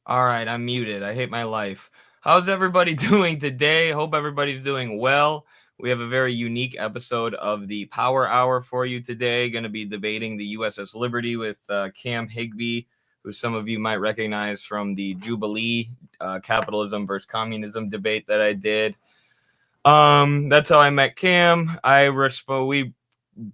All right, I'm muted. I hate my life. How's everybody doing today? Hope everybody's doing well. We have a very unique episode of the Power Hour for you today. Going to be debating the USS Liberty with Cam Higby, who some of you might recognize from the Jubilee capitalism versus communism debate that I did. That's how I met Cam. We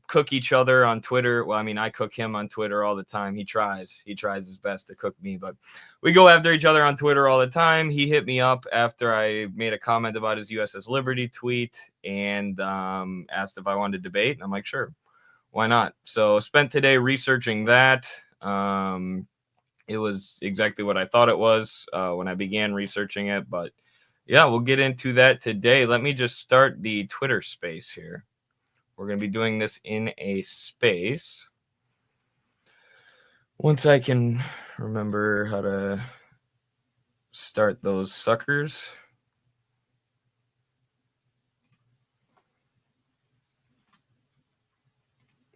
cook each other on Twitter. Well, I mean, I cook him on Twitter all the time. He tries his best to cook me, but we go after each other on Twitter all the time. He hit me up after I made a comment about his USS Liberty tweet and asked if I wanted to debate. And I'm like, sure, why not? So spent today researching that. It was exactly what I thought it was when I began researching it, but yeah, we'll get into that today. Let me just start the Twitter space here. We're going to be doing this in a space. Once I can remember how to start those suckers.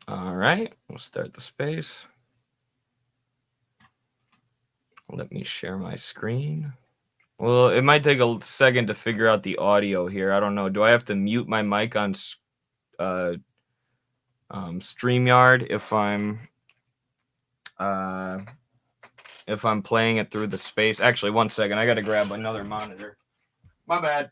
All right, we'll start the space. Let me share my screen. Well, it might take a second to figure out the audio here. I don't know. Do I have to mute my mic on StreamYard if I'm playing it through the space? Actually, one second. I got to grab another monitor. My bad.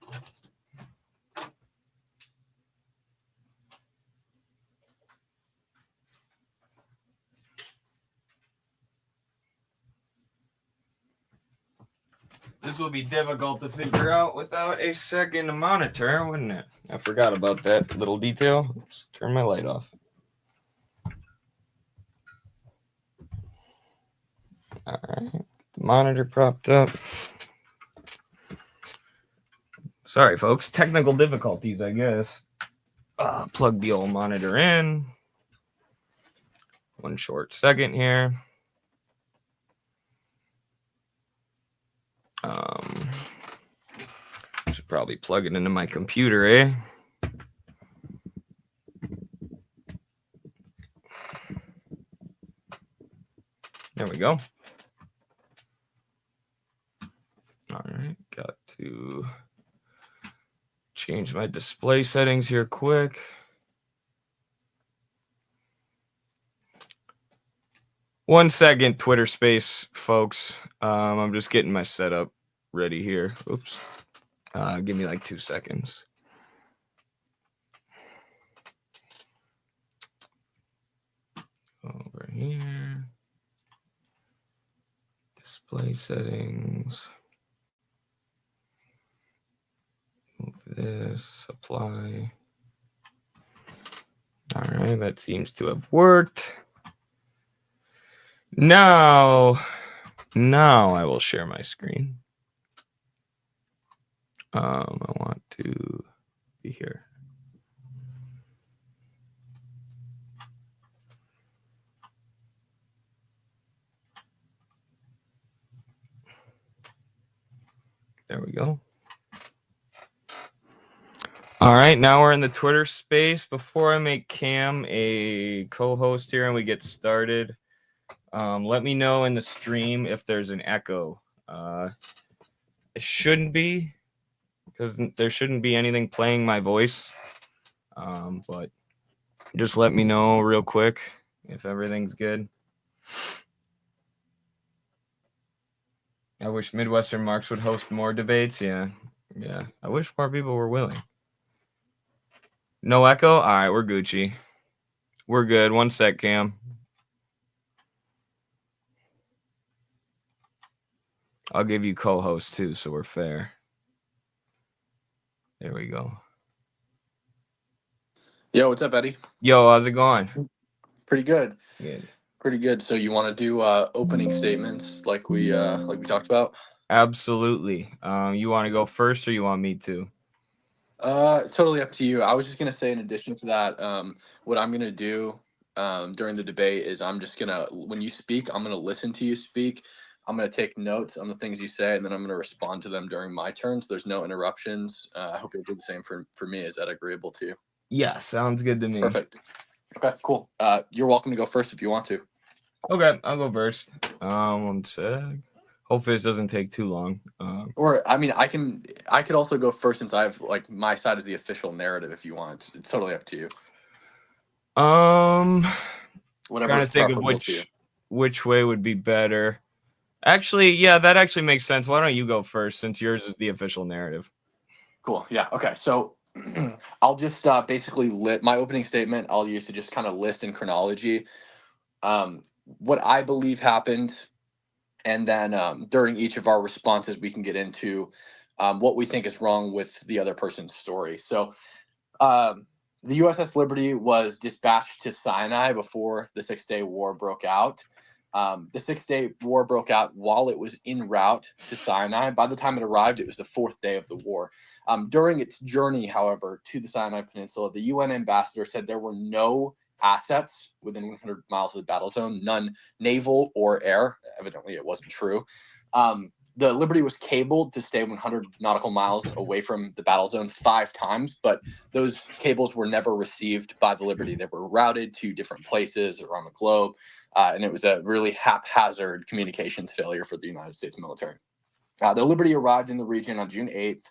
This will be difficult to figure out without a second monitor, wouldn't it? I forgot about that little detail. Let's turn my light off. All right, the monitor propped up. Sorry, folks. Technical difficulties, I guess. Plug the old monitor in. One short second here. Should probably plug it into my computer, eh? There we go. All right, got to change my display settings here quick. One second, Twitter space, folks. I'm just getting my setup ready here. Oops. Give me like 2 seconds. Over here. Display settings. Move this. Apply. All right, that seems to have worked. Now I will share my screen. I want to be here. There we go. All right, now we're in the Twitter space. Before I make Cam a co-host here and we get started, let me know in the stream if there's an echo. It shouldn't be, because there shouldn't be anything playing my voice. But just let me know real quick if everything's good. I wish Midwestern Marx would host more debates. Yeah. I wish more people were willing. No echo? All right, we're Gucci. We're good. One sec, Cam. I'll give you co-host too, so we're fair. There we go. Yo, what's up, Eddie? Yo, how's it going? Pretty good. Good. Pretty good. So you want to do opening statements like we talked about? Absolutely. You want to go first or you want me to? It's totally up to you. I was just gonna say, in addition to that, what I'm gonna do during the debate is I'm just gonna, when you speak, I'm gonna listen to you speak. I'm gonna take notes on the things you say, and then I'm gonna respond to them during my turn. So there's no interruptions. I hope you'll do the same for me. Is that agreeable to you? Yeah, sounds good to me. Perfect. Okay, cool. You're welcome to go first if you want to. Okay, I'll go first. One sec. Hopefully this doesn't take too long. Or I mean, I could also go first since I've like my side is the official narrative. If you want, it's totally up to you. Whatever Trying is to think of preferable to you. which way would be better. Actually, yeah, that actually makes sense. Why don't you go first since yours is the official narrative? Cool. Yeah. Okay. So I'll just basically my opening statement. I'll use to just kind of list in chronology what I believe happened, and then during each of our responses, we can get into what we think is wrong with the other person's story. So the USS Liberty was dispatched to Sinai before the Six-Day War broke out. The Six-Day War broke out while it was en route to Sinai. By the time it arrived, it was the fourth day of the war. During its journey, however, to the Sinai Peninsula, the UN ambassador said there were no assets within 100 miles of the battle zone, none naval or air. Evidently, it wasn't true. The Liberty was cabled to stay 100 nautical miles away from the battle zone 5 times, but those cables were never received by the Liberty. They were routed to different places around the globe, and it was a really haphazard communications failure for the United States military. The Liberty arrived in the region on June 8th.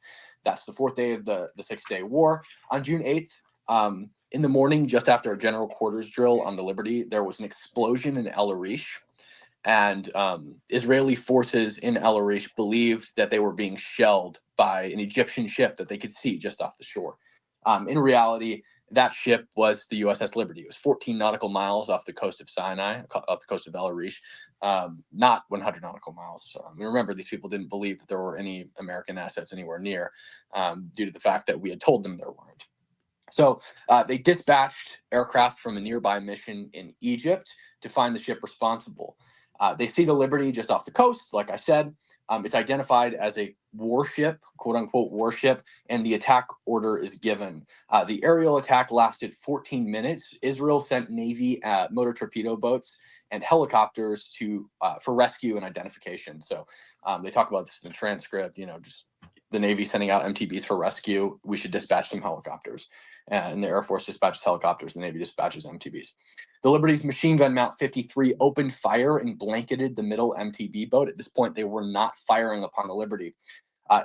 That's the fourth day of the Six-Day War. On June 8th, in the morning, just after a general quarters drill on the Liberty, there was an explosion in El Arish. And Israeli forces in El Arish believed that they were being shelled by an Egyptian ship that they could see just off the shore. In reality, that ship was the USS Liberty. It was 14 nautical miles off the coast of Sinai, off the coast of El Arish, not 100 nautical miles. Remember, these people didn't believe that there were any American assets anywhere near due to the fact that we had told them there weren't. So they dispatched aircraft from a nearby mission in Egypt to find the ship responsible. They see the Liberty just off the coast, like I said. It's identified as a warship, quote unquote warship, and the attack order is given. The aerial attack lasted 14 minutes. Israel sent Navy motor torpedo boats and helicopters for rescue and identification. So they talk about this in the transcript, just the Navy sending out MTBs for rescue. We should dispatch some helicopters. And the Air Force dispatches helicopters, the Navy dispatches MTBs. The Liberty's machine gun Mount 53 opened fire and blanketed the middle MTB boat. At this point, they were not firing upon the Liberty.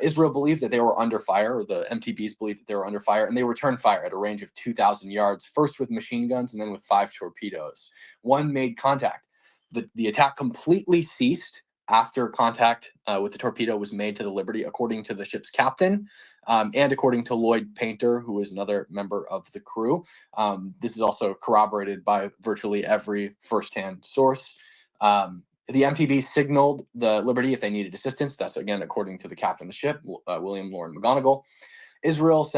Israel believed that they were under fire, or the MTBs believed that they were under fire, and they returned fire at a range of 2,000 yards, first with machine guns and then with 5 torpedoes. One made contact. The attack completely ceased after contact with the torpedo was made to the Liberty, according to the ship's captain, and according to Lloyd Painter, who is another member of the crew. This is also corroborated by virtually every firsthand source. The MTB signaled the Liberty if they needed assistance. That's, again, according to the captain of the ship, William Loren McGonigal. Israel's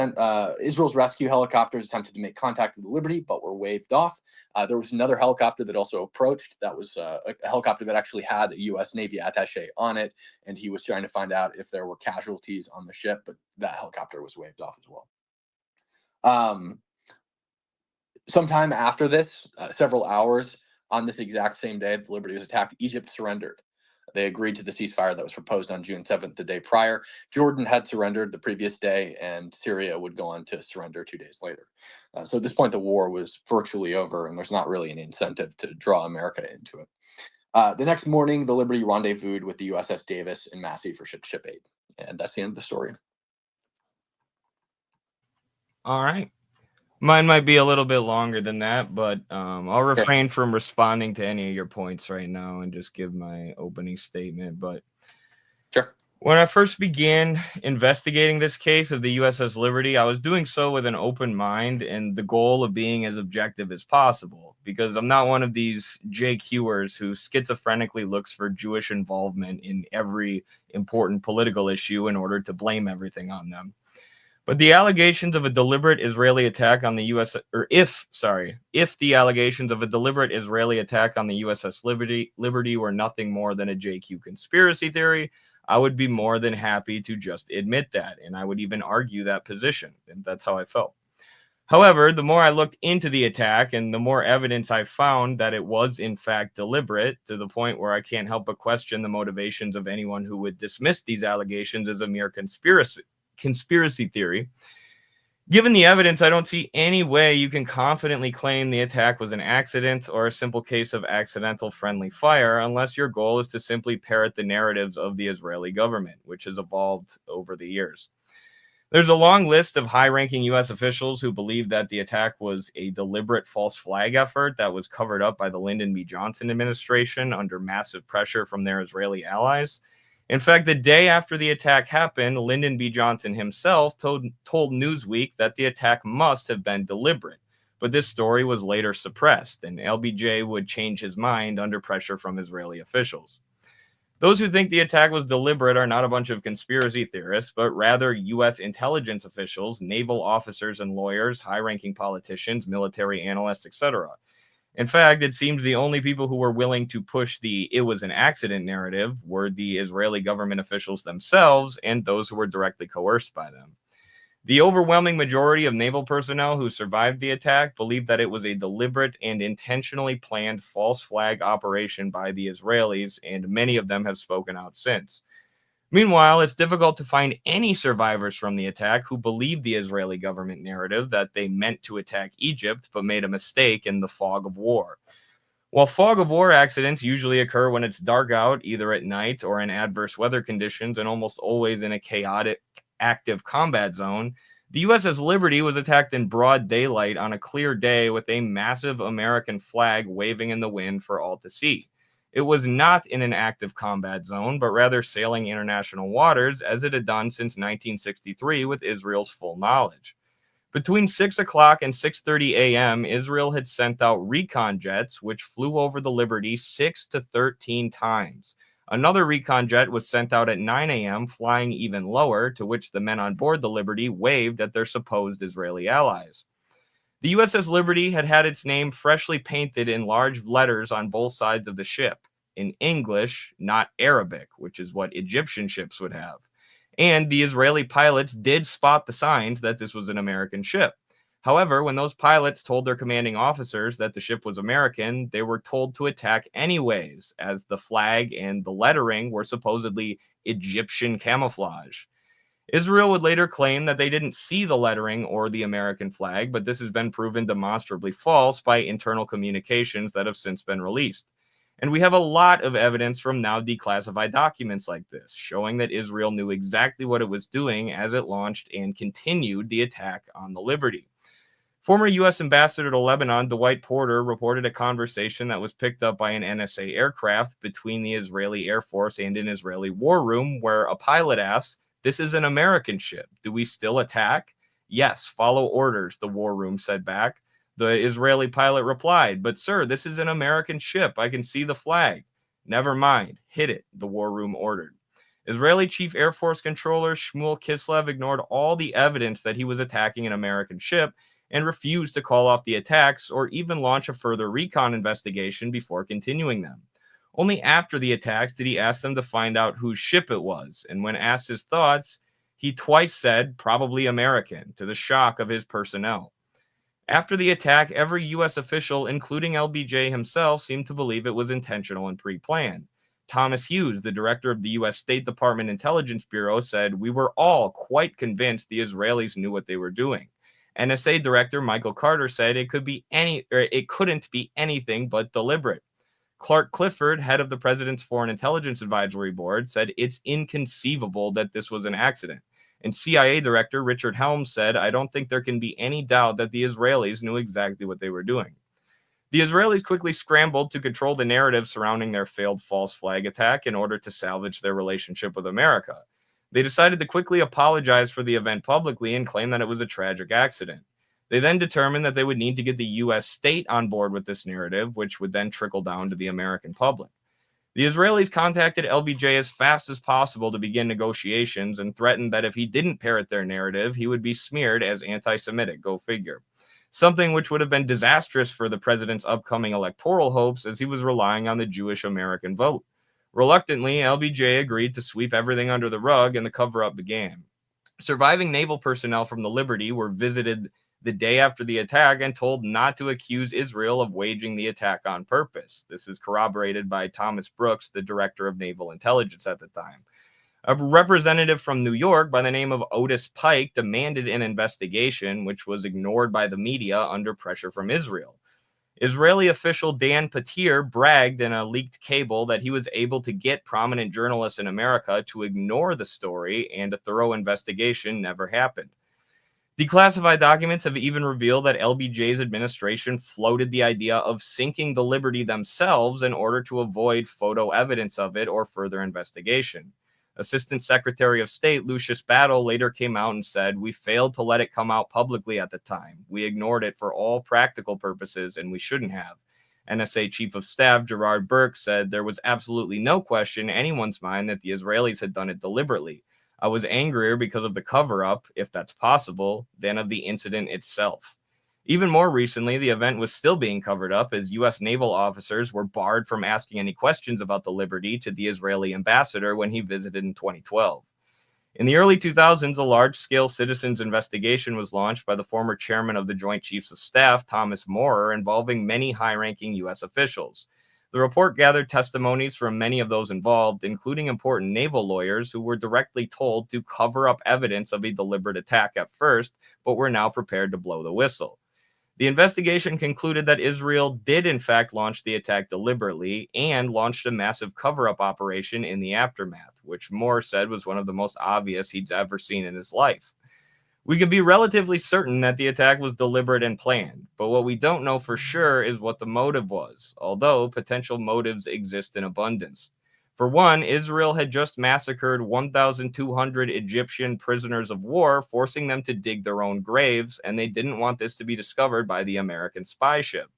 rescue helicopters attempted to make contact with the Liberty, but were waved off. There was another helicopter that also approached. That was a helicopter that actually had a U.S. Navy attaché on it, and he was trying to find out if there were casualties on the ship, but that helicopter was waved off as well. Sometime after this, several hours on this exact same day the Liberty was attacked, Egypt surrendered. They agreed to the ceasefire that was proposed on June 7th, the day prior. Jordan had surrendered the previous day, and Syria would go on to surrender 2 days later. So at this point, the war was virtually over, and there's not really an incentive to draw America into it. The next morning, the Liberty rendezvoused with the USS Davis in Massey for ship aid. And that's the end of the story. All right. Mine might be a little bit longer than that, but I'll refrain from responding to any of your points right now and just give my opening statement. But sure. When I first began investigating this case of the USS Liberty, I was doing so with an open mind and the goal of being as objective as possible, because I'm not one of these JQers who schizophrenically looks for Jewish involvement in every important political issue in order to blame everything on them. But the allegations of a deliberate Israeli attack on the if the allegations of a deliberate Israeli attack on the USS Liberty were nothing more than a JQ conspiracy theory, I would be more than happy to just admit that, and I would even argue that position, and that's how I felt. However, the more I looked into the attack and the more evidence I found that it was in fact deliberate, to the point where I can't help but question the motivations of anyone who would dismiss these allegations as a mere conspiracy theory, Given the evidence, I don't see any way you can confidently claim the attack was an accident or a simple case of accidental friendly fire unless your goal is to simply parrot the narratives of the Israeli government, which has evolved over the years. There's a long list of high ranking US officials who believe that the attack was a deliberate false flag effort that was covered up by the Lyndon B. Johnson administration under massive pressure from their Israeli allies. In fact, the day after the attack happened, Lyndon B. Johnson himself told Newsweek that the attack must have been deliberate. But this story was later suppressed, and LBJ would change his mind under pressure from Israeli officials. Those who think the attack was deliberate are not a bunch of conspiracy theorists, but rather U.S. intelligence officials, naval officers and lawyers, high ranking politicians, military analysts, etc. In fact, it seems the only people who were willing to push the "it was an accident" narrative were the Israeli government officials themselves and those who were directly coerced by them. The overwhelming majority of naval personnel who survived the attack believed that it was a deliberate and intentionally planned false flag operation by the Israelis, and many of them have spoken out since. Meanwhile, it's difficult to find any survivors from the attack who believe the Israeli government narrative that they meant to attack Egypt but made a mistake in the fog of war. While fog of war accidents usually occur when it's dark out, either at night or in adverse weather conditions, and almost always in a chaotic active combat zone, the USS Liberty was attacked in broad daylight on a clear day with a massive American flag waving in the wind for all to see. It was not in an active combat zone, but rather sailing international waters as it had done since 1963 with Israel's full knowledge. Between 6 o'clock and 6:30 a.m., Israel had sent out recon jets, which flew over the Liberty 6 to 13 times. Another recon jet was sent out at 9 a.m., flying even lower, to which the men on board the Liberty waved at their supposed Israeli allies. The USS Liberty had had its name freshly painted in large letters on both sides of the ship, in English, not Arabic, which is what Egyptian ships would have. And the Israeli pilots did spot the signs that this was an American ship. However, when those pilots told their commanding officers that the ship was American, they were told to attack anyways, as the flag and the lettering were supposedly Egyptian camouflage. Israel would later claim that they didn't see the lettering or the American flag, but this has been proven demonstrably false by internal communications that have since been released. And we have a lot of evidence from now declassified documents like this, showing that Israel knew exactly what it was doing as it launched and continued the attack on the Liberty. Former U.S. Ambassador to Lebanon, Dwight Porter, reported a conversation that was picked up by an NSA aircraft between the Israeli Air Force and an Israeli war room, where a pilot asks, "This is an American ship. Do we still attack?" "Yes, follow orders," the war room said back. The Israeli pilot replied, "But sir, this is an American ship. I can see the flag." "Never mind. Hit it," the war room ordered. Israeli Chief Air Force Controller Shmuel Kislev ignored all the evidence that he was attacking an American ship and refused to call off the attacks or even launch a further recon investigation before continuing them. Only after the attacks did he ask them to find out whose ship it was, and when asked his thoughts, he twice said, "Probably American," to the shock of his personnel. After the attack, every U.S. official, including LBJ himself, seemed to believe it was intentional and pre-planned. Thomas Hughes, the director of the U.S. State Department Intelligence Bureau, said, "We were all quite convinced the Israelis knew what they were doing." NSA Director Michael Carter said it couldn't be anything but deliberate. Clark Clifford, head of the president's Foreign Intelligence Advisory Board, said it's inconceivable that this was an accident. And CIA Director Richard Helms said, "I don't think there can be any doubt that the Israelis knew exactly what they were doing." The Israelis quickly scrambled to control the narrative surrounding their failed false flag attack in order to salvage their relationship with America. They decided to quickly apologize for the event publicly and claim that it was a tragic accident. They then determined that they would need to get the U.S. state on board with this narrative, which would then trickle down to the American public. The Israelis contacted LBJ as fast as possible to begin negotiations and threatened that if he didn't parrot their narrative, he would be smeared as anti-Semitic, go figure. Something which would have been disastrous for the president's upcoming electoral hopes, as he was relying on the Jewish American vote. Reluctantly, LBJ agreed to sweep everything under the rug, and the cover-up began. Surviving naval personnel from the Liberty were visited the day after the attack and told not to accuse Israel of waging the attack on purpose. This is corroborated by Thomas Brooks, the director of naval intelligence at the time. A representative from New York by the name of Otis Pike demanded an investigation, which was ignored by the media under pressure from Israel. Israeli official Dan Patir bragged in a leaked cable that he was able to get prominent journalists in America to ignore the story, and a thorough investigation never happened. Declassified documents have even revealed that LBJ's administration floated the idea of sinking the Liberty themselves in order to avoid photo evidence of it or further investigation. Assistant Secretary of State Lucius Battle later came out and said, "We failed to let it come out publicly at the time. We ignored it for all practical purposes, and we shouldn't have." NSA Chief of Staff Gerard Burke said, "There was absolutely no question in anyone's mind that the Israelis had done it deliberately. I was angrier because of the cover-up, if that's possible, than of the incident itself." Even more recently, the event was still being covered up as U.S. naval officers were barred from asking any questions about the Liberty to the Israeli ambassador when he visited in 2012. In the early 2000s, a large-scale citizens investigation was launched by the former chairman of the Joint Chiefs of Staff, Thomas Moorer, involving many high-ranking U.S. officials. The report gathered testimonies from many of those involved, including important naval lawyers who were directly told to cover up evidence of a deliberate attack at first, but were now prepared to blow the whistle. The investigation concluded that Israel did in fact launch the attack deliberately and launched a massive cover-up operation in the aftermath, which Moore said was one of the most obvious he'd ever seen in his life. We can be relatively certain that the attack was deliberate and planned, but what we don't know for sure is what the motive was, although potential motives exist in abundance. For one, Israel had just massacred 1,200 Egyptian prisoners of war, forcing them to dig their own graves, and they didn't want this to be discovered by the American spy ship.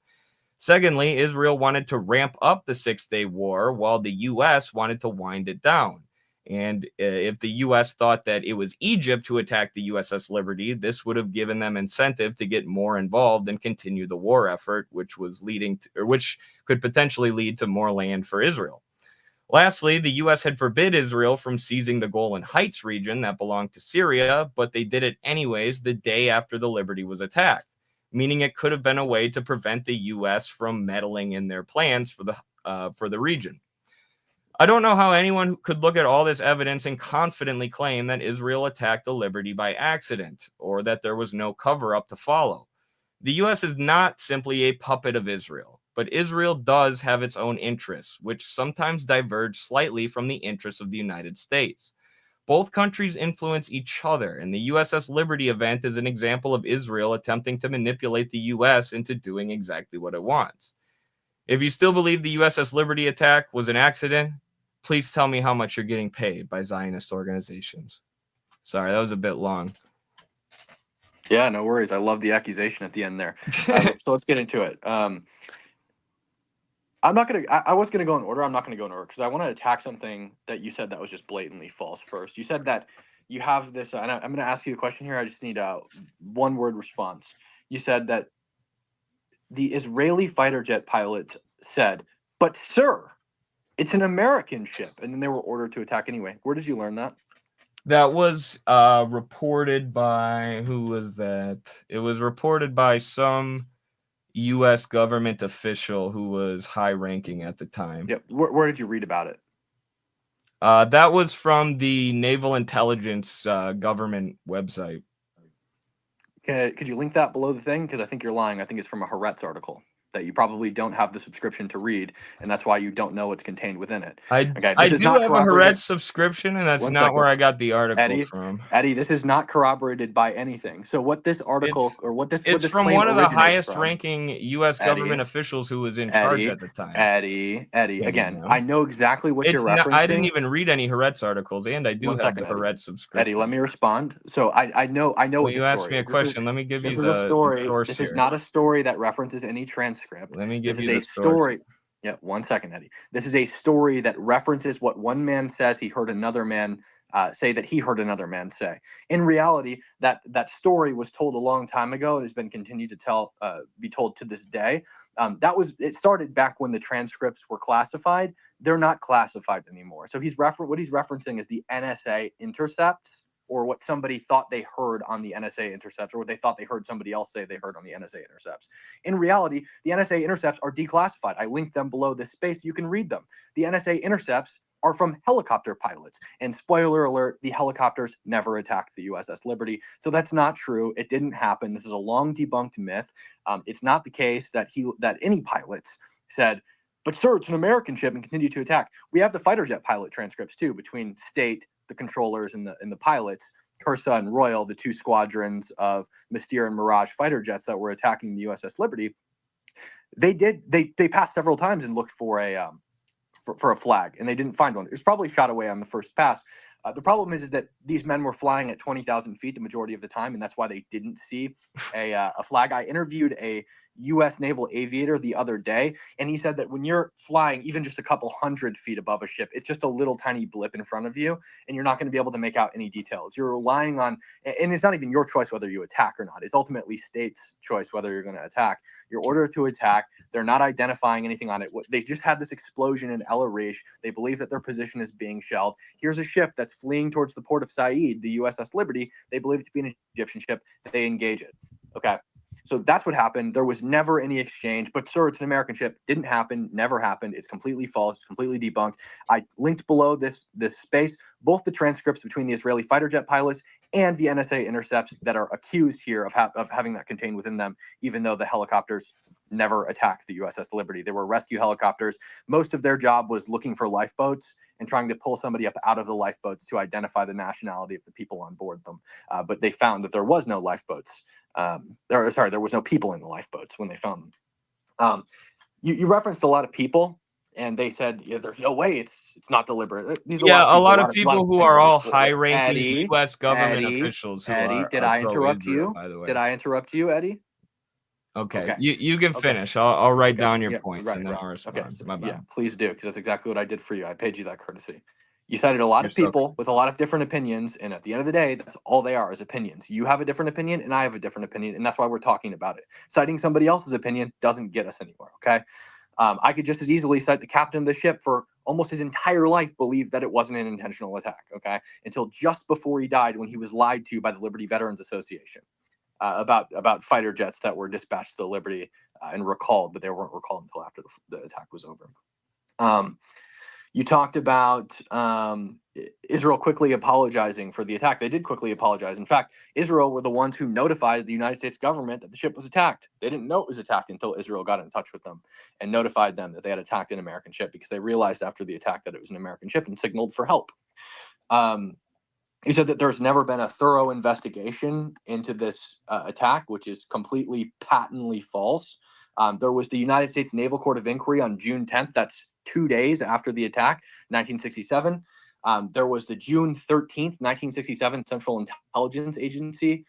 Secondly, Israel wanted to ramp up the Six-Day War while the U.S. wanted to wind it down. And if the U.S. thought that it was Egypt who attacked the USS Liberty, this would have given them incentive to get more involved and continue the war effort, which could potentially lead to more land for Israel. Lastly, the U.S. had forbid Israel from seizing the Golan Heights region that belonged to Syria, but they did it anyways the day after the Liberty was attacked, meaning it could have been a way to prevent the U.S. from meddling in their plans for the region. I don't know how anyone could look at all this evidence and confidently claim that Israel attacked the Liberty by accident, or that there was no cover-up to follow. The U.S. is not simply a puppet of Israel, but Israel does have its own interests, which sometimes diverge slightly from the interests of the United States. Both countries influence each other, and the USS Liberty event is an example of Israel attempting to manipulate the U.S. into doing exactly what it wants. If you still believe the USS Liberty attack was an accident, please tell me how much you're getting paid by Zionist organizations. Sorry, that was a bit long. Yeah, no worries. I love the accusation at the end there. So let's get into it. I was gonna go in order. I'm not gonna go in order because I want to attack something that you said that was just blatantly false first. You said that you have this, and I'm gonna ask you a question here. I just need a one-word response. You said that the Israeli fighter jet pilots said, "But sir, it's an American ship," and then they were ordered to attack anyway. Where did you learn that? That was reported by, who was that? It was reported by some U.S. government official who was high-ranking at the time. Yep. Where did you read about it? That was from the Naval Intelligence government website. Could you link that below the thing? Because I think you're lying. I think it's from a Haaretz article that you probably don't have the subscription to read, and that's why you don't know what's contained within it. I do have a Haaretz subscription, and that's not where I got the article from. Eddie, this is not corroborated by anything. So what this article it's from one of the highest-ranking U.S. government officials who was in charge at the time. Eddie, again, I know exactly what you're referencing. I didn't even read any Haaretz articles, and I do have the Haaretz subscription. Eddie, let me respond. So I know what the story is. You asked me a question. Let me give you the source. This is not a story that references any transcript. Let me give you the story. Yeah, 1 second, Eddie. This is a story that references what one man says he heard another man say that he heard another man say. In reality, that story was told a long time ago and has been continued to be told to this day. It started back when the transcripts were classified. They're not classified anymore. So what he's referencing is the NSA intercepts, or what somebody thought they heard on the NSA intercepts, or what they thought they heard somebody else say they heard on the NSA intercepts. In reality, the NSA intercepts are declassified. I linked them below this space. You can read them. The NSA intercepts are from helicopter pilots. And spoiler alert, the helicopters never attacked the USS Liberty. So that's not true. It didn't happen. This is a long debunked myth. It's not the case that any pilots said, but sir, it's an American ship, and continued to attack. We have the fighter jet pilot transcripts too, between State, the controllers, and the pilots, Cursa and Royal, the two squadrons of Mystere and Mirage fighter jets that were attacking the USS Liberty. They passed several times and looked for a flag, and they didn't find one. It was probably shot away on the first pass. The problem is that these men were flying at 20,000 feet the majority of the time, and that's why they didn't see a flag. I interviewed a U.S. naval aviator the other day, and he said that when you're flying even just a couple hundred feet above a ship, it's just a little tiny blip in front of you, and you're not going to be able to make out any details. You're relying on, and it's not even your choice whether you attack or not. It's ultimately State's choice whether you're going to attack. You're ordered to attack. They're not identifying anything on it. They just had this explosion in El Arish. They believe that their position is being shelled. Here's a ship that's fleeing towards the port of Said, the USS Liberty. They believe it to be an Egyptian ship. They engage it. Okay. So that's what happened. There was never any exchange. But, sir, it's an American ship. Didn't happen. Never happened. It's completely false. It's completely debunked. I linked below this space both the transcripts between the Israeli fighter jet pilots and the NSA intercepts that are accused here of having that contained within them, even though the helicopters never attacked the USS Liberty. They were rescue helicopters. Most of their job was looking for lifeboats and trying to pull somebody up out of the lifeboats to identify the nationality of the people on board them. But they found that there was no lifeboats. There was no people in the lifeboats when they found them. You referenced a lot of people, and they said, yeah, there's no way it's not deliberate. These are a lot of people who are all high-ranking Eddie, U.S. government officials who Eddie, are did I interrupt pro-Israel, you? by the way. Did I interrupt you, Eddie? Okay. You can finish. I'll write down your points and then I'll respond. Okay. So, My bad. yeah, please do, because that's exactly what I did for you. I paid you that courtesy. You cited a lot of people with a lot of different opinions, and at the end of the day, that's all they are, is opinions. You have a different opinion, and I have a different opinion, and that's why we're talking about it. Citing somebody else's opinion doesn't get us anywhere, okay? I could just as easily cite the captain of the ship for almost his entire life believed that it wasn't an intentional attack, okay? Until just before he died, when he was lied to by the Liberty Veterans Association about fighter jets that were dispatched to the Liberty and recalled, but they weren't recalled until after the attack was over. You talked about Israel quickly apologizing for the attack. They did quickly apologize. In fact, Israel were the ones who notified the United States government that the ship was attacked. They didn't know it was attacked until Israel got in touch with them and notified them that they had attacked an American ship, because they realized after the attack that it was an American ship and signaled for help. You said that there's never been a thorough investigation into this attack, which is completely patently false. There was the United States Naval Court of Inquiry on June 10th. That's 2 days after the attack, 1967. There was the June 13th, 1967 Central Intelligence Agency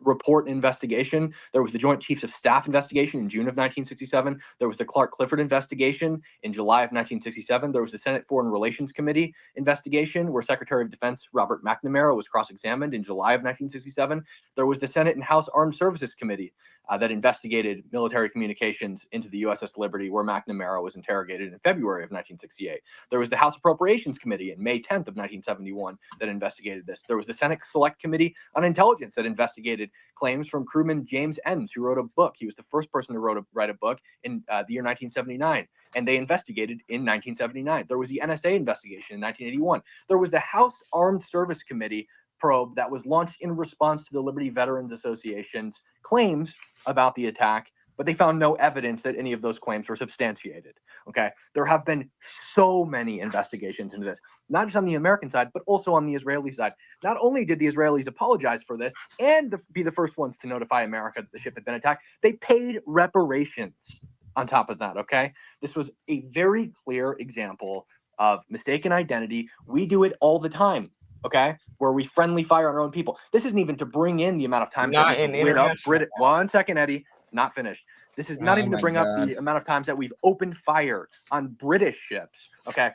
report investigation. There was the Joint Chiefs of Staff investigation in June of 1967. There was the Clark Clifford investigation in July of 1967. There was the Senate Foreign Relations Committee investigation, where Secretary of Defense Robert McNamara was cross-examined in July of 1967. There was the Senate and House Armed Services Committee that investigated military communications into the USS Liberty, where McNamara was interrogated in February of 1968. There was the House Appropriations Committee in May 10th of 1971 that investigated this. There was the Senate Select Committee on Intelligence that investigated claims from crewman James Enns, who wrote a book. He was the first person to write a book in the year 1979, and they investigated in 1979. There was the NSA investigation in 1981. There was the House Armed Service Committee probe that was launched in response to the Liberty Veterans Association's claims about the attack, but they found no evidence that any of those claims were substantiated. Okay, there have been so many investigations into this, not just on the American side, but also on the Israeli side. Not only did the Israelis apologize for this and be the first ones to notify America that the ship had been attacked, they paid reparations on top of that. Okay, this was a very clear example of mistaken identity. We do it all the time. Okay, where we friendly fire on our own people. This isn't even to bring in the amount of times that we've lit up British. 1 second, Eddie. Not finished. This is not even to bring up the amount of times that we've opened fire on British ships. Okay,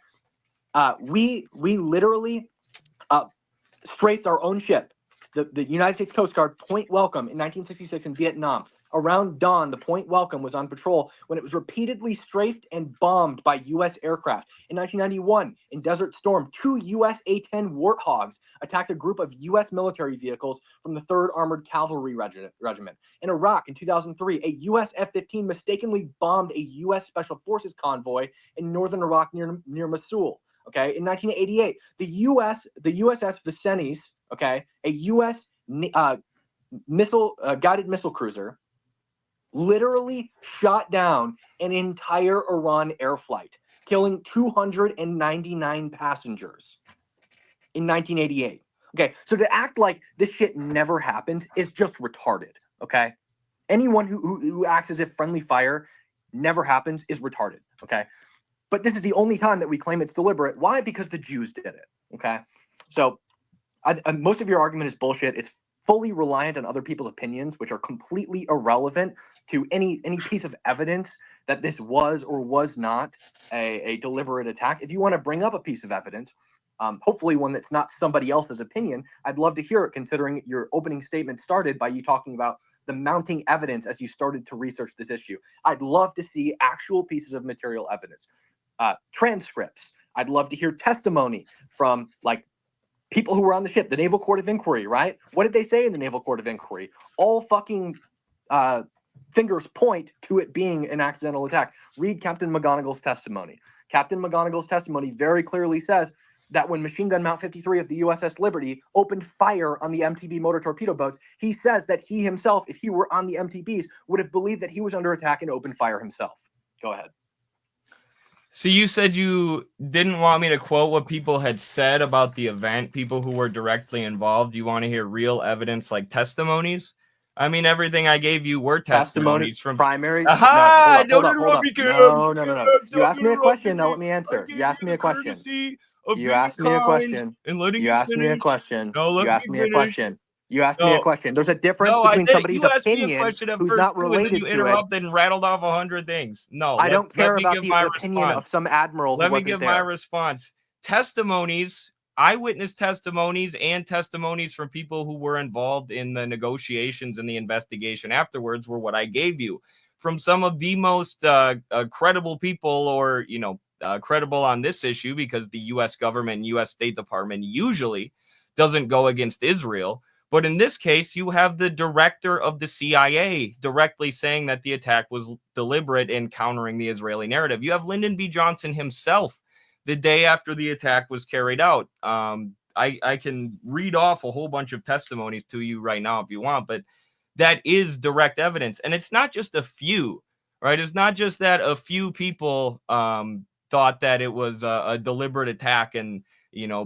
we literally strafed our own ship, the United States Coast Guard Point Welcome in 1966 in Vietnam. Around dawn, the Point Welcome was on patrol when it was repeatedly strafed and bombed by U.S. aircraft. In 1991, in Desert Storm, 2 U.S. A-10 Warthogs attacked a group of U.S. military vehicles from the 3rd Armored Cavalry Regiment. In Iraq, in 2003, a U.S. F-15 mistakenly bombed a U.S. Special Forces convoy in northern Iraq near Mosul. Okay, in 1988, the USS Vicenius, okay, a U.S. Guided missile cruiser, literally shot down an entire Iran air flight, killing 299 passengers in 1988. Okay, so to act like this shit never happened is just retarded. Okay, anyone who acts as if friendly fire never happens is retarded. Okay, but this is the only time that we claim it's deliberate. Why? Because the Jews did it. Okay, so most of your argument is bullshit. It's fully reliant on other people's opinions, which are completely irrelevant to any piece of evidence that this was or was not a deliberate attack. If you want to bring up a piece of evidence, hopefully one that's not somebody else's opinion, I'd love to hear it, considering your opening statement started by you talking about the mounting evidence as you started to research this issue. I'd love to see actual pieces of material evidence, transcripts. I'd love to hear testimony from like people who were on the ship, the Naval Court of Inquiry, right? What did they say in the Naval Court of Inquiry? All fucking fingers point to it being an accidental attack. Read Captain McGonagall's testimony. Captain McGonagall's testimony very clearly says that when Machine Gun Mount 53 of the USS Liberty opened fire on the MTB motor torpedo boats, he says that he himself, if he were on the MTBs, would have believed that he was under attack and opened fire himself. Go ahead. So you said you didn't want me to quote what people had said about the event, people who were directly involved. You want to hear real evidence like testimonies? I mean, everything I gave you were testimonies from primary. Aha! No, hold up. No. You asked me a question. Now let me answer. You asked me a question. You asked me a question. You asked me a question. You asked me a question. You asked me a question. There's a difference between somebody's opinion who's not related you to it. interrupted and rattled off 100 things. No, I don't care about the opinion of some admiral. Let me give my response. Testimonies, eyewitness testimonies, and testimonies from people who were involved in the negotiations and the investigation afterwards were what I gave you from some of the most credible people, or credible on this issue, because the U.S. government and U.S. State Department usually doesn't go against Israel. But in this case, you have the director of the CIA directly saying that the attack was deliberate in countering the Israeli narrative. You have Lyndon B. Johnson himself the day after the attack was carried out. I can read off a whole bunch of testimonies to you right now if you want, but that is direct evidence. And it's not just a few, right? It's not just that a few people thought that it was a deliberate attack, and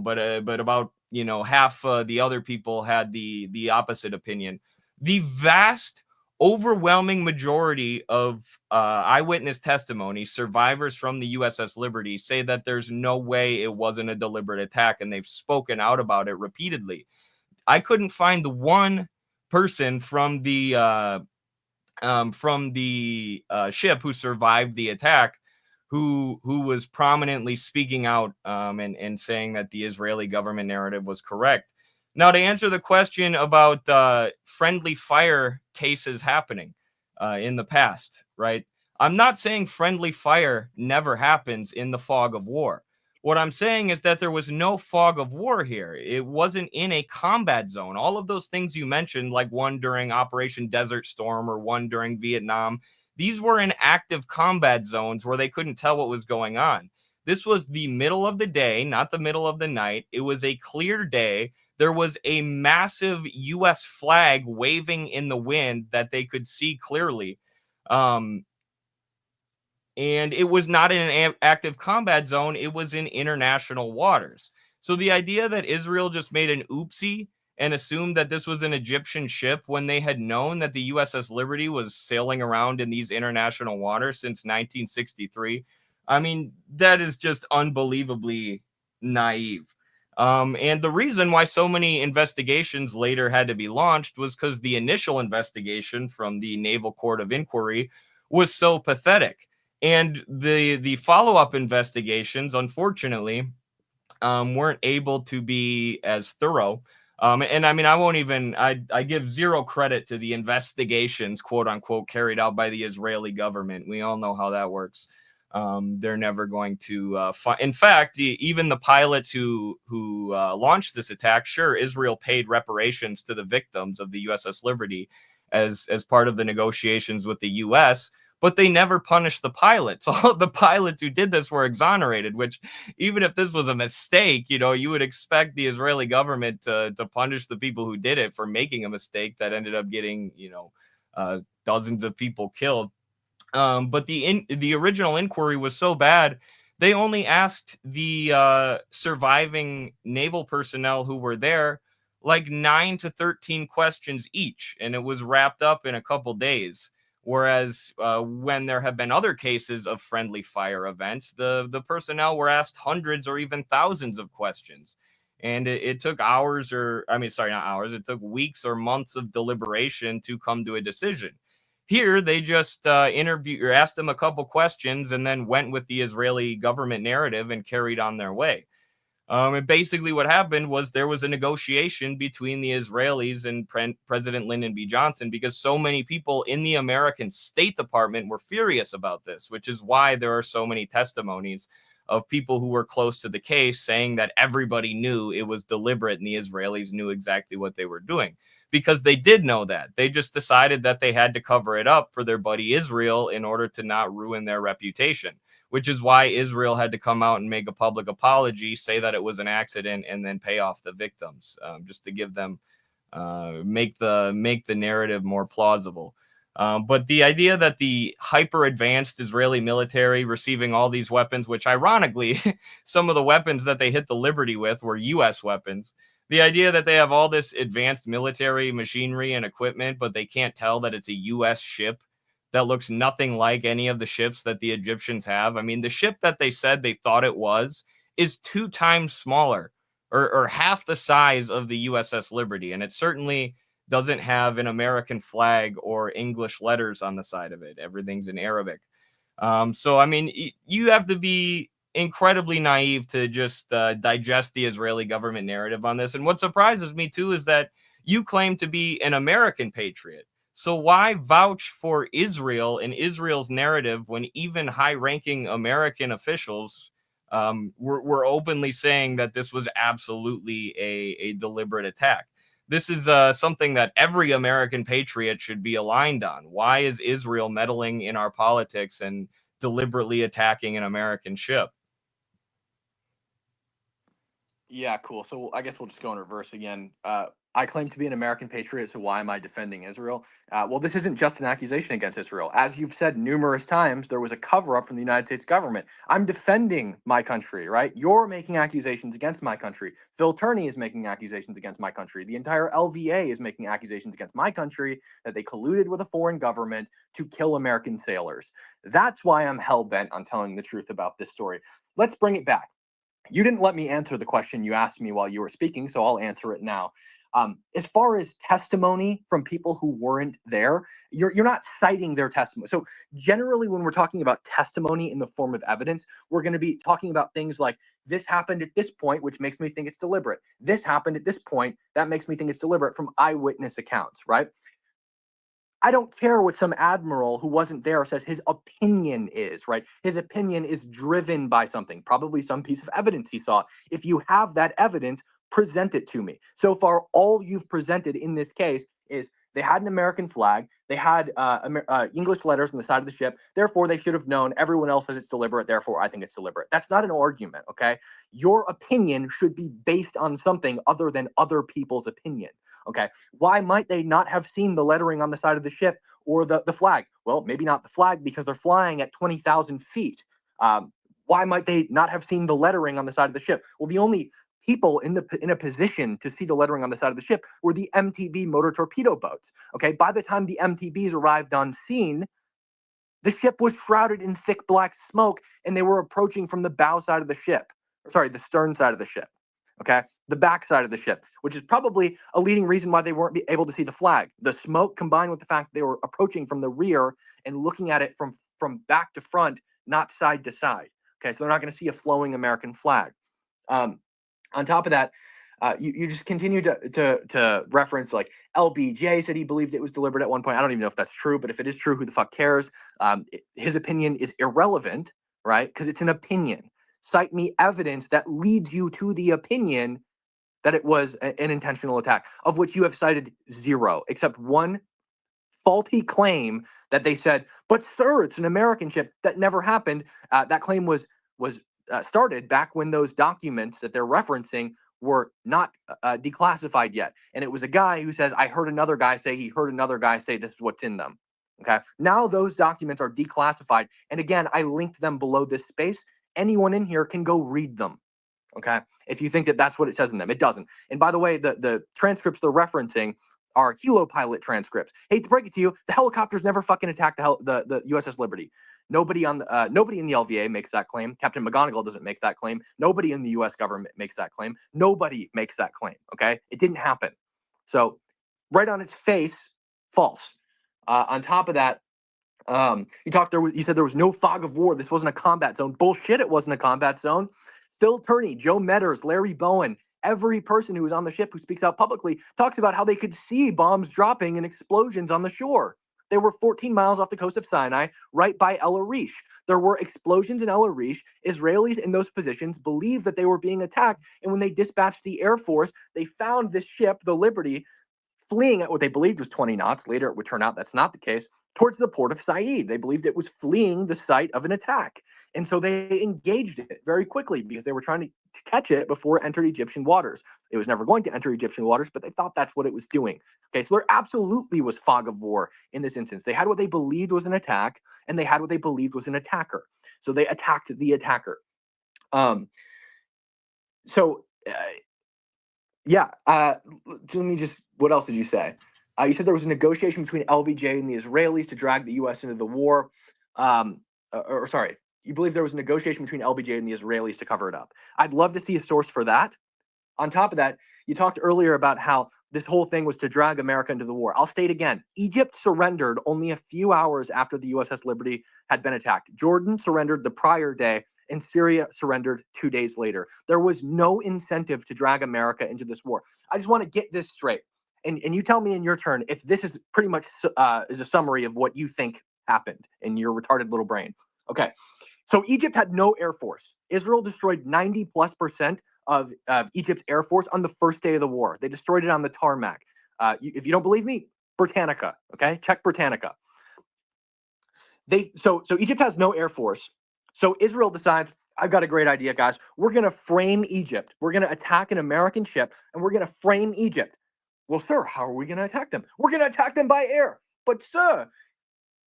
but about half the other people had the opposite opinion. The vast overwhelming majority of eyewitness testimony, survivors from the USS Liberty, say that there's no way it wasn't a deliberate attack, and they've spoken out about it repeatedly. I couldn't find the one person from the ship who survived the attack who was prominently speaking out and saying that the Israeli government narrative was correct. Now, to answer the question about friendly fire cases happening in the past, right? I'm not saying friendly fire never happens in the fog of war. What I'm saying is that there was no fog of war here. It wasn't in a combat zone. All of those things you mentioned, like one during Operation Desert Storm or one during Vietnam, these were in active combat zones where they couldn't tell what was going on. This was the middle of the day, not the middle of the night. It was a clear day. There was a massive U.S. flag waving in the wind that they could see clearly. And it was not in an active combat zone. It was in international waters. So the idea that Israel just made an oopsie and assumed that this was an Egyptian ship when they had known that the USS Liberty was sailing around in these international waters since 1963, I mean, that is just unbelievably naive. And the reason why so many investigations later had to be launched was because the initial investigation from the Naval Court of Inquiry was so pathetic. And the follow-up investigations, unfortunately, weren't able to be as thorough. And I mean, I give zero credit to the investigations, quote unquote, carried out by the Israeli government. We all know how that works. They're never going to in fact, even the pilots who launched this attack, sure, Israel paid reparations to the victims of the USS Liberty as part of the negotiations with the US, but they never punished the pilots. All of the pilots who did this were exonerated, which, even if this was a mistake, you would expect the Israeli government to punish the people who did it for making a mistake that ended up getting, dozens of people killed. But the original inquiry was so bad, they only asked the surviving naval personnel who were there like 9 to 13 questions each, and it was wrapped up in a couple days. Whereas when there have been other cases of friendly fire events, the personnel were asked hundreds or even thousands of questions. And it took hours, or I mean, sorry, not hours, it took weeks or months of deliberation to come to a decision. Here, they just interviewed or asked them a couple questions and then went with the Israeli government narrative and carried on their way. And basically what happened was there was a negotiation between the Israelis and President Lyndon B. Johnson, because so many people in the American State Department were furious about this, which is why there are so many testimonies of people who were close to the case saying that everybody knew it was deliberate and the Israelis knew exactly what they were doing, because they did know that. They just decided that they had to cover it up for their buddy Israel in order to not ruin their reputation, which is why Israel had to come out and make a public apology, say that it was an accident, and then pay off the victims, just to give them, make the narrative more plausible. But the idea that the hyper advanced Israeli military receiving all these weapons, which ironically, some of the weapons that they hit the Liberty with were U.S. weapons. The idea that they have all this advanced military machinery and equipment, but they can't tell that it's a U.S. ship that looks nothing like any of the ships that the Egyptians have. I mean, the ship that they said they thought it was is 2 times smaller, or half the size of the USS Liberty. And it certainly doesn't have an American flag or English letters on the side of it. Everything's in Arabic. So, I mean, you have to be incredibly naive to just digest the Israeli government narrative on this. And what surprises me, too, is that you claim to be an American patriot. So why vouch for Israel and Israel's narrative when even high-ranking American officials were openly saying that this was absolutely a deliberate attack? This is something that every American patriot should be aligned on. Why is Israel meddling in our politics and deliberately attacking an American ship? Yeah, cool. So I guess we'll just go in reverse again. I claim to be an American patriot, so why am I defending Israel? Well, this isn't just an accusation against Israel. As you've said numerous times, there was a cover-up from the United States government. I'm defending my country, right? You're making accusations against my country. Phil Turney is making accusations against my country. The entire LVA is making accusations against my country that they colluded with a foreign government to kill American sailors. That's why I'm hell-bent on telling the truth about this story. Let's bring it back. You didn't let me answer the question you asked me while you were speaking, so I'll answer it now. As far as testimony from people who weren't there, you're not citing their testimony. So generally, when we're talking about testimony in the form of evidence, we're going to be talking about things like, this happened at this point, which makes me think it's deliberate. This happened at this point, that makes me think it's deliberate, from eyewitness accounts, right? I don't care what some admiral who wasn't there says his opinion is, right? His opinion is driven by something, probably some piece of evidence he saw. If you have that evidence, present it to me. So far, all you've presented in this case is they had an American flag, they had English letters on the side of the ship, therefore they should have known. Everyone else says it's deliberate, therefore I think it's deliberate. That's not an argument, okay? Your opinion should be based on something other than other people's opinion. Okay, why might they not have seen the lettering on the side of the ship or the flag? Well, maybe not the flag because they're flying at 20,000 feet. Why might they not have seen the lettering on the side of the ship? Well, the only people in a position to see the lettering on the side of the ship were the MTB motor torpedo boats. Okay, by the time the MTBs arrived on scene, the ship was shrouded in thick black smoke and they were approaching from the bow side of the ship. Sorry, the stern side of the ship. Okay, the back side of the ship, which is probably a leading reason why they weren't able to see the flag. The smoke combined with the fact that they were approaching from the rear and looking at it from back to front, not side to side. Okay, so they're not going to see a flowing American flag. On top of that, you just continue to reference, like, LBJ said he believed it was deliberate at one point. I don't even know if that's true, but if it is true, who the fuck cares? His opinion is irrelevant, right? Because it's an opinion. Cite me evidence that leads you to the opinion that it was an intentional attack, of which you have cited zero, except one faulty claim that they said, but sir, it's an American ship. That never happened. That claim was started back when those documents that they're referencing were not declassified yet. And it was a guy who says, I heard another guy say, he heard another guy say this is what's in them. Okay. Now those documents are declassified. And again, I linked them below this space. Anyone in here can go read them. Okay. If you think that that's what it says in them, it doesn't. And by the way, the transcripts they're referencing are Hilo pilot transcripts. Hate to break it to you, the helicopters never fucking attacked the USS Liberty. Nobody in the LVA makes that claim. Captain McGonigal doesn't make that claim. Nobody in the U.S. government makes that claim. Nobody makes that claim. Okay, it didn't happen. So, right on its face, false. On top of that, you said there was no fog of war. This wasn't a combat zone. Bullshit. It wasn't a combat zone. Phil Turney, Joe Medders, Larry Bowen, every person who was on the ship who speaks out publicly talks about how they could see bombs dropping and explosions on the shore. They were 14 miles off the coast of Sinai, right by El Arish. There were explosions in El Arish. Israelis in those positions believed that they were being attacked. And when they dispatched the Air Force, they found this ship, the Liberty, fleeing at what they believed was 20 knots. Later, it would turn out that's not the case. Towards the port of Said. They believed it was fleeing the site of an attack. And so they engaged it very quickly because they were trying to catch it before it entered Egyptian waters. It was never going to enter Egyptian waters, but they thought that's what it was doing. Okay, so there absolutely was fog of war in this instance. They had what they believed was an attack, and they had what they believed was an attacker. So they attacked the attacker. Yeah. Let me just, what else did you say? You said there was a negotiation between LBJ and the Israelis to drag the U.S. into the war. Sorry, you believe there was a negotiation between LBJ and the Israelis to cover it up. I'd love to see a source for that. On top of that, you talked earlier about how this whole thing was to drag America into the war. I'll state again, Egypt surrendered only a few hours after the USS Liberty had been attacked. Jordan surrendered the prior day, and Syria surrendered 2 days later. There was no incentive to drag America into this war. I just want to get this straight. And you tell me in your turn if this is pretty much is a summary of what you think happened in your retarded little brain. Okay. So Egypt had no air force. Israel destroyed 90+% of Egypt's air force on the first day of the war. They destroyed it on the tarmac. If you don't believe me, Britannica, okay? Check Britannica. So Egypt has no air force. So Israel decides, I've got a great idea, guys. We're going to frame Egypt. We're going to attack an American ship, and we're going to frame Egypt. Well, sir, how are we going to attack them? We're going to attack them by air. But, sir,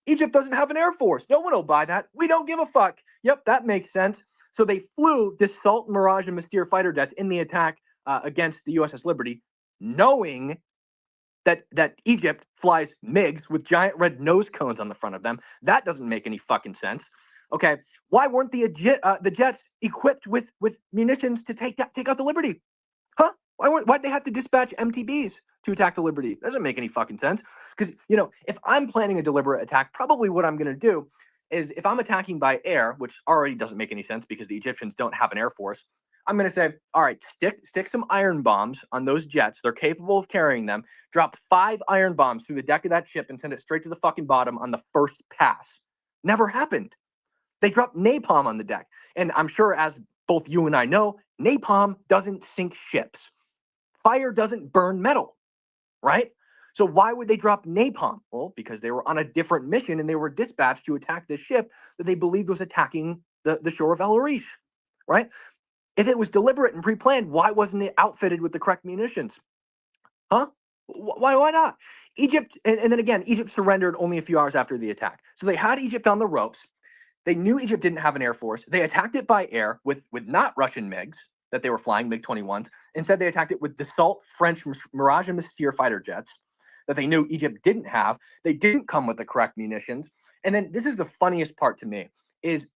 Egypt doesn't have an air force. No one will buy that. We don't give a fuck. Yep, that makes sense. So they flew Dassault, Mirage, and Mystere fighter jets in the attack against the USS Liberty, knowing that Egypt flies MiGs with giant red nose cones on the front of them. That doesn't make any fucking sense. Okay, why weren't the jets equipped with munitions to take out the Liberty? Huh? Why'd they have to dispatch MTBs to attack the Liberty? That doesn't make any fucking sense. Because, if I'm planning a deliberate attack, probably what I'm going to do is if I'm attacking by air, which already doesn't make any sense because the Egyptians don't have an air force, I'm going to say, all right, stick some iron bombs on those jets. They're capable of carrying them. Drop 5 iron bombs through the deck of that ship and send it straight to the fucking bottom on the first pass. Never happened. They dropped napalm on the deck. And I'm sure, as both you and I know, napalm doesn't sink ships. Fire doesn't burn metal, right? So why would they drop napalm? Well, because they were on a different mission and they were dispatched to attack this ship that they believed was attacking the shore of El Arish, right? If it was deliberate and pre-planned, why wasn't it outfitted with the correct munitions? Huh? Why not? Egypt, and then again, Egypt surrendered only a few hours after the attack. So they had Egypt on the ropes. They knew Egypt didn't have an air force. They attacked it by air with not Russian MiGs that they were flying, MiG-21s. Instead, they attacked it with Dassault, French, Mirage, and Mystere fighter jets that they knew Egypt didn't have. They didn't come with the correct munitions. And then this is the funniest part to me, is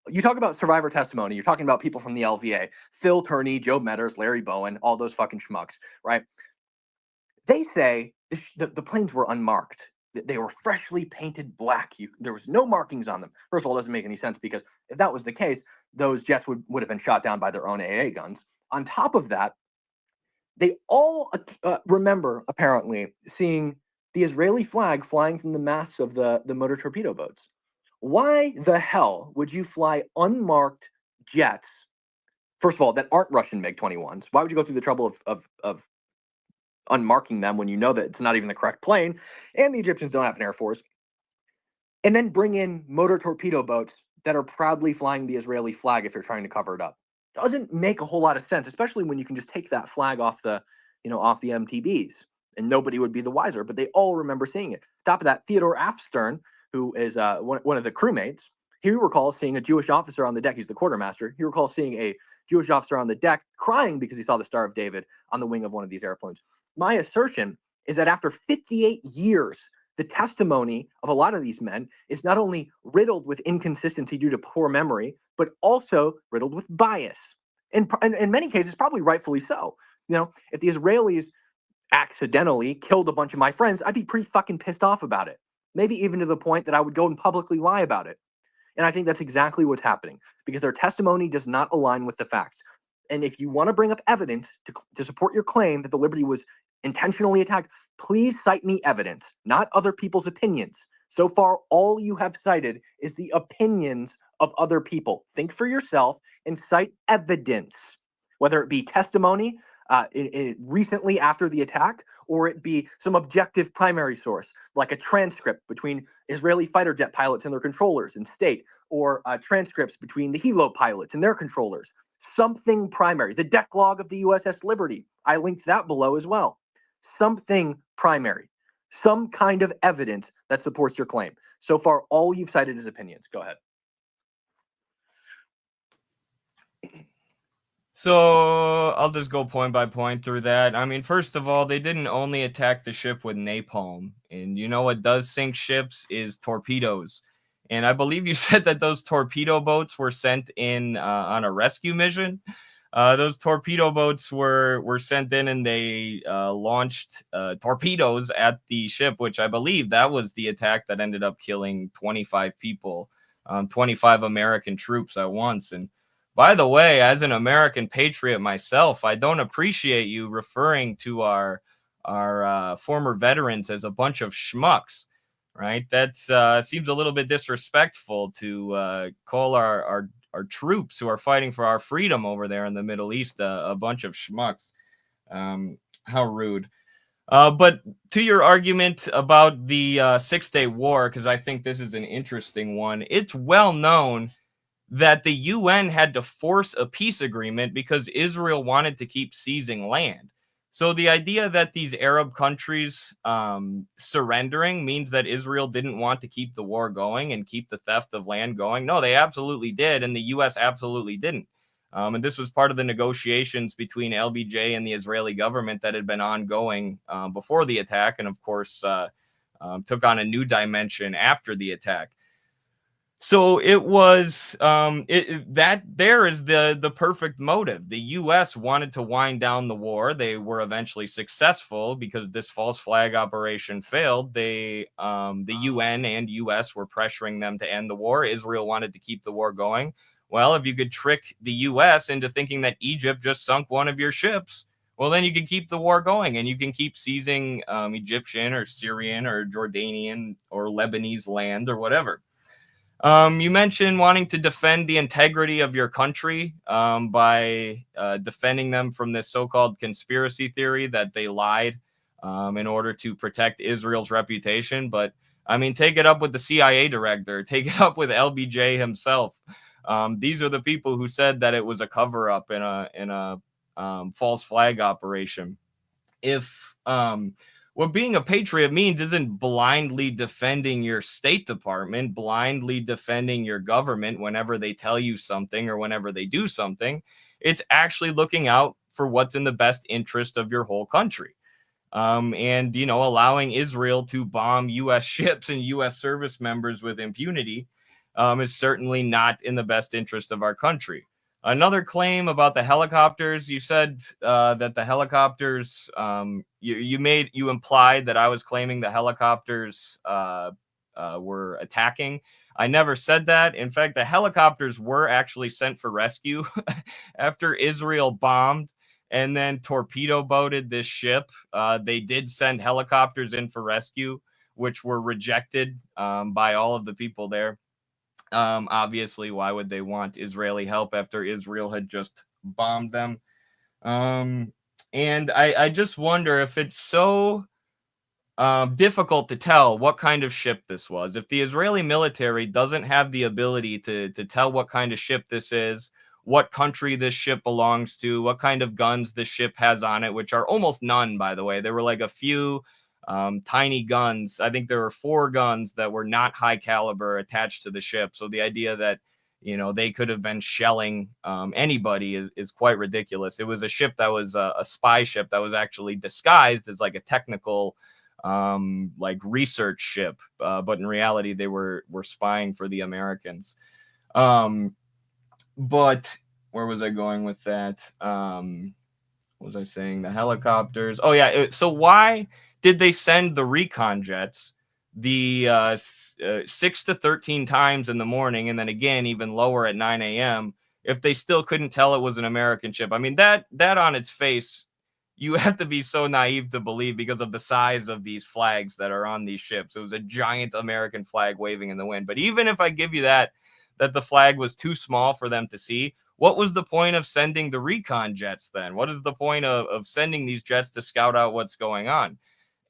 you talk about survivor testimony. You're talking about people from the LVA, Phil Turney, Joe Medders, Larry Bowen, all those fucking schmucks, right? They say the planes were unmarked. They were freshly painted black. There was no markings on them. First of all, it doesn't make any sense because if that was the case, those jets would have been shot down by their own AA guns. On top of that, they all remember, apparently, seeing the Israeli flag flying from the masts of the motor torpedo boats. Why the hell would you fly unmarked jets, first of all, that aren't Russian MiG-21s? Why would you go through the trouble of unmarking them when you know that it's not even the correct plane, and the Egyptians don't have an air force, and then bring in motor torpedo boats that are proudly flying the Israeli flag if you're trying to cover it up. Doesn't make a whole lot of sense, especially when you can just take that flag off the, off the MTBs, and nobody would be the wiser. But they all remember seeing it. Top of that, Theodore Afstern, who is one of the crewmates, he recalls seeing a Jewish officer on the deck. He's the quartermaster. He recalls seeing a Jewish officer on the deck crying because he saw the Star of David on the wing of one of these airplanes. My assertion is that after 58 years, the testimony of a lot of these men is not only riddled with inconsistency due to poor memory, but also riddled with bias. And in many cases, probably rightfully so. If the Israelis accidentally killed a bunch of my friends, I'd be pretty fucking pissed off about it. Maybe even to the point that I would go and publicly lie about it. And I think that's exactly what's happening, because their testimony does not align with the facts. And if you want to bring up evidence to support your claim that the Liberty was intentionally attacked, please cite me evidence, not other people's opinions. So far, all you have cited is the opinions of other people. Think for yourself and cite evidence, whether it be testimony recently after the attack, or it be some objective primary source, like a transcript between Israeli fighter jet pilots and their controllers in state, or transcripts between the Hilo pilots and their controllers. Something primary. The deck log of the USS Liberty, I linked that below as well. Something primary. Some kind of evidence that supports your claim. So far, all you've cited is opinions. Go ahead. So I'll just go point by point through that. I mean, first of all, they didn't only attack the ship with napalm. And you know what does sink ships is torpedoes. And I believe you said that those torpedo boats were sent in on a rescue mission. Those torpedo boats were sent in, and they launched torpedoes at the ship, which I believe that was the attack that ended up killing 25 people, 25 American troops at once. And by the way, as an American patriot myself, I don't appreciate you referring to our former veterans as a bunch of schmucks, right? That seems a little bit disrespectful to call our troops who are fighting for our freedom over there in the Middle East a bunch of schmucks. How rude. But to your argument about the 6-Day War, because I think this is an interesting one, it's well known that the UN had to force a peace agreement because Israel wanted to keep seizing land. So the idea that these Arab countries surrendering means that Israel didn't want to keep the war going and keep the theft of land going. No, they absolutely did, and the U.S. absolutely didn't. And this was part of the negotiations between LBJ and the Israeli government that had been ongoing before the attack, and of course took on a new dimension after the attack. So it was that there is the perfect motive. The U.S. wanted to wind down the war. They were eventually successful because this false flag operation failed. The UN and U.S. were pressuring them to end the war. Israel wanted to keep the war going. Well, if you could trick the U.S. into thinking that Egypt just sunk one of your ships, well, then you can keep the war going, and you can keep seizing Egyptian or Syrian or Jordanian or Lebanese land or whatever. You mentioned wanting to defend the integrity of your country by defending them from this so-called conspiracy theory that they lied in order to protect Israel's reputation. But I mean, take it up with the CIA director, take it up with LBJ himself. These are the people who said that it was a cover-up in a false flag operation. If what being a patriot means isn't blindly defending your State Department, blindly defending your government whenever they tell you something or whenever they do something. It's actually looking out for what's in the best interest of your whole country. And, allowing Israel to bomb U.S. ships and U.S. service members with impunity is certainly not in the best interest of our country. Another claim about the helicopters, you said that the helicopters, you implied that I was claiming the helicopters were attacking. I never said that. In fact, the helicopters were actually sent for rescue after Israel bombed and then torpedo boated this ship. They did send helicopters in for rescue, which were rejected by all of the people there. Obviously, why would they want Israeli help after Israel had just bombed them? And I just wonder if it's so difficult to tell what kind of ship this was. If the Israeli military doesn't have the ability to tell what kind of ship this is, what country this ship belongs to, what kind of guns this ship has on it, which are almost none, by the way. There were like a few tiny guns. I think there were 4 guns that were not high caliber attached to the ship. So the idea that they could have been shelling anybody is quite ridiculous. It was a ship that was a spy ship that was actually disguised as like a technical like research ship, but in reality they were spying for the Americans. But where was I going with that? What was I saying? The helicopters. Oh yeah. So why did they send the recon jets the 6 to 13 times in the morning, and then again even lower at 9 a.m. if they still couldn't tell it was an American ship? I mean, that on its face, you have to be so naive to believe because of the size of these flags that are on these ships. It was a giant American flag waving in the wind. But even if I give you that the flag was too small for them to see, what was the point of sending the recon jets then? What is the point of sending these jets to scout out what's going on?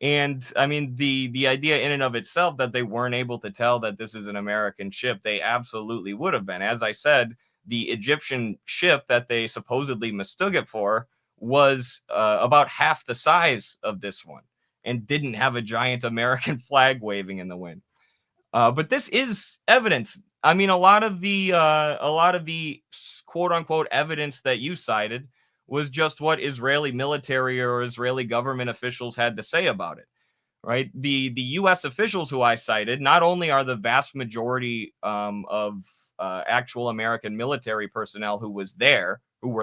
And I mean, the idea in and of itself that they weren't able to tell that this is an American ship, they absolutely would have been. As I said, the Egyptian ship that they supposedly mistook it for was about half the size of this one and didn't have a giant American flag waving in the wind. But this is evidence. I mean, a lot of the quote unquote evidence that you cited was just what Israeli military or Israeli government officials had to say about it, right? The U.S. officials who I cited, not only are the vast majority of actual American military personnel who were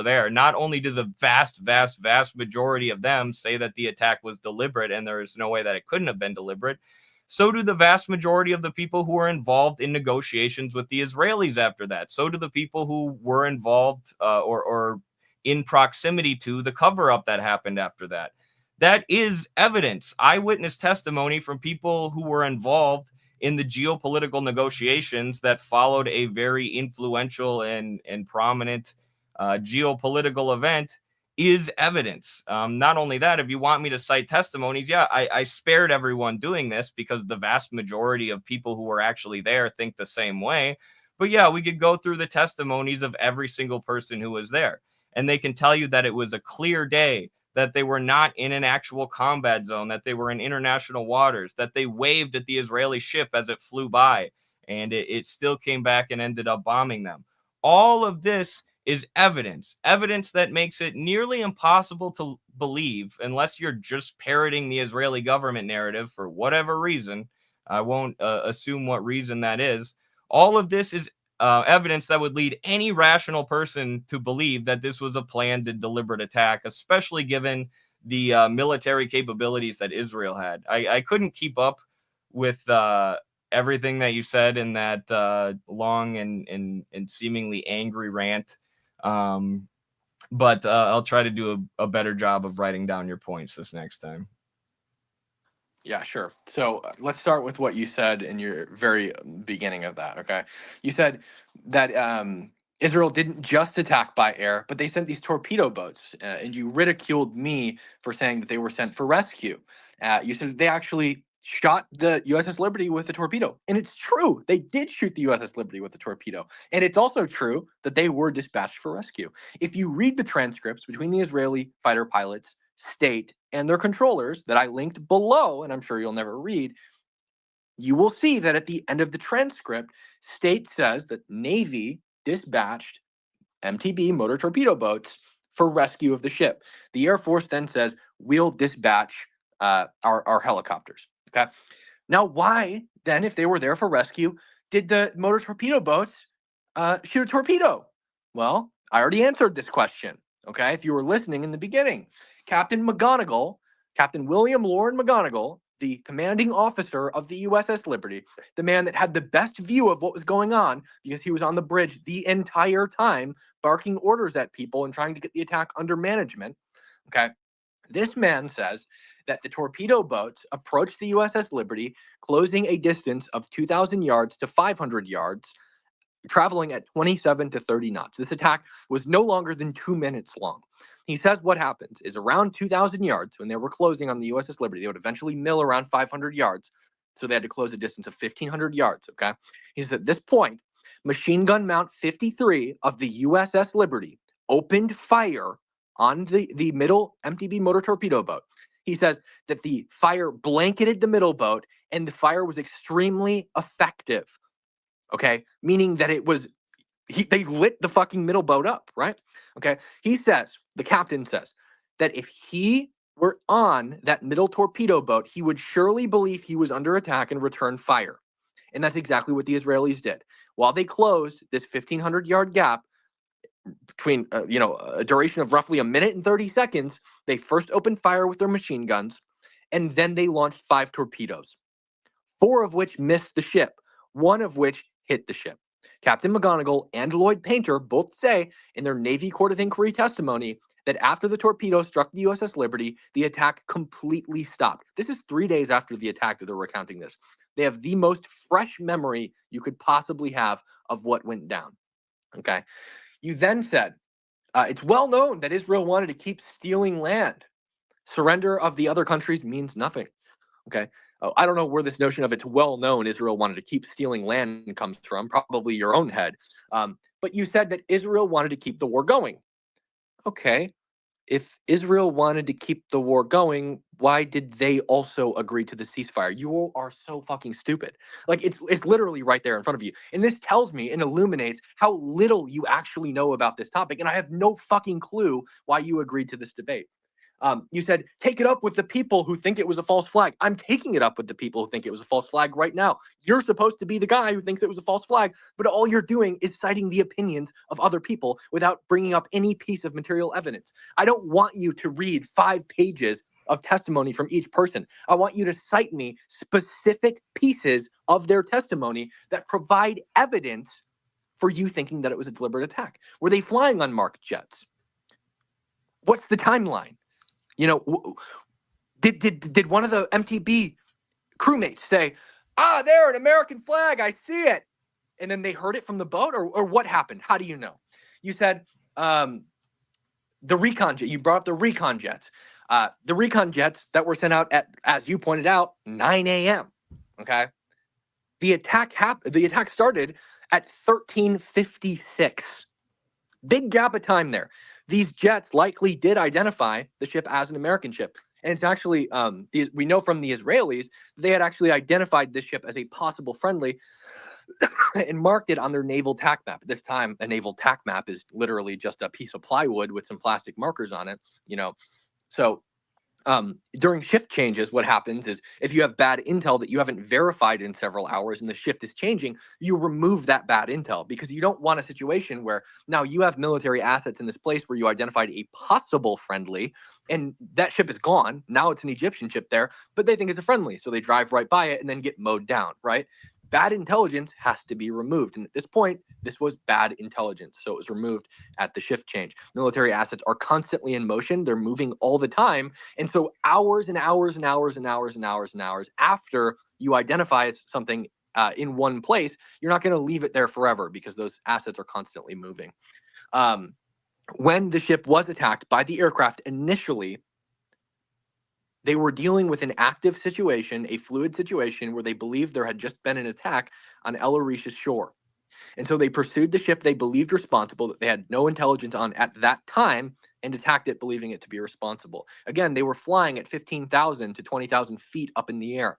there, not only do the vast majority of them say that the attack was deliberate and there is no way that it couldn't have been deliberate, so do the vast majority of the people who were involved in negotiations with the Israelis after that. So do the people who were involved or in proximity to the cover-up that happened after that. That is evidence, eyewitness testimony from people who were involved in the geopolitical negotiations that followed a very influential and prominent geopolitical event is evidence. Not only that, if you want me to cite testimonies, yeah, I spared everyone doing this because the vast majority of people who were actually there think the same way. But yeah, we could go through the testimonies of every single person who was there. And they can tell you that it was a clear day, that they were not in an actual combat zone, that they were in international waters, that they waved at the Israeli ship as it flew by, and it still came back and ended up bombing them. All of this is evidence that makes it nearly impossible to believe unless you're just parroting the Israeli government narrative for whatever reason. I won't assume what reason that is. All of this is evidence that would lead any rational person to believe that this was a planned and deliberate attack, especially given the military capabilities that Israel had. I couldn't keep up with everything that you said in that long and seemingly angry rant. But I'll try to do a better job of writing down your points this next time. Yeah, sure. So let's start with what you said in your very beginning of that. Okay, you said that Israel didn't just attack by air, but they sent these torpedo boats, and you ridiculed me for saying that they were sent for rescue. You said they actually shot the USS Liberty with a torpedo, and it's true. They did shoot the USS Liberty with a torpedo, and it's also true that they were dispatched for rescue. If you read the transcripts between the Israeli fighter pilots, state, and their controllers that I linked below, and I'm sure you'll never read, you will see that at the end of the transcript, state says that Navy dispatched MTB motor torpedo boats for rescue of the ship. The Air Force then says, we'll dispatch our helicopters. Okay. Now, why then, if they were there for rescue, did the motor torpedo boats shoot a torpedo? Well, I already answered this question. Okay. If you were listening in the beginning, Captain William Lord McGonigal, the commanding officer of the USS Liberty, the man that had the best view of what was going on because he was on the bridge the entire time, barking orders at people and trying to get the attack under management. Okay. This man says that the torpedo boats approached the USS Liberty, closing a distance of 2,000 yards to 500 yards, traveling at 27 to 30 knots. This attack was no longer than 2 minutes long. He says what happens is around 2,000 yards, when they were closing on the USS Liberty, they would eventually mill around 500 yards. So they had to close a distance of 1,500 yards, okay? He says at this point, machine gun mount 53 of the USS Liberty opened fire on the middle MTB motor torpedo boat. He says that the fire blanketed the middle boat and the fire was extremely effective. Okay, meaning that it was they lit the fucking middle boat up, right? Okay, he says, the captain says that if he were on that middle torpedo boat, he would surely believe he was under attack and return fire. And that's exactly what the Israelis did. While they closed this 1,500-yard gap between, a duration of roughly a minute and 30 seconds, they first opened fire with their machine guns, and then they launched 5 torpedoes, 4 of which missed the ship, 1 of which hit the ship. Captain McGonigal and Lloyd Painter both say in their Navy Court of Inquiry testimony that after the torpedo struck the USS Liberty, the attack completely stopped. This is 3 days after the attack that they're recounting this. They have the most fresh memory you could possibly have of what went down. Okay. You then said, it's well known that Israel wanted to keep stealing land. Surrender of the other countries means nothing. Okay. I don't know where this notion of it's well known Israel wanted to keep stealing land comes from, probably your own head. But you said that Israel wanted to keep the war going. Okay. If Israel wanted to keep the war going, why did they also agree to the ceasefire? You are so fucking stupid. Like it's literally right there in front of you. And this tells me and illuminates how little you actually know about this topic. And I have no fucking clue why you agreed to this debate. You said, take it up with the people who think it was a false flag. I'm taking it up with the people who think it was a false flag right now. You're supposed to be the guy who thinks it was a false flag, but all you're doing is citing the opinions of other people without bringing up any piece of material evidence. I don't want you to read 5 pages of testimony from each person. I want you to cite me specific pieces of their testimony that provide evidence for you thinking that it was a deliberate attack. Were they flying unmarked jets? What's the timeline? Did one of the MTB crewmates say, there, an American flag, I see it, and then they heard it from the boat, or what happened? How do you know? You said the recon jet. You brought up the recon jets. The recon jets that were sent out at, as you pointed out, 9 a.m. Okay, the attack started at 13:56. Big gap of time there. These jets likely did identify the ship as an American ship. And it's actually, we know from the Israelis, they had actually identified this ship as a possible friendly and marked it on their naval TAC map. At this time, a naval TAC map is literally just a piece of plywood with some plastic markers on it, So during shift changes, what happens is if you have bad intel that you haven't verified in several hours and the shift is changing, you remove that bad intel because you don't want a situation where now you have military assets in this place where you identified a possible friendly and that ship is gone. Now it's an Egyptian ship there, but they think it's a friendly. So they drive right by it and then get mowed down, right? Bad intelligence has to be removed. And at this point, this was bad intelligence. So it was removed at the shift change. Military assets are constantly in motion. They're moving all the time. And so hours and hours and hours and hours and hours and hours after you identify something in one place, you're not going to leave it there forever because those assets are constantly moving. When the ship was attacked by the aircraft initially, they were dealing with an active situation, a fluid situation where they believed there had just been an attack on El Arish's shore. And so they pursued the ship they believed responsible, that they had no intelligence on at that time, and attacked it, believing it to be responsible. Again, they were flying at 15,000 to 20,000 feet up in the air.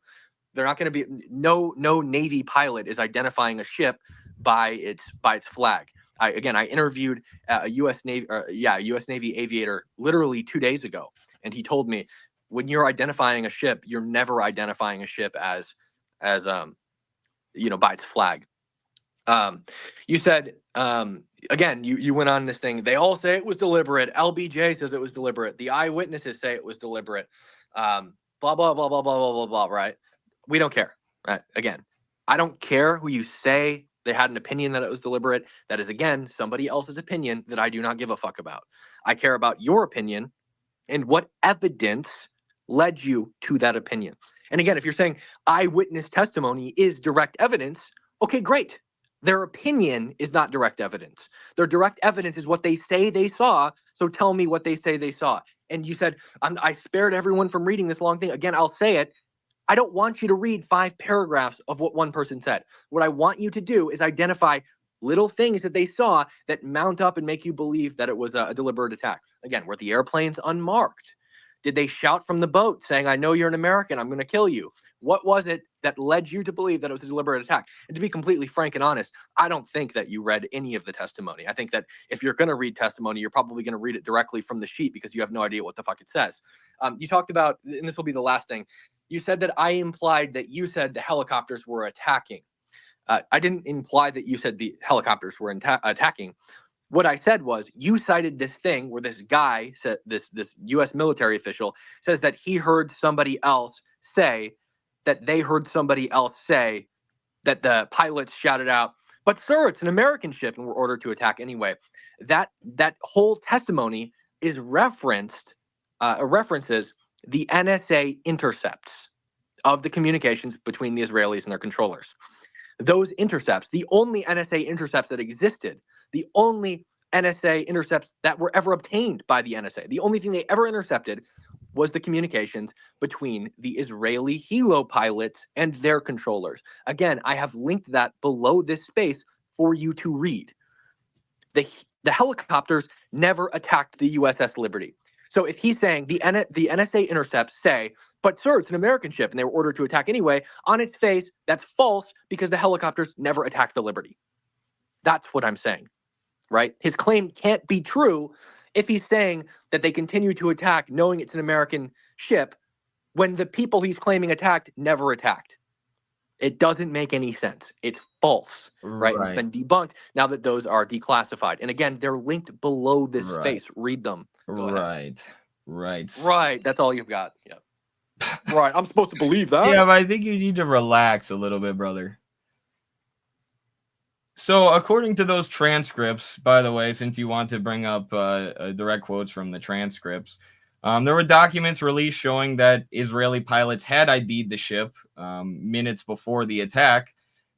They're not going to be, no Navy pilot is identifying a ship by its flag. I interviewed a U.S. Navy aviator literally 2 days ago, and he told me, when you're identifying a ship, you're never identifying a ship as by its flag. You said, again, you went on this thing. They all say it was deliberate. LBJ says it was deliberate. The eyewitnesses say it was deliberate. Blah, blah, blah, blah, blah, blah, blah, blah, right? We don't care, right? Again, I don't care who you say they had an opinion that it was deliberate. That is, again, somebody else's opinion that I do not give a fuck about. I care about your opinion and what evidence led you to that opinion. And again, if you're saying eyewitness testimony is direct evidence, okay, great. Their opinion is not direct evidence. Their direct evidence is what they say they saw. So tell me what they say they saw. And you said, I spared everyone from reading this long thing. Again, I'll say it. I don't want you to read 5 paragraphs of what one person said. What I want you to do is identify little things that they saw that mount up and make you believe that it was a deliberate attack. Again, were the airplanes unmarked? Did they shout from the boat saying, I know you're an American, I'm going to kill you? What was it that led you to believe that it was a deliberate attack? And to be completely frank and honest, I don't think that you read any of the testimony. I think that if you're going to read testimony, you're probably going to read it directly from the sheet because you have no idea what the fuck it says. You talked about, and this will be the last thing, you said that I implied that you said the helicopters were attacking. I didn't imply that you said the helicopters were attacking. What I said was you cited this thing where this guy said, this U.S. military official says that he heard somebody else say that they heard somebody else say that the pilots shouted out, but sir, it's an American ship and we're ordered to attack anyway. That whole testimony is references the NSA intercepts of the communications between the Israelis and their controllers. Those intercepts, the only NSA intercepts that existed, the only NSA intercepts that were ever obtained by the NSA, the only thing they ever intercepted was the communications between the Israeli helo pilots and their controllers. Again, I have linked that below this space for you to read. The helicopters never attacked the USS Liberty. So if he's saying the NSA intercepts say, but sir, it's an American ship and they were ordered to attack anyway, on its face, that's false because the helicopters never attacked the Liberty. That's what I'm saying, right? His claim can't be true if he's saying that they continue to attack knowing it's an American ship when the people he's claiming attacked never attacked. It doesn't make any sense. It's false, right? And it's been debunked now that those are declassified. And again, they're linked below this space. Read them. Right. That's all you've got. Yeah. Right. I'm supposed to believe that. Yeah, but I think you need to relax a little bit, brother. So according to those transcripts, by the way, since you want to bring up direct quotes from the transcripts, there were documents released showing that Israeli pilots had ID'd the ship minutes before the attack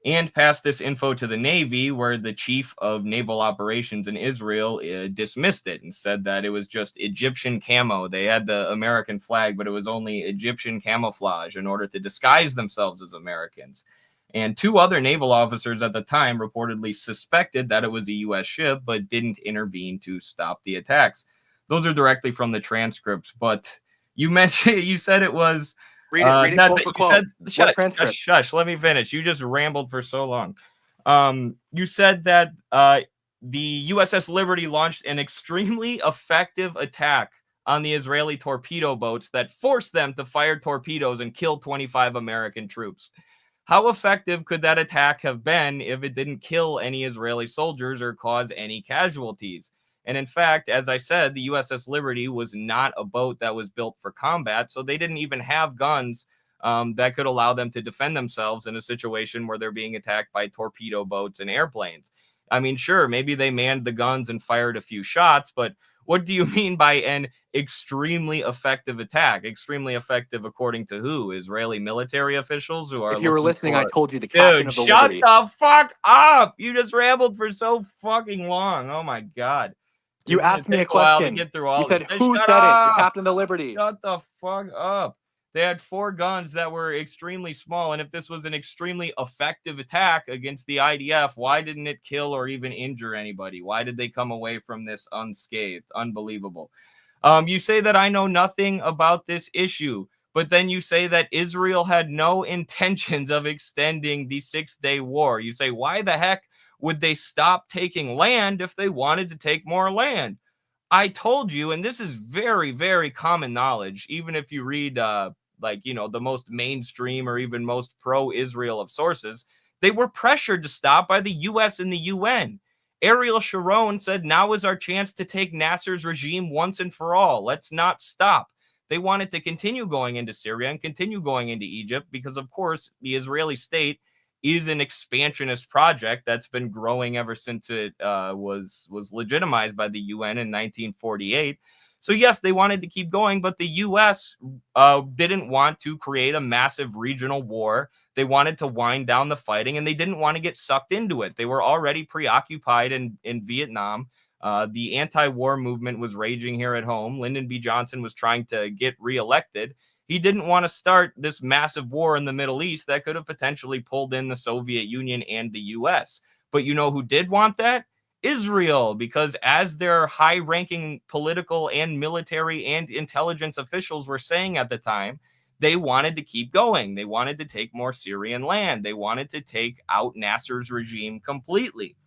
and passed this info to the Navy, where the chief of naval operations in Israel dismissed it and said that it was just Egyptian camo. They had the American flag, but it was only Egyptian camouflage in order to disguise themselves as Americans. And 2 other naval officers at the time reportedly suspected that it was a U.S. ship, but didn't intervene to stop the attacks. Those are directly from the transcripts. But you mentioned, you said it was... Read it quote for quote. Shush, let me finish. You just rambled for so long. You said that the USS Liberty launched an extremely effective attack on the Israeli torpedo boats that forced them to fire torpedoes and kill 25 American troops. How effective could that attack have been if it didn't kill any Israeli soldiers or cause any casualties? And in fact, as I said, the USS Liberty was not a boat that was built for combat, so they didn't even have guns that could allow them to defend themselves in a situation where they're being attacked by torpedo boats and airplanes. I mean, sure, maybe they manned the guns and fired a few shots, but what do you mean by an extremely effective attack? Extremely effective according to who? Israeli military officials who are... If you were listening, I told you the captain of the Liberty. Shut the fuck up! You just rambled for so fucking long. Oh my God. You asked me a question. To get through all you said, who said it? The captain of the Liberty. Shut the fuck up. They had 4 guns that were extremely small, and if this was an extremely effective attack against the IDF, why didn't it kill or even injure anybody? Why did they come away from this unscathed? Unbelievable. You say that I know nothing about this issue, but then you say that Israel had no intentions of extending the 6-day war. You say, why the heck would they stop taking land if they wanted to take more land? I told you, and this is very, very common knowledge, even if you read, the most mainstream or even most pro-Israel of sources, they were pressured to stop by the U.S. and the UN. Ariel Sharon said, now is our chance to take Nasser's regime once and for all. Let's not stop. They wanted to continue going into Syria and continue going into Egypt because, of course, the Israeli state is an expansionist project that's been growing ever since it was legitimized by the UN in 1948. So yes, they wanted to keep going, but the U.S. Didn't want to create a massive regional war They wanted to wind down the fighting, and they didn't want to get sucked into it. They were already preoccupied in Vietnam. The anti-war movement was raging here at home. Lyndon B. Johnson was trying to get reelected. He didn't want to start this massive war in the Middle East that could have potentially pulled in the Soviet Union and the US. But you know who did want that? Israel, because as their high-ranking political and military and intelligence officials were saying at the time, they wanted to keep going. They wanted to take more Syrian land. They wanted to take out Nasser's regime completely.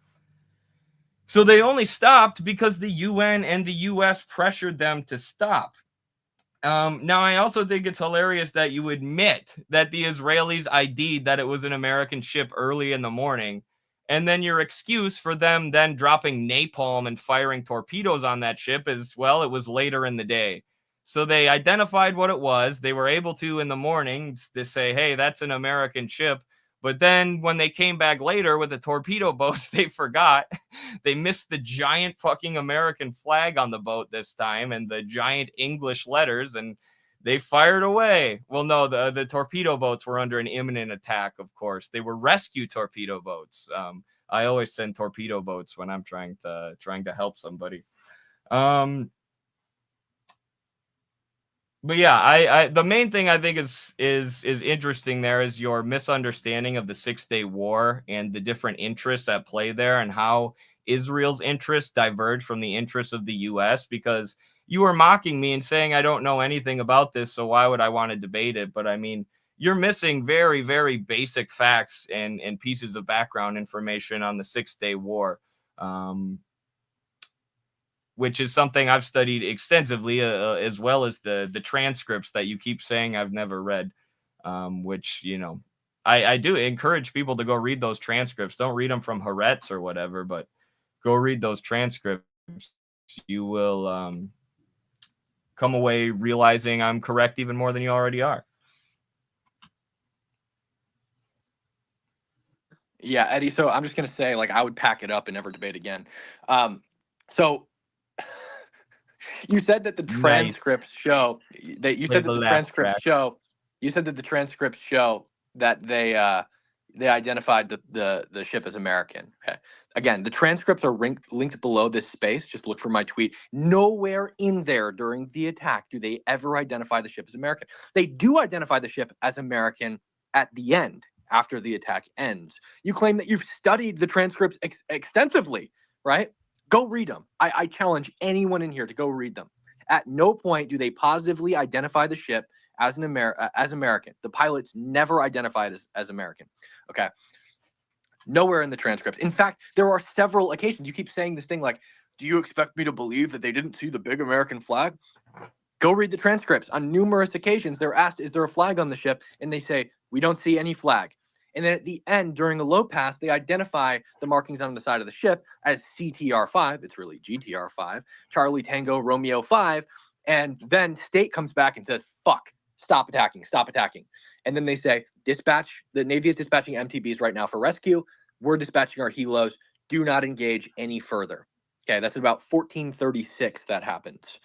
So they only stopped because the UN and the US pressured them to stop. Now, I also think it's hilarious that you admit that the Israelis ID'd that it was an American ship early in the morning, and then your excuse for them then dropping napalm and firing torpedoes on that ship is, well, it was later in the day. So they identified what it was. They were able to, in the morning, to say, hey, that's an American ship. But then when they came back later with the torpedo boats, they forgot. They missed the giant fucking American flag on the boat this time and the giant English letters, and they fired away. Well, no, the torpedo boats were under an imminent attack, of course. They were rescue torpedo boats. I always send torpedo boats when I'm trying to help somebody. But yeah, I the main thing I think is interesting there is your misunderstanding of the 6-Day War and the different interests at play there, and how Israel's interests diverge from the interests of the U.S. Because you were mocking me and saying I don't know anything about this, so why would I want to debate it? But I mean, you're missing very, very basic facts and pieces of background information on the 6-Day War. Which is something I've studied extensively, as well as the transcripts that you keep saying I've never read, which, you know, I do encourage people to go read those transcripts. Don't read them from Haaretz or whatever, but go read those transcripts. You will come away realizing I'm correct even more than you already are. Yeah, Eddie. So I'm just going to say, like, I would pack it up and never debate again. So you said that the transcripts show that you said that the transcripts show that they identified the ship as American. Okay. Again, the transcripts are linked below this space. Just look for my tweet. Nowhere in there during the attack do they ever identify the ship as American. They do identify the ship as American at the end, after the attack ends. You claim that you've studied the transcripts extensively, right? Go read them. I challenge anyone in here to go read them. At no point do they positively identify the ship as American. The pilots never identified as American. Okay. Nowhere in the transcripts. In fact, there are several occasions. You keep saying this thing like, do you expect me to believe that they didn't see the big American flag? Go read the transcripts. On numerous occasions, they're asked, is there a flag on the ship? And they say, we don't see any flag. And then at the end, during a low pass, they identify the markings on the side of the ship as CTR5. It's really GTR5, Charlie Tango Romeo 5. And then State comes back and says, fuck, stop attacking, stop attacking. And then they say, dispatch, the Navy is dispatching MTBs right now for rescue. We're dispatching our helos. Do not engage any further. Okay, that's about 1436 that happens.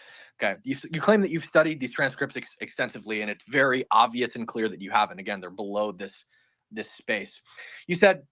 Okay, you claim that you've studied these transcripts extensively, and it's very obvious and clear that you haven't. Again, they're below this space. You said,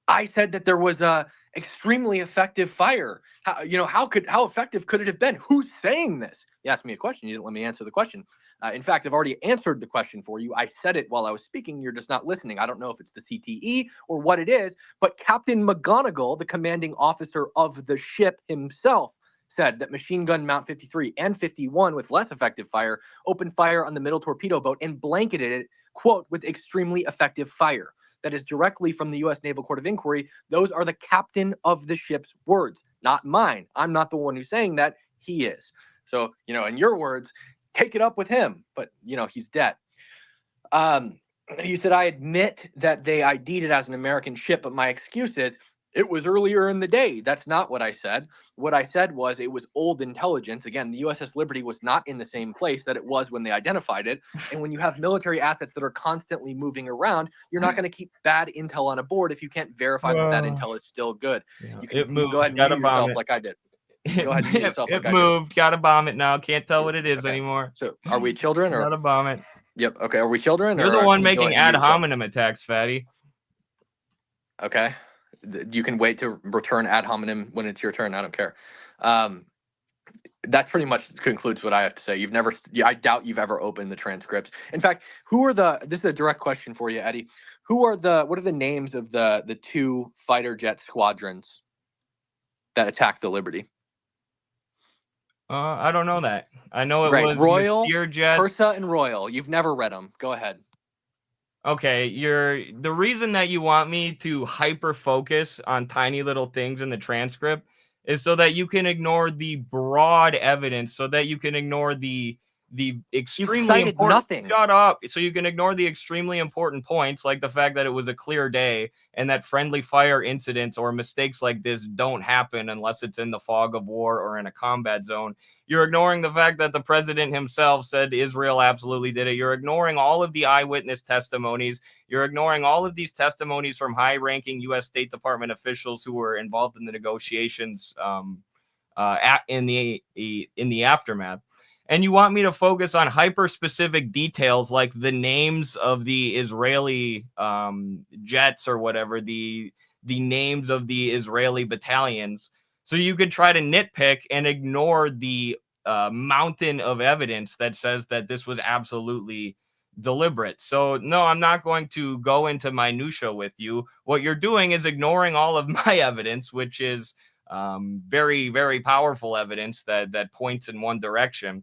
I said that there was a extremely effective fire. How effective could it have been? Who's saying this? You asked me a question. You didn't let me answer the question. In fact, I've already answered the question for you. I said it while I was speaking. You're just not listening. I don't know if it's the CTE or what it is, but Captain McGonigal, the commanding officer of the ship himself, said that machine gun Mount 53 and 51 with less effective fire opened fire on the middle torpedo boat and blanketed it, quote, with extremely effective fire. That is directly from the U.S. Naval Court of Inquiry. Those are the captain of the ship's words, not mine. I'm not the one who's saying that. He is. So, in your words, take it up with him. But, he's dead. You said, I admit that they ID'd it as an American ship, but my excuse is it was earlier in the day. That's not what I said. What I said was it was old intelligence. Again, the USS Liberty was not in the same place that it was when they identified it. And when you have military assets that are constantly moving around, you're not going to keep bad intel on a board if you can't verify that intel is still good. Yeah, you can go ahead and mute yourself like I did. Go ahead and mute yourself like I did. It moved. Got to bomb it now. Can't tell what it is anymore. So are we children or? Got to bomb it. Yep. Okay. Are we children? You're or the one can you go making ahead ad and mute? hominem attacks, fatty. Okay. You can wait to return ad hominem when it's your turn. I don't care. That's pretty much concludes what I have to say. I doubt you've ever opened the transcripts. In fact, this is a direct question for you, Eddie. What are the names of the two fighter jet squadrons that attacked the Liberty? I don't know that. I know it Right. was Royal, Monsieur Jet. Persa, and Royal. You've never read them. Go ahead. Okay, the reason that you want me to hyper focus on tiny little things in the transcript is so that you can ignore the broad evidence, so that you can ignore the extremely cited important. nothing. Shut up. So you can ignore the extremely important points, like the fact that it was a clear day and that friendly fire incidents or mistakes like this don't happen unless it's in the fog of war or in a combat zone. You're ignoring the fact that the president himself said Israel absolutely did it. You're ignoring all of the eyewitness testimonies. You're ignoring all of these testimonies from high-ranking U.S. State Department officials who were involved in the negotiations in the aftermath. And you want me to focus on hyper-specific details like the names of the Israeli jets or whatever, the names of the Israeli battalions. So you could try to nitpick and ignore the mountain of evidence that says that this was absolutely deliberate. So no, I'm not going to go into minutia with you. What you're doing is ignoring all of my evidence, which is very, very powerful evidence that points in one direction.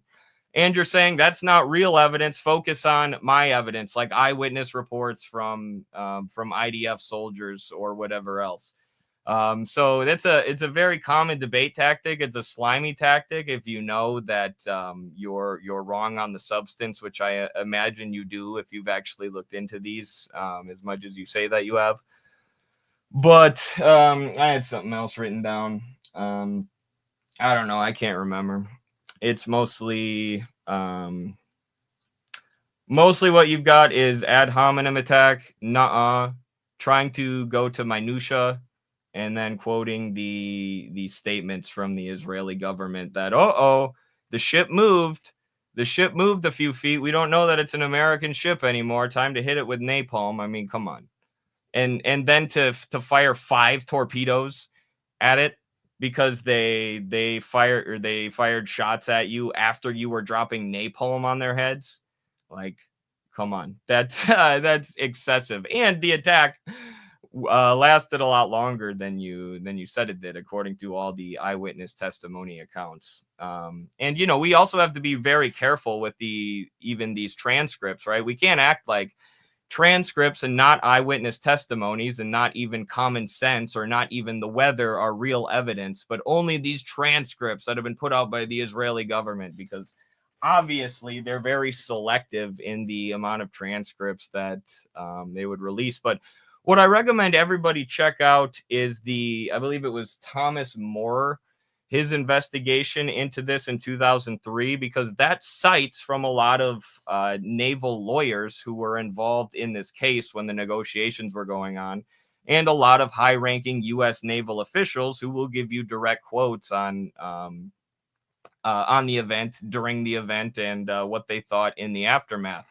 And you're saying that's not real evidence. Focus on my evidence, like eyewitness reports from IDF soldiers or whatever else. So it's a very common debate tactic. It's a slimy tactic if you know that you're wrong on the substance, which I imagine you do if you've actually looked into these as much as you say that you have. But I had something else written down. I don't know. I can't remember. It's mostly what you've got is ad hominem attack, trying to go to minutia, and then quoting the statements from the Israeli government that the ship moved a few feet. We don't know that it's an American ship anymore. Time to hit it with napalm. I mean, come on. And then to fire 5 torpedoes at it because they fired shots at you after you were dropping napalm on their heads. Like, come on, that's excessive. And the attack lasted a lot longer than you said it did, according to all the eyewitness testimony accounts. And we also have to be very careful with even these transcripts, right? We can't act like transcripts and not eyewitness testimonies and not even common sense or not even the weather are real evidence, but only these transcripts that have been put out by the Israeli government, because obviously they're very selective in the amount of transcripts that they would release. But what I recommend everybody check out is I believe it was Thomas More, his investigation into this in 2003, because that cites from a lot of naval lawyers who were involved in this case when the negotiations were going on, and a lot of high-ranking U.S. naval officials who will give you direct quotes on the event, during the event, and what they thought in the aftermath.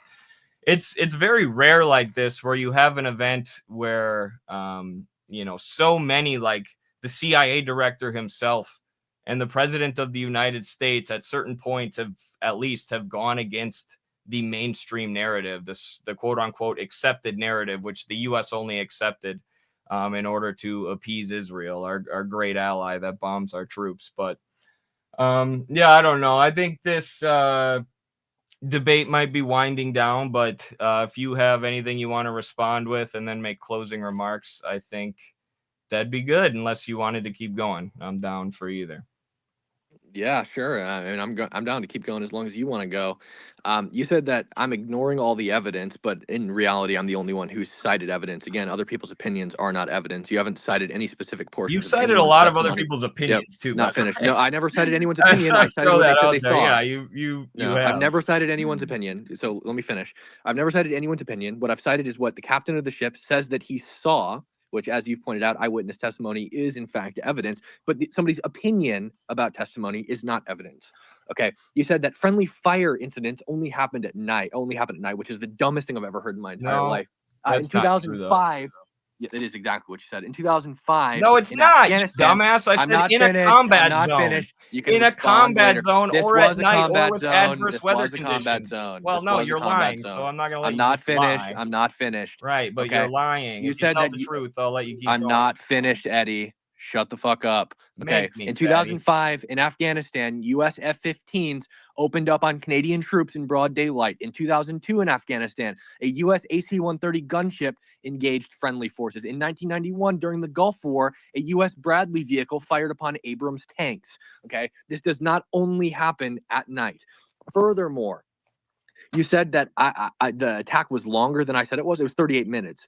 It's very rare like this where you have an event where so many, like the CIA director himself and the president of the United States at certain points have gone against the mainstream narrative, the quote unquote accepted narrative, which the U.S. only accepted in order to appease Israel, our great ally that bombs our troops. But I don't know. I think this debate might be winding down, but if you have anything you want to respond with and then make closing remarks, I think that'd be good, unless you wanted to keep going. I'm down for either. Yeah, sure. And I'm down to keep going as long as you want to go. You said that I'm ignoring all the evidence, but in reality, I'm the only one who's cited evidence. Again, other people's opinions are not evidence. You haven't cited any specific portions. You've of cited a anyone's lot of other testimony. people's opinions too. Not finished. Way. No, I never cited anyone's I opinion. I cited throw what they that said out they there. saw. Yeah, you No, have. I've never cited anyone's opinion. So let me finish. I've never cited anyone's opinion. What I've cited is what the captain of the ship says that he saw which, as you've pointed out, eyewitness testimony is in fact evidence, but somebody's opinion about testimony is not evidence. Okay, you said that friendly fire incidents only happened at night, which is the dumbest thing I've ever heard in my entire life. In That's not true, though. 2005, yeah, it is exactly what you said. In 2005, No, it's in not, you Afghanistan, dumbass. I I'm said not in a finished. combat I'm not zone. finished. You can In a respond combat later. zone This or was at a night or combat with zone. adverse This weather was a combat conditions. zone. Well, This no, was a you're combat lying, zone. so I'm not going to let I'm you not just finished. lie. I'm not finished. Right, but Okay. you're lying. You If you said tell that the you- truth, I'll let you keep I'm going. not finished, Eddie. Shut the fuck up. Okay. Make me, In fatty. 2005, in Afghanistan, US F-15s opened up on Canadian troops in broad daylight. In 2002, in Afghanistan, a US AC-130 gunship engaged friendly forces. In 1991, during the Gulf War, a US Bradley vehicle fired upon Abrams tanks. Okay. This does not only happen at night. Furthermore, you said that the attack was longer than I said it was. It was 38 minutes.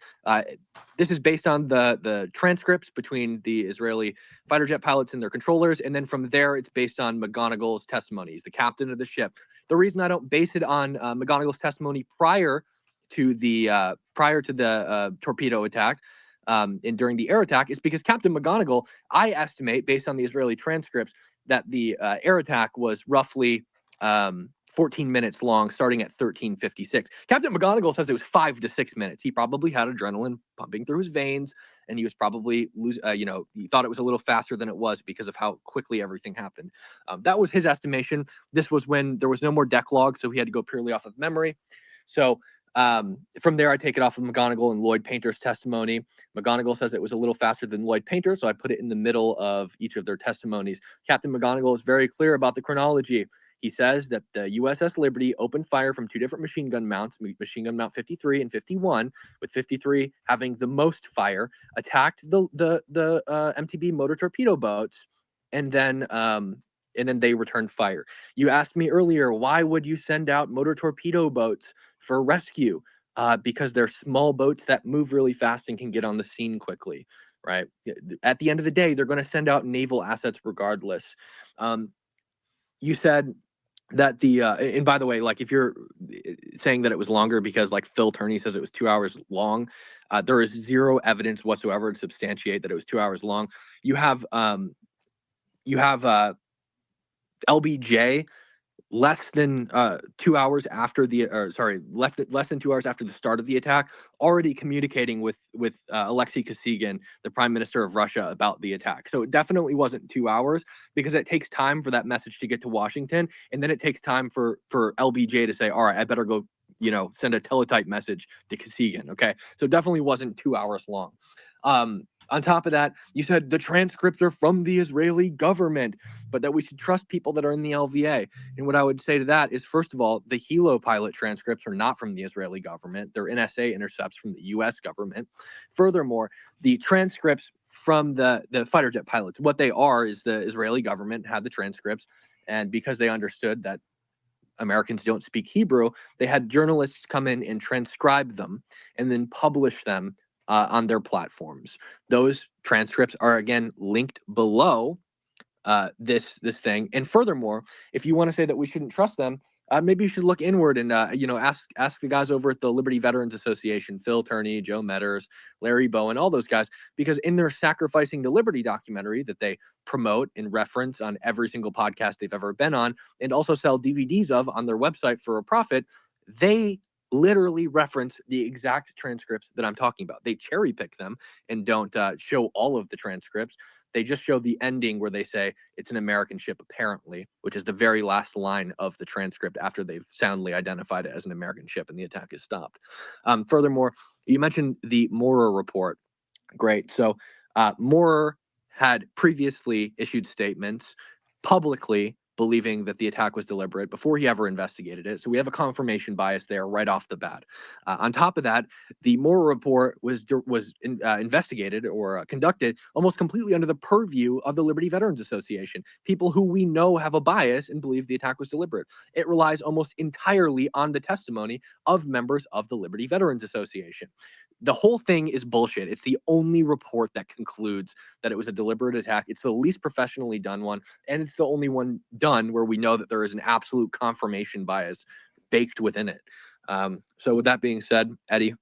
This is based on the transcripts between the Israeli fighter jet pilots and their controllers, and then from there, it's based on McGonagall's testimony. He's the captain of the ship. The reason I don't base it on McGonagall's testimony prior to the torpedo attack and during the air attack is because Captain McGonagall, I estimate, based on the Israeli transcripts, that the air attack was roughly 14 minutes long, starting at 13:56. Captain McGonagall says it was 5 to 6 minutes. He probably had adrenaline pumping through his veins, and he was probably he thought it was a little faster than it was because of how quickly everything happened. That was his estimation. This was when there was no more deck log, so he had to go purely off of memory. So from there, I take it off of McGonagall and Lloyd Painter's testimony. McGonagall says it was a little faster than Lloyd Painter, so I put it in the middle of each of their testimonies. Captain McGonagall is very clear about the chronology. He says that the USS Liberty opened fire from two different machine gun mounts, machine gun mount 53 and 51, with 53 having the most fire, attacked the MTB motor torpedo boats, and then they returned fire. You asked me earlier, why would you send out motor torpedo boats for rescue? Because they're small boats that move really fast and can get on the scene quickly, right? At the end of the day, they're going to send out naval assets regardless. You said that and by the way, like, if you're saying that it was longer because, like, Phil Turney says it was 2 hours long, there is zero evidence whatsoever to substantiate that it was 2 hours long. You have LBJ less than 2 hours after less than 2 hours after the start of the attack, already communicating with Alexei Kosygin, the Prime Minister of Russia, about the attack. So it definitely wasn't 2 hours, because it takes time for that message to get to Washington, and then it takes time for LBJ to say, all right, I better go, send a teletype message to Kosygin. Okay, so it definitely wasn't 2 hours long. On top of that, you said the transcripts are from the Israeli government, but that we should trust people that are in the LVA. And what I would say to that is, first of all, the Hilo pilot transcripts are not from the Israeli government. They're NSA intercepts from the U.S. government. Furthermore, the transcripts from the fighter jet pilots, what they are is the Israeli government had the transcripts, and because they understood that Americans don't speak Hebrew, they had journalists come in and transcribe them and then publish them on their platforms. Those transcripts are, again, linked below this thing. And furthermore, if you want to say that we shouldn't trust them, maybe you should look inward and ask the guys over at the Liberty Veterans Association, Phil Turney, Joe Metters, Larry Bowen, all those guys, because in their Sacrificing the Liberty documentary that they promote and reference on every single podcast they've ever been on, and also sell DVDs of on their website for a profit, they literally reference the exact transcripts that I'm talking about. They cherry pick them and don't show all of the transcripts. They just show the ending where they say it's an American ship, apparently, which is the very last line of the transcript after they've soundly identified it as an American ship and the attack is stopped. Furthermore, you mentioned the Maurer report. Great. So Maurer had previously issued statements publicly believing that the attack was deliberate before he ever investigated it. So we have a confirmation bias there right off the bat. On top of that, the Maurer report was investigated or conducted almost completely under the purview of the Liberty Veterans Association, people who we know have a bias and believe the attack was deliberate. It relies almost entirely on the testimony of members of the Liberty Veterans Association. The whole thing is bullshit. It's the only report that concludes that it was a deliberate attack. It's the least professionally done one, and it's the only one done where we know that there is an absolute confirmation bias baked within it. So with that being said, Eddie,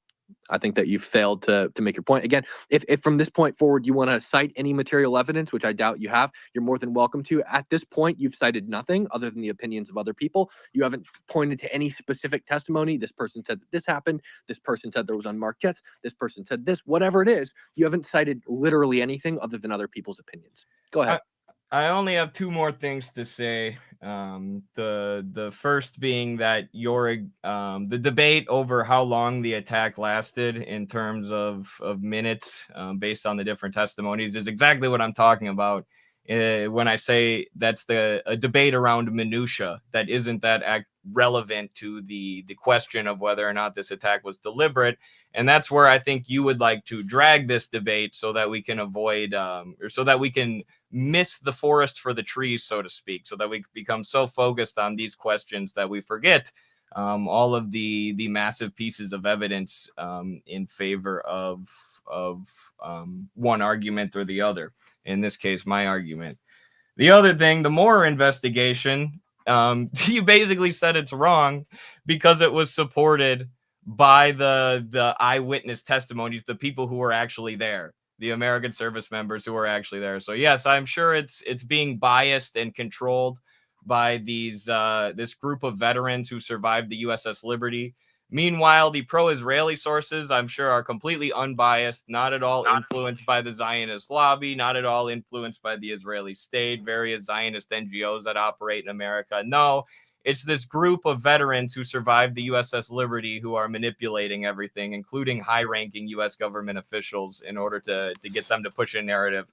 I think that you've failed to make your point. Again, if from this point forward you want to cite any material evidence, which I doubt you have, you're more than welcome to. At this point, you've cited nothing other than the opinions of other people. You haven't pointed to any specific testimony. This person said that this happened. This person said there was unmarked jets. This person said this. Whatever it is, you haven't cited literally anything other than other people's opinions. Go ahead. I only have two more things to say. The first being that the debate over how long the attack lasted in terms of minutes, based on the different testimonies, is exactly what I'm talking about when I say that's a debate around minutia that isn't that relevant to the question of whether or not this attack was deliberate. And that's where I think you would like to drag this debate so that we can avoid or so that we can miss the forest for the trees, so to speak, so that we become so focused on these questions that we forget all of the massive pieces of evidence in favor of one argument or the other. In this case, my argument. The other thing, the Moore investigation, you basically said it's wrong because it was supported by the eyewitness testimonies, the people who were actually there, the American service members who were actually there. So yes, I'm sure it's being biased and controlled by this group of veterans who survived the USS Liberty. Meanwhile, the pro-Israeli sources, I'm sure, are completely unbiased, not at all influenced by the Zionist lobby, not at all influenced by the Israeli state, various Zionist NGOs that operate in America. No, it's this group of veterans who survived the USS Liberty who are manipulating everything, including high-ranking U.S. government officials, in order to get them to push a narrative.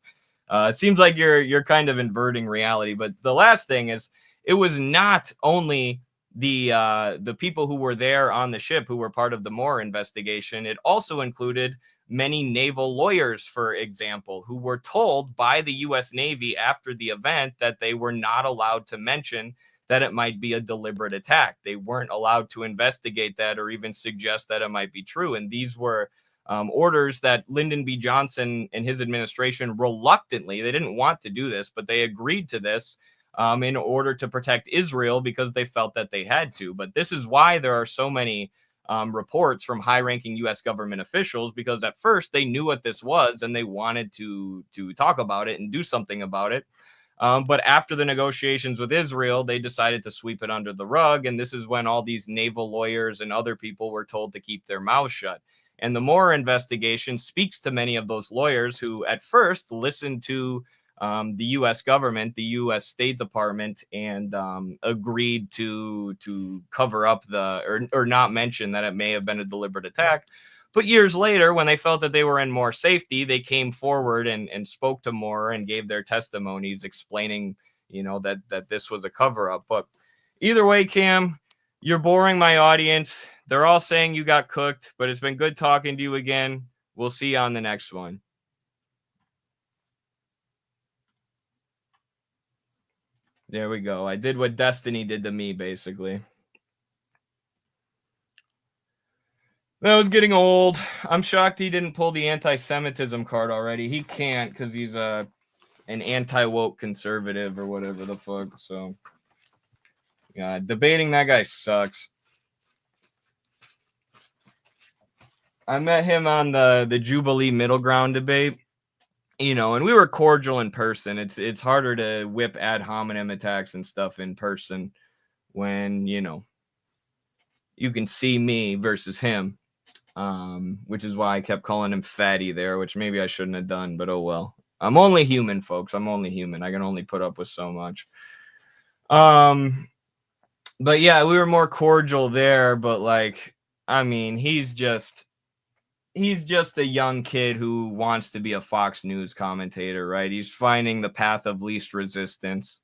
It seems like you're kind of inverting reality. But the last thing is, it was not only the people who were there on the ship who were part of the Moore investigation. It also included many naval lawyers, for example, who were told by the U.S. Navy after the event that they were not allowed to mention that it might be a deliberate attack. They weren't allowed to investigate that or even suggest that it might be true. And these were orders that Lyndon B. Johnson and his administration reluctantly, they didn't want to do this, but they agreed to this in order to protect Israel because they felt that they had to. But this is why there are so many reports from high-ranking U.S. government officials, because at first they knew what this was and they wanted to talk about it and do something about it. But after the negotiations with Israel, they decided to sweep it under the rug. And this is when all these naval lawyers and other people were told to keep their mouths shut. And the Moore investigation speaks to many of those lawyers who at first listened to the U.S. government, the U.S. State Department, and agreed to cover up or not mention that it may have been a deliberate attack. But years later, when they felt that they were in more safety, they came forward and spoke to Moore and gave their testimonies explaining, that this was a cover-up. But either way, Cam, you're boring my audience. They're all saying you got cooked, but it's been good talking to you again. We'll see you on the next one. There we go. I did what Destiny did to me, basically. That was getting old. I'm shocked he didn't pull the anti-Semitism card already. He can't because he's an anti-woke conservative or whatever the fuck. So, yeah, debating that guy sucks. I met him on the Jubilee Middle Ground debate, and we were cordial in person. It's harder to whip ad hominem attacks and stuff in person when, you can see me versus him. Which is why I kept calling him fatty there, which maybe I shouldn't have done, but oh well. I'm only human, folks. I'm only human. I can only put up with so much. But yeah, we were more cordial there, but he's just a young kid who wants to be a Fox News commentator, right? He's finding the path of least resistance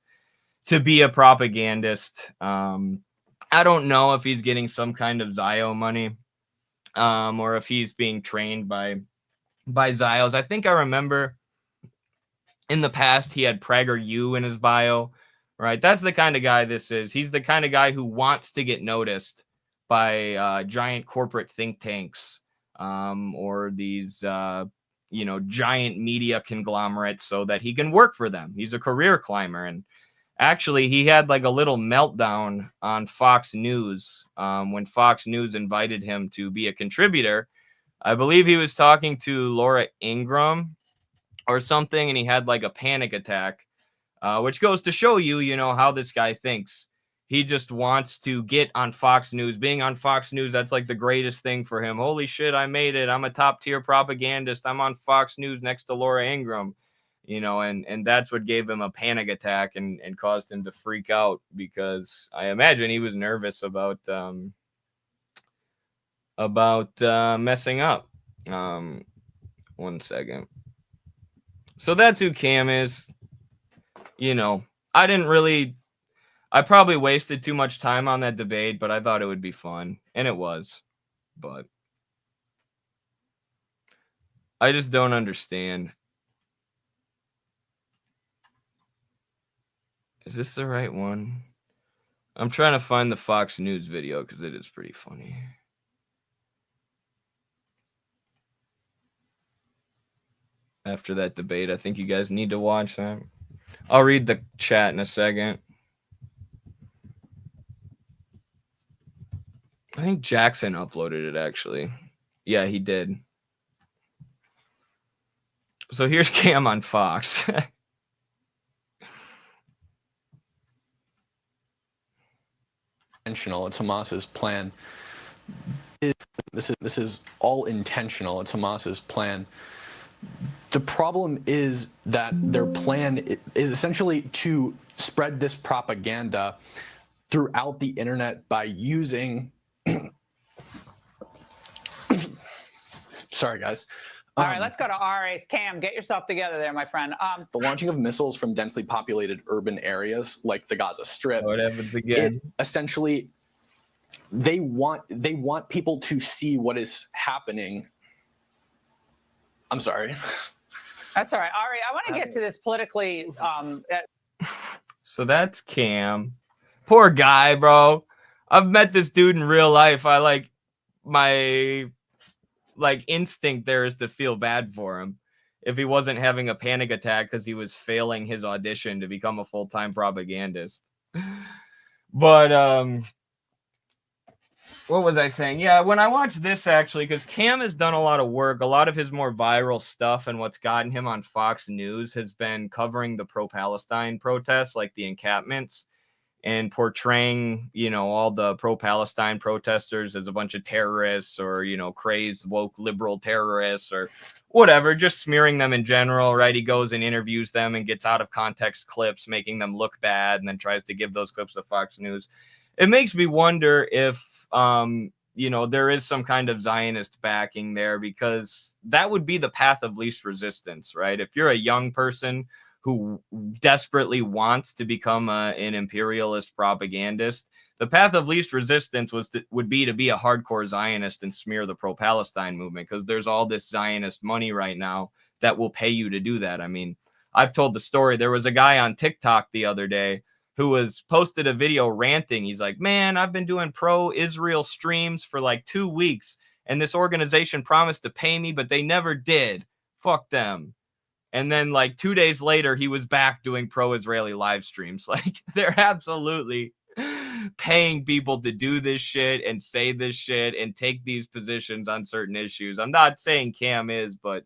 to be a propagandist. I don't know if he's getting some kind of Zio money. Or if he's being trained by Zios. I think I remember in the past he had PragerU in his bio, right? That's the kind of guy this is. He's the kind of guy who wants to get noticed by giant corporate think tanks or these, giant media conglomerates so that he can work for them. He's a career climber. And actually, he had like a little meltdown on Fox News when Fox News invited him to be a contributor I believe he was talking to Laura Ingraham or something, and he had like a panic attack, which goes to show you, you know, how this guy thinks. He just wants to get on Fox News. Being on Fox News, that's like the greatest thing for him. Holy shit, I made it. I'm a top tier propagandist. I'm on Fox News next to Laura Ingraham, you know, and that's what gave him a panic attack and caused him to freak out, because I imagine he was nervous about messing up. 1 second. So that's who Cam is. You know, I probably wasted too much time on that debate, but I thought it would be fun, and it was. But I just don't understand. Is this the right one? I'm trying to find the Fox News video because it is pretty funny. After that debate, I think you guys need to watch that. I'll read the chat in a second. I think Jackson uploaded it, actually. Yeah, he did. So here's Cam on Fox. Intentional. It's Hamas's plan. This is all intentional. It's Hamas's plan. The problem is that their plan is essentially to spread this propaganda throughout the internet by using sorry guys. All right, let's go to RA's. Cam, get yourself together there, my friend. The launching of missiles from densely populated urban areas like the Gaza Strip. What happens again? Essentially, they want people to see what is happening. I'm sorry. That's all right. Ari, I want to get to this politically. So that's Cam. Poor guy, bro. I've met this dude in real life. My instinct there is to feel bad for him if he wasn't having a panic attack because he was failing his audition to become a full-time propagandist. But what was I saying? Yeah, when I watched this, actually, because Cam has done a lot of work, a lot of his more viral stuff and what's gotten him on Fox News has been covering the pro-Palestine protests, like the encampments, and portraying, you know, all the pro-Palestine protesters as a bunch of terrorists or, you know, crazed woke liberal terrorists or whatever, just smearing them in general, right? He goes and interviews them and gets out of context clips, making them look bad, and then tries to give those clips to Fox News. It makes me wonder if, you know, there is some kind of Zionist backing there, because that would be the path of least resistance, right? If you're a young person who desperately wants to become an imperialist propagandist, the path of least resistance would be to be a hardcore Zionist and smear the pro-Palestine movement, because there's all this Zionist money right now that will pay you to do that. I mean, I've told the story. There was a guy on TikTok the other day who was posted a video ranting. He's like, man, I've been doing pro-Israel streams for like 2 weeks, and this organization promised to pay me, but they never did. Fuck them. And then like 2 days later, he was back doing pro-Israeli live streams. Like, they're absolutely paying people to do this shit and say this shit and take these positions on certain issues. I'm not saying Cam is, but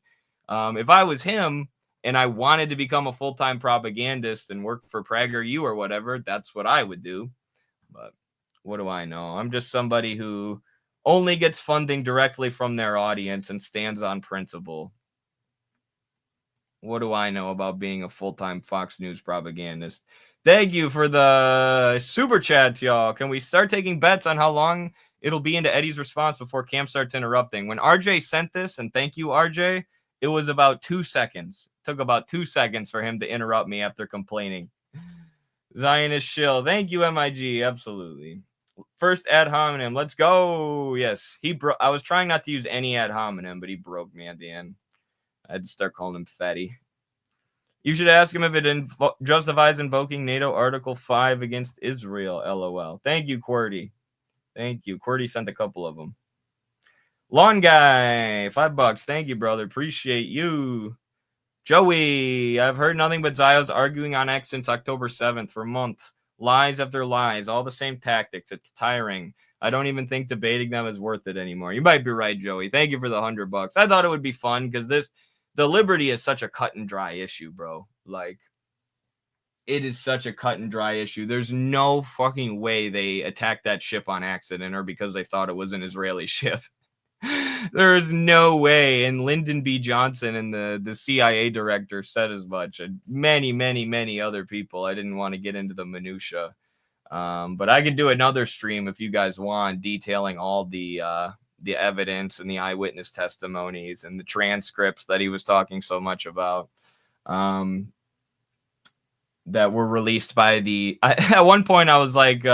if I was him and I wanted to become a full-time propagandist and work for PragerU or whatever, that's what I would do. But what do I know? I'm just somebody who only gets funding directly from their audience and stands on principle. What do I know about being a full-time Fox News propagandist? Thank you for the super chats, y'all. Can we start taking bets on how long it'll be into Eddie's response before Cam starts interrupting? When RJ sent this, and thank you, RJ, it was about 2 seconds. It took about 2 seconds for him to interrupt me after complaining. Zionist shill. Thank you, MIG. Absolutely. First ad hominem. Let's go. Yes, I was trying not to use any ad hominem, but he broke me at the end. I had to start calling him Fatty. You should ask him if it justifies invoking NATO Article 5 against Israel, LOL. Thank you, QWERTY. Thank you. QWERTY sent a couple of them. Lawn Guy, $5. Thank you, brother. Appreciate you. Joey, I've heard nothing but Zios arguing on X since October 7th for months. Lies after lies, all the same tactics. It's tiring. I don't even think debating them is worth it anymore. You might be right, Joey. Thank you for the $100. I thought it would be fun because the liberty is such a cut and dry issue, bro. Like, it is such a cut and dry issue. There's no fucking way they attacked that ship on accident or because they thought it was an Israeli ship. There is no way. And Lyndon B. Johnson and the CIA director said as much, and many other people. I didn't want to get into the minutia. But I could do another stream if you guys want, detailing all the evidence and the eyewitness testimonies and the transcripts that he was talking so much about. That were released by at one point I was like,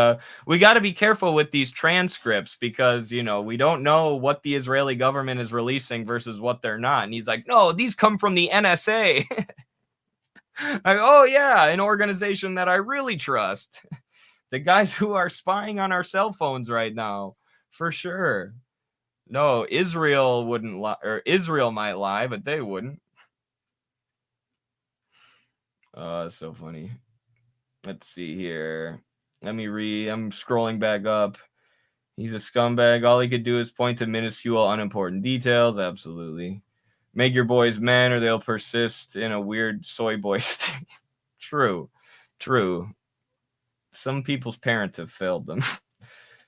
we got to be careful with these transcripts because, you know, we don't know what the Israeli government is releasing versus what they're not. And he's like, no, these come from the NSA. Like, oh yeah, an organization that I really trust. The guys who are spying on our cell phones right now, for sure. No, Israel wouldn't lie, or Israel might lie, but they wouldn't. Oh, that's so funny. Let's see here. Let me read. I'm scrolling back up. He's a scumbag. All he could do is point to minuscule, unimportant details. Absolutely. Make your boys men or they'll persist in a weird soy boy state. True. Some people's parents have failed them.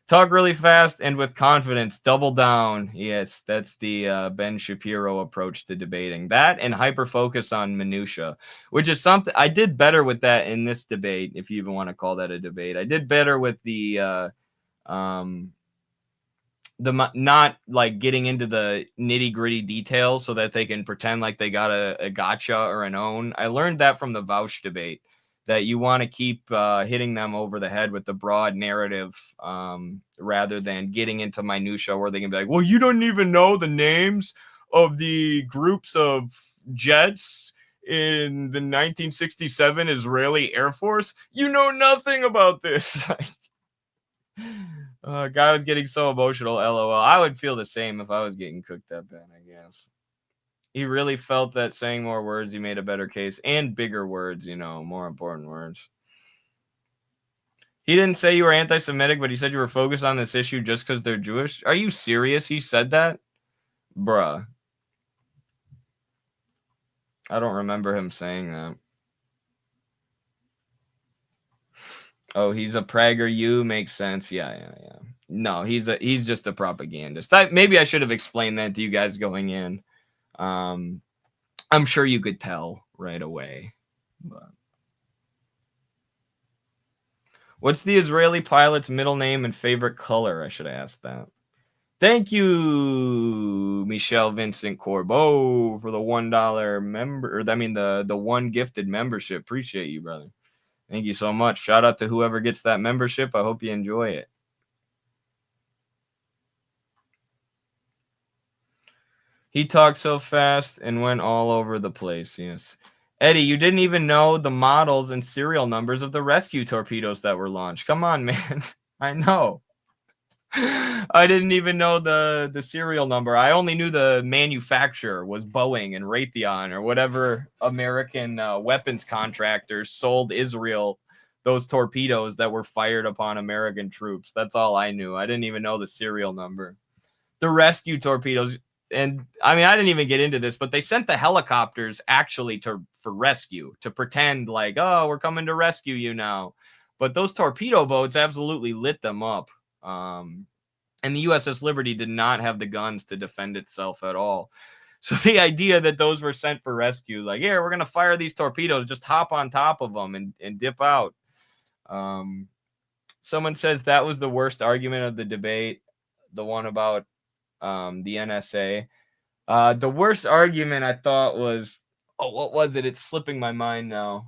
Talk really fast and with confidence. Double down. Yes, that's the Ben Shapiro approach to debating. That and hyper-focus on minutia, which is something I did better with that in this debate, if you even want to call that a debate. I did better with the not like getting into the nitty-gritty details so that they can pretend like they got a gotcha or an own. I learned that from the Vouch debate, that you want to keep hitting them over the head with the broad narrative rather than getting into minutia where they can be like, well, you don't even know the names of the groups of jets in the 1967 Israeli Air Force. You know nothing about this. Guy was getting so emotional, LOL. I would feel the same if I was getting cooked that bad, I guess. He really felt that saying more words, he made a better case, and bigger words, you know, more important words. He didn't say you were anti-Semitic, but he said you were focused on this issue just because they're Jewish. Are you serious? He said that? Bruh. I don't remember him saying that. Oh, he's a Prager U, makes sense. Yeah. No, he's just a propagandist. Maybe I should have explained that to you guys going in. I'm sure you could tell right away. But what's the Israeli pilot's middle name and favorite color? I should ask that. Thank you, Michelle Vincent Corbeau, for the $1 member. The one gifted membership. Appreciate you, brother. Thank you so much. Shout out to whoever gets that membership. I hope you enjoy it. He talked so fast and went all over the place. Yes. Eddie, you didn't even know the models and serial numbers of the rescue torpedoes that were launched. Come on, man. I know. I didn't even know the serial number. I only knew the manufacturer was Boeing and Raytheon or whatever American weapons contractors sold Israel those torpedoes that were fired upon American troops. That's all I knew. I didn't even know the serial number. The rescue torpedoes. And I mean, I didn't even get into this, but they sent the helicopters actually for rescue, to pretend like, oh, we're coming to rescue you now. But those torpedo boats absolutely lit them up. And the USS Liberty did not have the guns to defend itself at all. So the idea that those were sent for rescue, like, yeah, we're going to fire these torpedoes, just hop on top of them and dip out. Someone says that was the worst argument of the debate, the one about the NSA. The worst argument I thought was, what was it? It's slipping my mind now.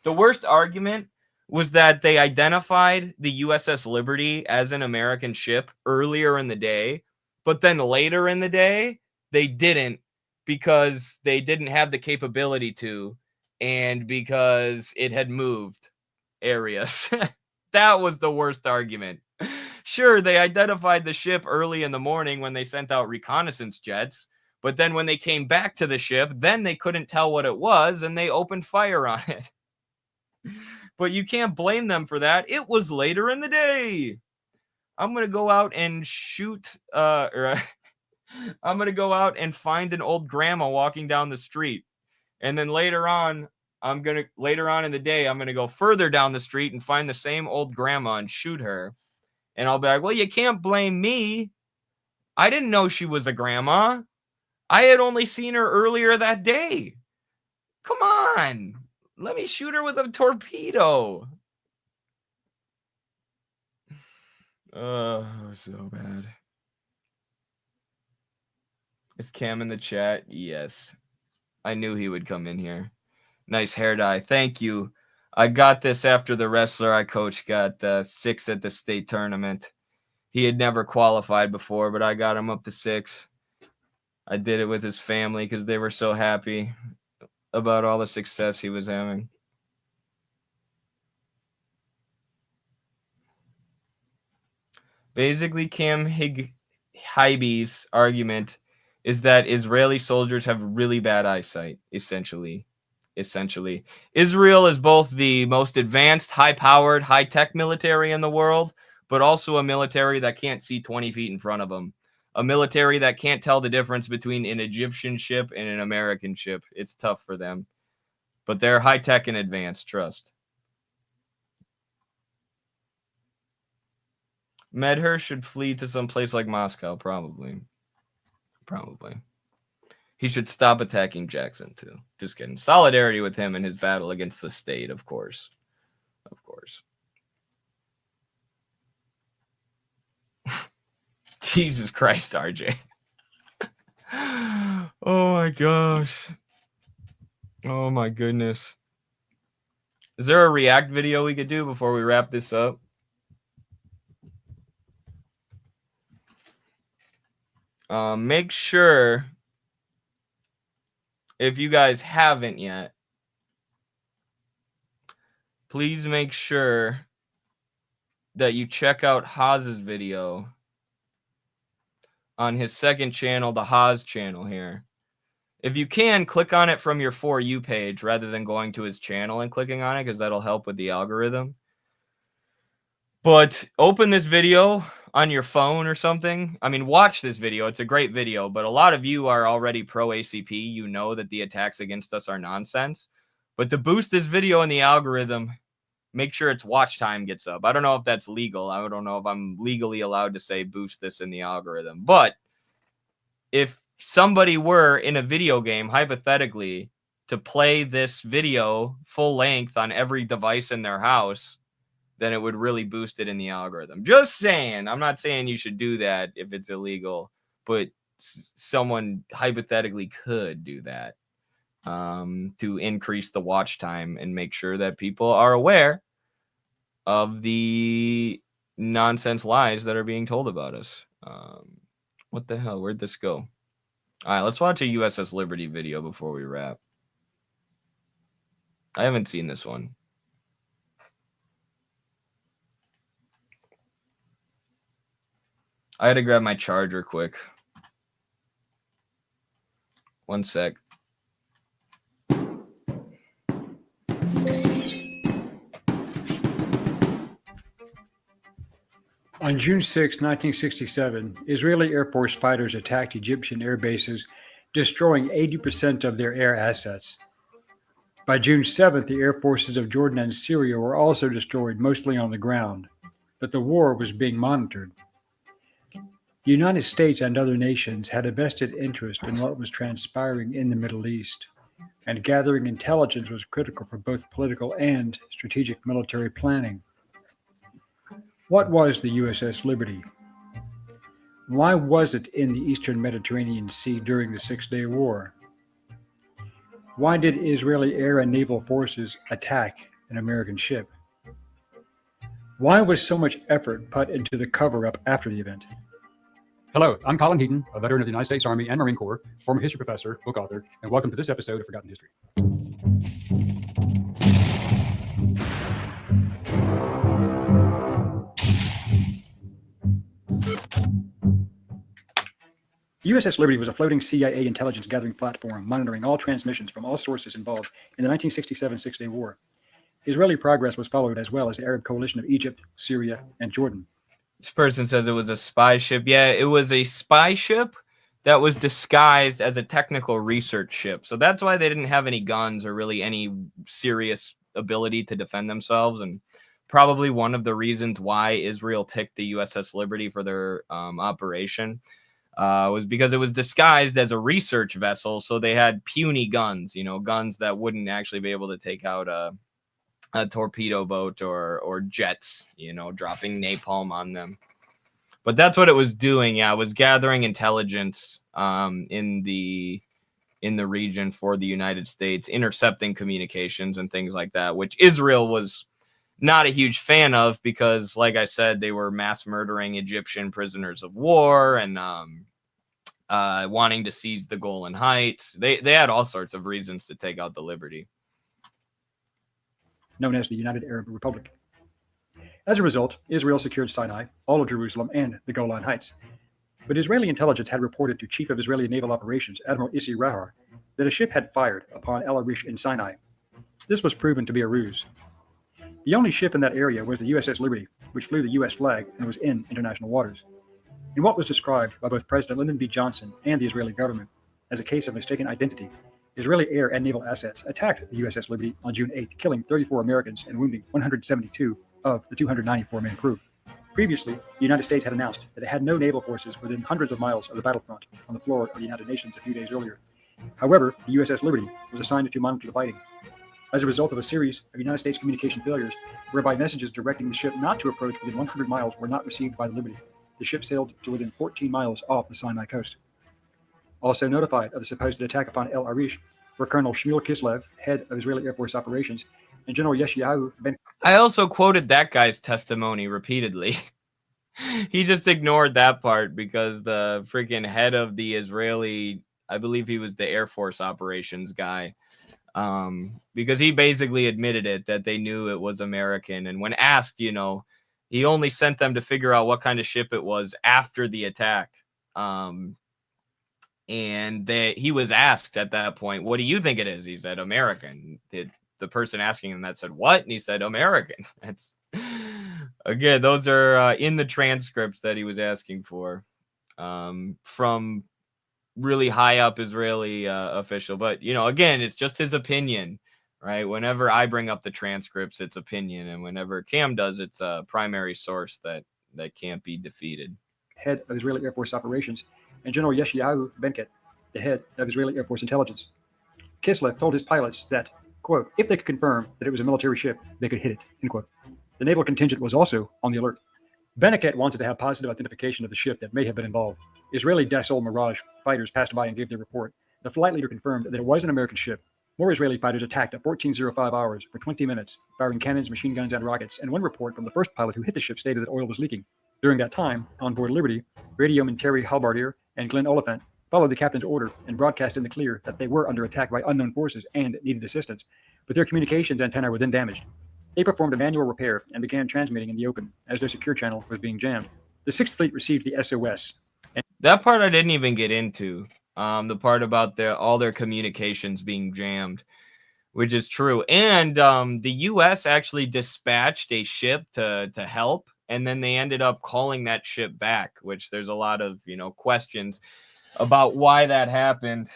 The worst argument was that they identified the USS Liberty as an American ship earlier in the day, but then later in the day, they didn't, because they didn't have the capability to, and because it had moved areas. That was the worst argument. Sure, they identified the ship early in the morning when they sent out reconnaissance jets, but then when they came back to the ship, then they couldn't tell what it was, and they opened fire on it. But you can't blame them for that. It was later in the day. I'm going to go out and shoot, I'm going to go out and find an old grandma walking down the street. And then later on in the day, I'm going to go further down the street and find the same old grandma and shoot her. And I'll be like, well, you can't blame me. I didn't know she was a grandma. I had only seen her earlier that day. Come on. Let me shoot her with a torpedo. Oh, so bad. Is Cam in the chat? Yes. I knew he would come in here. Nice hair dye. Thank you. I got this after the wrestler I coached got 6 at the state tournament. He had never qualified before, but I got him up to 6. I did it with his family because they were so happy about all the success he was having. Basically, Cam Higby's argument is that Israeli soldiers have really bad eyesight, essentially. Israel is both the most advanced, high-powered, high-tech military in the world, but also a military that can't see 20 feet in front of them. A military that can't tell the difference between an Egyptian ship and an American ship. It's tough for them. But they're high-tech and advanced, trust. Medher should flee to some place like Moscow, probably. He should stop attacking Jackson, too. Just kidding. Solidarity with him in his battle against the state, of course. Of course. Jesus Christ, RJ. Oh, my gosh. Oh, my goodness. Is there a React video we could do before we wrap this up? Make sure, if you guys haven't yet, please make sure that you check out Haz's video on his second channel, the Haz channel here. If you can, click on it from your For You page rather than going to his channel and clicking on it, because that'll help with the algorithm. But open this video on your phone or something. I mean, watch this video. It's a great video, but a lot of you are already pro-ACP. You know that the attacks against us are nonsense. But to boost this video in the algorithm, make sure its watch time gets up. I don't know if that's legal. I don't know if I'm legally allowed to say boost this in the algorithm. But if somebody were in a video game, hypothetically, to play this video full length on every device in their house, then it would really boost it in the algorithm. Just saying. I'm not saying you should do that if it's illegal, but someone hypothetically could do that to increase the watch time and make sure that people are aware of the nonsense lies that are being told about us. What the hell? Where'd this go? All right, let's watch a USS Liberty video before we wrap. I haven't seen this one. I had to grab my charger quick. One sec. On June 6, 1967, Israeli Air Force fighters attacked Egyptian air bases, destroying 80% of their air assets. By June 7th, the air forces of Jordan and Syria were also destroyed, mostly on the ground, but the war was being monitored. The United States and other nations had a vested interest in what was transpiring in the Middle East, and gathering intelligence was critical for both political and strategic military planning. What was the USS Liberty? Why was it in the Eastern Mediterranean Sea during the Six-Day War? Why did Israeli air and naval forces attack an American ship? Why was so much effort put into the cover-up after the event? Hello, I'm Colin Heaton, a veteran of the United States Army and Marine Corps, former history professor, book author, and welcome to this episode of Forgotten History. USS Liberty was a floating CIA intelligence gathering platform monitoring all transmissions from all sources involved in the 1967 Six-Day War. Israeli progress was followed, as well as the Arab coalition of Egypt, Syria, and Jordan. This person says it was a spy ship. Yeah, it was a spy ship that was disguised as a technical research ship. So that's why they didn't have any guns or really any serious ability to defend themselves. And probably one of the reasons why Israel picked the USS Liberty for their operation was because it was disguised as a research vessel. So they had puny guns, guns that wouldn't actually be able to take out a torpedo boat or jets, dropping napalm on them. But that's what it was doing. Yeah, it was gathering intelligence in the region for the United States, intercepting communications and things like that, which Israel was not a huge fan of because, like I said, they were mass murdering Egyptian prisoners of war and wanting to seize the Golan Heights. They had all sorts of reasons to take out the Liberty. Known as the United Arab Republic. As a result, Israel secured Sinai, all of Jerusalem, and the Golan Heights. But Israeli intelligence had reported to Chief of Israeli Naval Operations, Admiral Issi Rahar, that a ship had fired upon El Arish in Sinai. This was proven to be a ruse. The only ship in that area was the USS Liberty, which flew the U.S. flag and was in international waters. In what was described by both President Lyndon B. Johnson and the Israeli government as a case of mistaken identity, Israeli air and naval assets attacked the USS Liberty on June 8th, killing 34 Americans and wounding 172 of the 294-man crew. Previously, the United States had announced that it had no naval forces within hundreds of miles of the battlefront on the floor of the United Nations a few days earlier. However, the USS Liberty was assigned to monitor the fighting. As a result of a series of United States communication failures, whereby messages directing the ship not to approach within 100 miles were not received by the Liberty, the ship sailed to within 14 miles off the Sinai coast. Also notified of the supposed attack upon El Arish were Colonel Shmuel Kislev, head of Israeli Air Force operations, and General Yeshayahu Ben. I also quoted that guy's testimony repeatedly. He just ignored that part because the freaking head of the Israeli, I believe he was the Air Force operations guy, because he basically admitted it, that they knew it was American. And when asked, he only sent them to figure out what kind of ship it was after the attack. And he was asked at that point, what do you think it is? He said, American. The person asking him that said, what? And he said, American. That's, again, those are in the transcripts that he was asking for from really high up Israeli official. But, again, it's just his opinion, right? Whenever I bring up the transcripts, it's opinion. And whenever Cam does, it's a primary source that can't be defeated. Head of Israeli Air Force operations, and General Yeshayahu Benket, the head of Israeli Air Force intelligence. Kislev told his pilots that, quote, if they could confirm that it was a military ship, they could hit it, end quote. The naval contingent was also on the alert. Beneket wanted to have positive identification of the ship that may have been involved. Israeli Dassault Mirage fighters passed by and gave their report. The flight leader confirmed that it was an American ship. More Israeli fighters attacked at 14:05 hours for 20 minutes, firing cannons, machine guns, and rockets, and one report from the first pilot who hit the ship stated that oil was leaking. During that time, on board Liberty, Radioman Terry Halbardier and Glenn Oliphant followed the captain's order and broadcast in the clear that they were under attack by unknown forces and needed assistance, but their communications antennae were then damaged. They performed a manual repair and began transmitting in the open as their secure channel was being jammed. The 6th Fleet received the SOS. That part I didn't even get into, the part about all their communications being jammed, which is true. And the U.S. actually dispatched a ship to help, and then they ended up calling that ship back, which there's a lot of, questions about why that happened.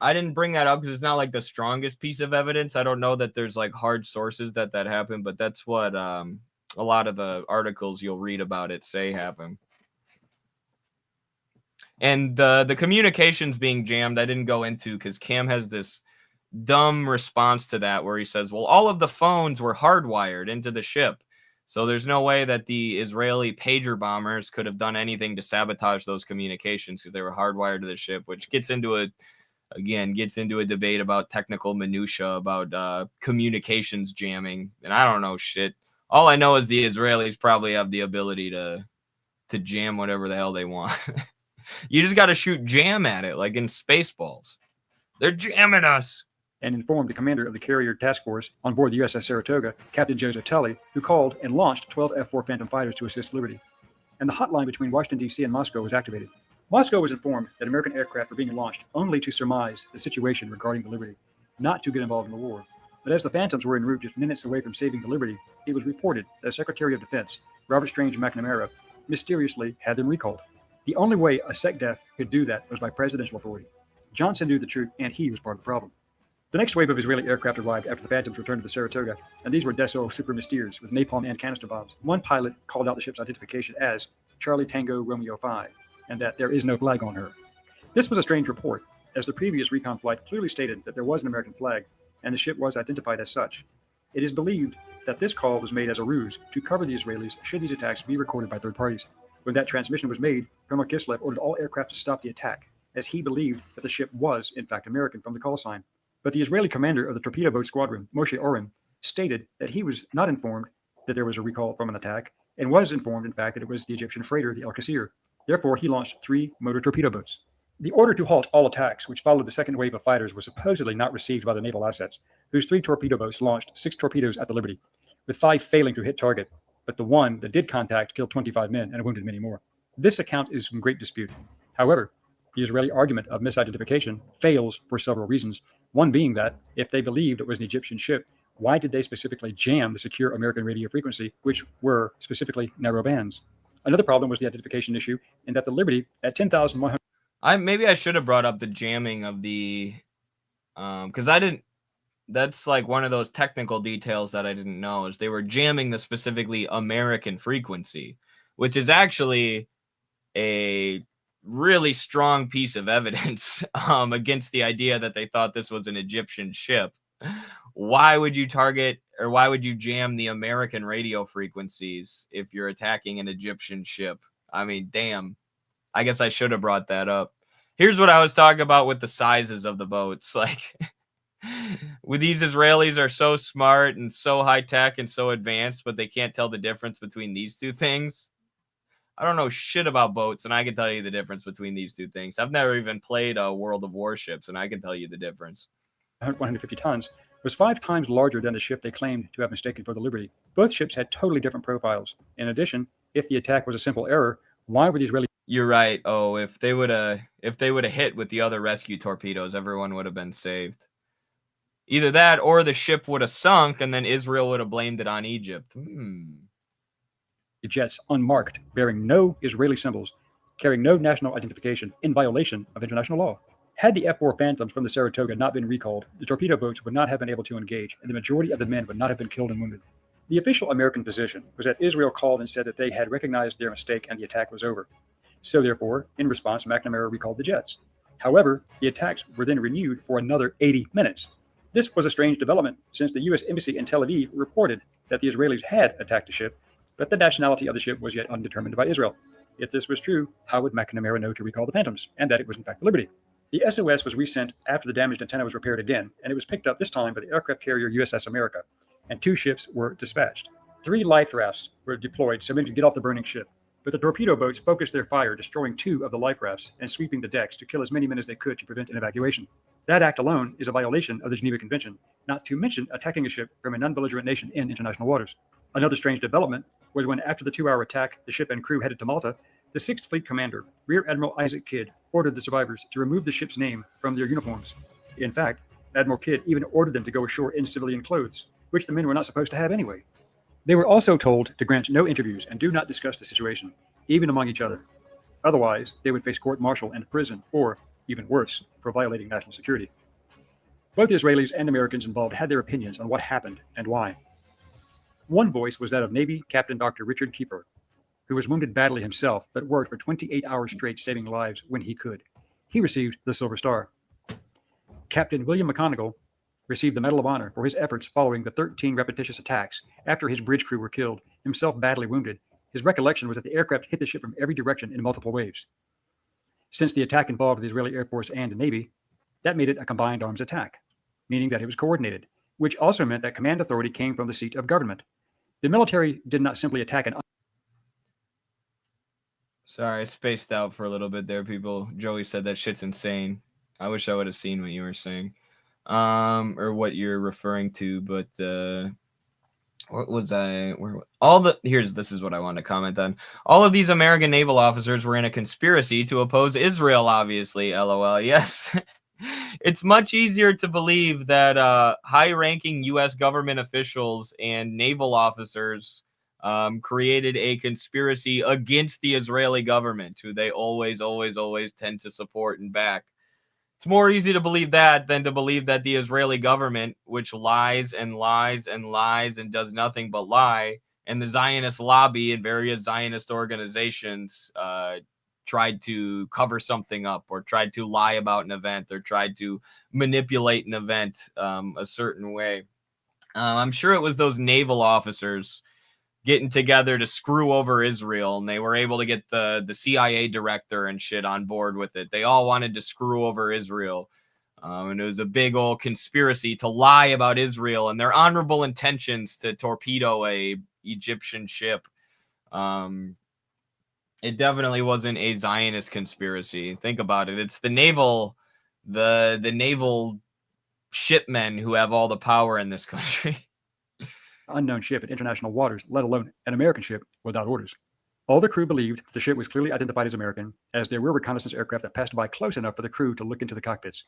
I didn't bring that up because it's not like the strongest piece of evidence. I don't know that there's like hard sources that happened, but that's what a lot of the articles you'll read about it say happened. And the communications being jammed, I didn't go into because Cam has this dumb response to that where he says, well, all of the phones were hardwired into the ship. So there's no way that the Israeli pager bombers could have done anything to sabotage those communications because they were hardwired to the ship, which gets into a debate about technical minutia, about communications jamming. And I don't know shit. All I know is the Israelis probably have the ability to jam whatever the hell they want. You just got to shoot jam at it, like in Spaceballs. They're jamming us. And informed the commander of the carrier task force on board the USS Saratoga, Captain Joseph Tully, who called and launched 12 F-4 Phantom fighters to assist Liberty. And the hotline between Washington, D.C. and Moscow was activated. Moscow was informed that American aircraft were being launched only to surmise the situation regarding the Liberty, not to get involved in the war. But as the Phantoms were en route just minutes away from saving the Liberty, it was reported that Secretary of Defense Robert Strange McNamara mysteriously had them recalled. The only way a SecDef could do that was by presidential authority. Johnson knew the truth, and he was part of the problem. The next wave of Israeli aircraft arrived after the Phantoms returned to the Saratoga, and these were Dassault Super Mysteers with napalm and canister bombs. One pilot called out the ship's identification as Charlie Tango Romeo 5, and that there is no flag on her. This was a strange report, as the previous recon flight clearly stated that there was an American flag, and the ship was identified as such. It is believed that this call was made as a ruse to cover the Israelis should these attacks be recorded by third parties. When that transmission was made, Colonel Kislev ordered all aircraft to stop the attack, as he believed that the ship was, in fact, American from the call sign. But the Israeli commander of the torpedo boat squadron, Moshe Oren, stated that he was not informed that there was a recall from an attack, and was informed, in fact, that it was the Egyptian freighter, the El Qasir. Therefore, he launched 3 motor torpedo boats. The order to halt all attacks, which followed the second wave of fighters, was supposedly not received by the naval assets, whose 3 torpedo boats launched 6 torpedoes at the Liberty, with 5 failing to hit target, but the one that did contact killed 25 men and wounded many more. This account is in great dispute. However, the Israeli argument of misidentification fails for several reasons, one being that if they believed it was an Egyptian ship, why did they specifically jam the secure American radio frequency, which were specifically narrow bands? Another problem was the identification issue, in that the Liberty, at 10,100... Maybe I should have brought up the jamming of the... because I didn't... That's like one of those technical details that I didn't know, is they were jamming the specifically American frequency, which is actually a really strong piece of evidence against the idea that they thought this was an Egyptian ship. Why would you target, or why would you jam the American radio frequencies if you're attacking an Egyptian ship? I mean, damn. I guess I should have brought that up. Here's what I was talking about with the sizes of the boats. Like, with these Israelis are so smart and so high tech and so advanced, but they can't tell the difference between these two things. I don't know shit about boats, and I can tell you the difference between these two things. I've never even played a World of Warships, and I can tell you the difference. 150 tons, was 5 times larger than the ship they claimed to have mistaken for the Liberty. Both ships had totally different profiles. In addition, if the attack was a simple error, why were these really... You're right. Oh, if they would have hit with the other rescue torpedoes, everyone would have been saved. Either that, or the ship would have sunk, and then Israel would have blamed it on Egypt. Jets unmarked, bearing no Israeli symbols, carrying no national identification, in violation of international law. Had the F-4 Phantoms from the Saratoga not been recalled, the torpedo boats would not have been able to engage, and the majority of the men would not have been killed and wounded. The official American position was that Israel called and said that they had recognized their mistake and the attack was over. So therefore, in response, McNamara recalled the jets. However, the attacks were then renewed for another 80 minutes. This was a strange development, since the U.S. Embassy in Tel Aviv reported that the Israelis had attacked the ship, but the nationality of the ship was yet undetermined by Israel. If this was true, how would McNamara know to recall the Phantoms, and that it was in fact the Liberty? The SOS was resent after the damaged antenna was repaired again, and it was picked up this time by the aircraft carrier USS America, and 2 ships were dispatched. 3 life rafts were deployed so men could get off the burning ship, but the torpedo boats focused their fire, destroying 2 of the life rafts and sweeping the decks to kill as many men as they could to prevent an evacuation. That act alone is a violation of the Geneva Convention, not to mention attacking a ship from a non-belligerent nation in international waters. Another strange development was when, after the 2-hour attack, the ship and crew headed to Malta, the 6th Fleet Commander, Rear Admiral Isaac Kidd, ordered the survivors to remove the ship's name from their uniforms. In fact, Admiral Kidd even ordered them to go ashore in civilian clothes, which the men were not supposed to have anyway. They were also told to grant no interviews and do not discuss the situation, even among each other. Otherwise, they would face court-martial and prison, or, even worse, for violating national security. Both the Israelis and Americans involved had their opinions on what happened and why. One voice was that of Navy Captain Dr. Richard Kiefer, who was wounded badly himself, but worked for 28 hours straight saving lives when he could. He received the Silver Star. Captain William McConaughey received the Medal of Honor for his efforts following the 13 repetitious attacks after his bridge crew were killed, himself badly wounded. His recollection was that the aircraft hit the ship from every direction in multiple waves. Since the attack involved the Israeli Air Force and the Navy, that made it a combined arms attack, meaning that it was coordinated, which also meant that command authority came from the seat of government. The military did not simply attack an... Sorry, I spaced out for a little bit there, people. Joey said that shit's insane. I wish I would have seen what you were saying, or what you're referring to, but what was I? This is what I wanted to comment on. All of these American naval officers were in a conspiracy to oppose Israel, obviously. LOL. Yes. It's much easier to believe that high-ranking U.S. government officials and naval officers created a conspiracy against the Israeli government, who they always tend to support and back. It's more easy to believe that than to believe that the Israeli government, which lies and lies and lies and does nothing but lie, and the Zionist lobby and various Zionist organizations tried to cover something up, or tried to lie about an event, or tried to manipulate an event a certain way. I'm sure it was those naval officers getting together to screw over Israel, and they were able to get the CIA director and shit on board with it. They all wanted to screw over Israel. And it was a big old conspiracy to lie about Israel and their honorable intentions to torpedo a Egyptian ship. It definitely wasn't a Zionist conspiracy. Think about it. It's the naval shipmen who have all the power in this country. Unknown ship in international waters, let alone an American ship without orders. All the crew believed the ship was clearly identified as American, as there were reconnaissance aircraft that passed by close enough for the crew to look into the cockpits.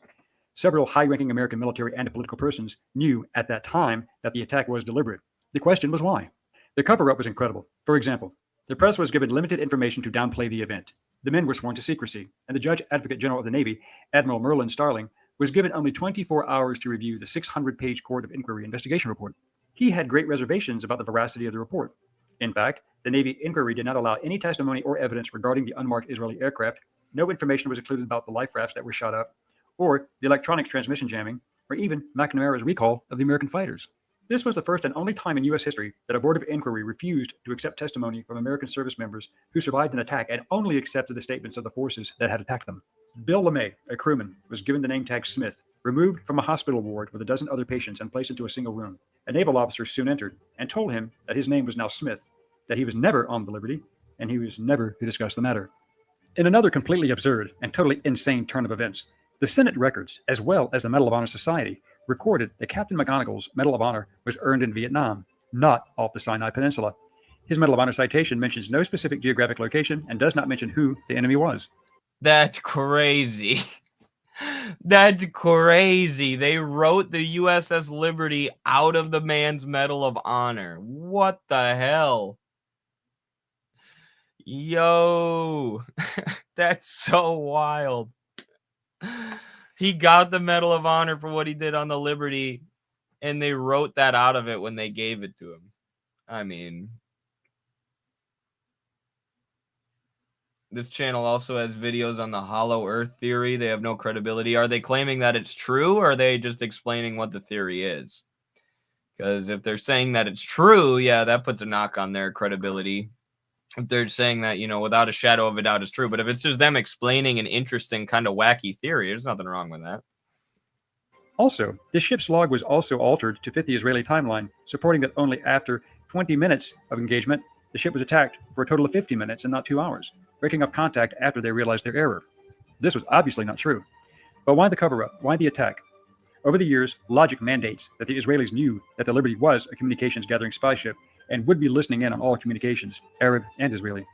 Several high-ranking American military and political persons knew at that time that the attack was deliberate. The question was why. The cover-up was incredible. For example, the press was given limited information to downplay the event. The men were sworn to secrecy, and the Judge Advocate General of the Navy, Admiral Merlin Starling, was given only 24 hours to review the 600-page Court of Inquiry investigation report. He had great reservations about the veracity of the report. In fact, the Navy inquiry did not allow any testimony or evidence regarding the unmarked Israeli aircraft. No information was included about the life rafts that were shot up, or the electronics transmission jamming, or even McNamara's recall of the American fighters. This was the first and only time in U.S. history that a board of inquiry refused to accept testimony from American service members who survived an attack and only accepted the statements of the forces that had attacked them. Bill LeMay, a crewman, was given the name tag Smith, removed from a hospital ward with a dozen other patients and placed into a single room. A naval officer soon entered and told him that his name was now Smith, that he was never on the Liberty, and he was never to discuss the matter. In another completely absurd and totally insane turn of events, the Senate records, as well as the Medal of Honor Society, recorded that Captain McGonigal's Medal of Honor was earned in Vietnam, not off the Sinai Peninsula. His Medal of Honor citation mentions no specific geographic location and does not mention who the enemy was. That's crazy. That's crazy. They wrote the USS Liberty out of the man's Medal of Honor. What the hell? Yo, that's so wild. He got the Medal of Honor for what he did on the Liberty, and they wrote that out of it when they gave it to him. I mean, this channel also has videos on the hollow earth theory. They have no credibility. Are they claiming that it's true, or are they just explaining what the theory is? Because if they're saying that it's true, yeah, that puts a knock on their credibility. If they're saying that, you know, without a shadow of a doubt it's true. But if it's just them explaining an interesting kind of wacky theory, there's nothing wrong with that. Also, the ship's log was also altered to fit the Israeli timeline, supporting that only after 20 minutes of engagement, the ship was attacked for a total of 50 minutes and not 2 hours, breaking up contact after they realized their error. This was obviously not true. But why the cover-up? Why the attack? Over the years, logic mandates that the Israelis knew that the Liberty was a communications gathering spy ship and would be listening in on all communications, Arab and Israeli.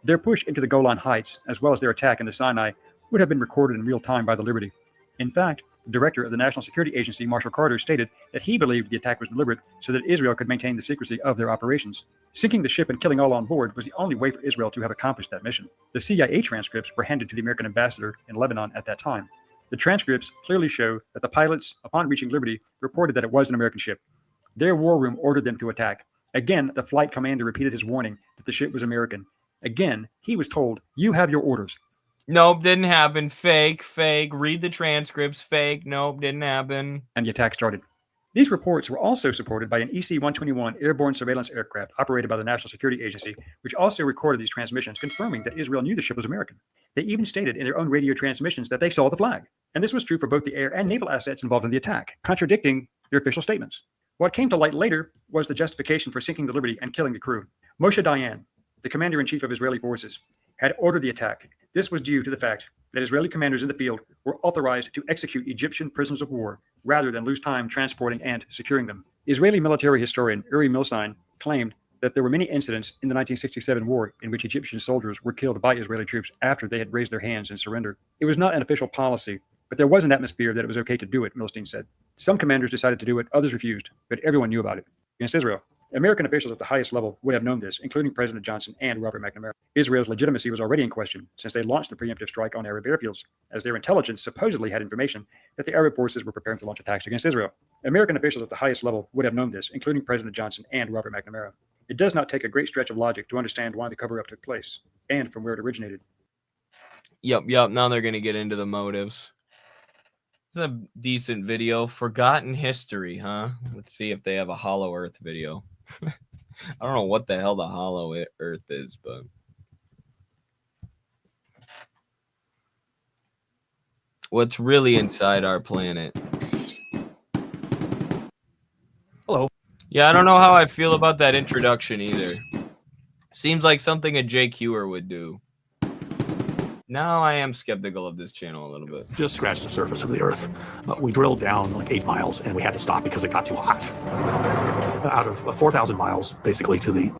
Their push into the Golan Heights, as well as their attack in the Sinai, would have been recorded in real time by the Liberty. In fact, the director of the National Security Agency, Marshall Carter, stated that he believed the attack was deliberate so that Israel could maintain the secrecy of their operations. Sinking the ship and killing all on board was the only way for Israel to have accomplished that mission. The CIA transcripts were handed to the American ambassador in Lebanon at that time. The transcripts clearly show that the pilots, upon reaching Liberty, reported that it was an American ship. Their war room ordered them to attack. Again, the flight commander repeated his warning that the ship was American. Again, he was told, "You have your orders." Nope, didn't happen. Fake. Read the transcripts. Fake. Nope, didn't happen. And the attack started. These reports were also supported by an EC-121 airborne surveillance aircraft operated by the National Security Agency, which also recorded these transmissions, confirming that Israel knew the ship was American. They even stated in their own radio transmissions that they saw the flag. And this was true for both the air and naval assets involved in the attack, contradicting their official statements. What came to light later was the justification for sinking the Liberty and killing the crew. Moshe Dayan, the commander-in-chief of Israeli forces, had ordered the attack. This was due to the fact that Israeli commanders in the field were authorized to execute Egyptian prisoners of war rather than lose time transporting and securing them. Israeli military historian Uri Milstein claimed that there were many incidents in the 1967 war in which Egyptian soldiers were killed by Israeli troops after they had raised their hands in surrender. It was not an official policy, But there was an atmosphere that it was okay to do it, Milstein said. Some commanders decided to do it, others refused, but everyone knew about it. Against Israel. American officials at the highest level would have known this, including President Johnson and Robert McNamara. Israel's legitimacy was already in question since they launched the preemptive strike on Arab airfields, as their intelligence supposedly had information that the Arab forces were preparing to launch attacks against Israel. American officials at the highest level would have known this, including President Johnson and Robert McNamara. It does not take a great stretch of logic to understand why the cover-up took place, and from where it originated. Yep. Now they're going to get into the motives. It's a decent video. Forgotten history, huh? Let's see if they have a Hollow Earth video. I don't know what the hell the Hollow Earth is, but... what's really inside our planet? Hello. Yeah, I don't know how I feel about that introduction either. Seems like something a JQer would do. Now I am skeptical of this channel a little bit. Just scratched the surface of the Earth. We drilled down like 8 miles, and we had to stop because it got too hot. Out of 4,000 miles, basically, to the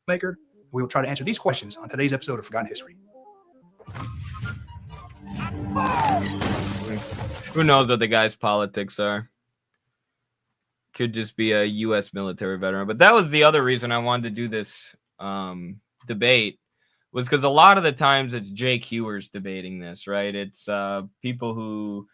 maker, we will try to answer these questions on today's episode of Forgotten History. Who knows what the guy's politics are? Could just be a U.S. military veteran. But that was the other reason I wanted to do this debate, was because a lot of the times it's JQers debating this, right? It's people who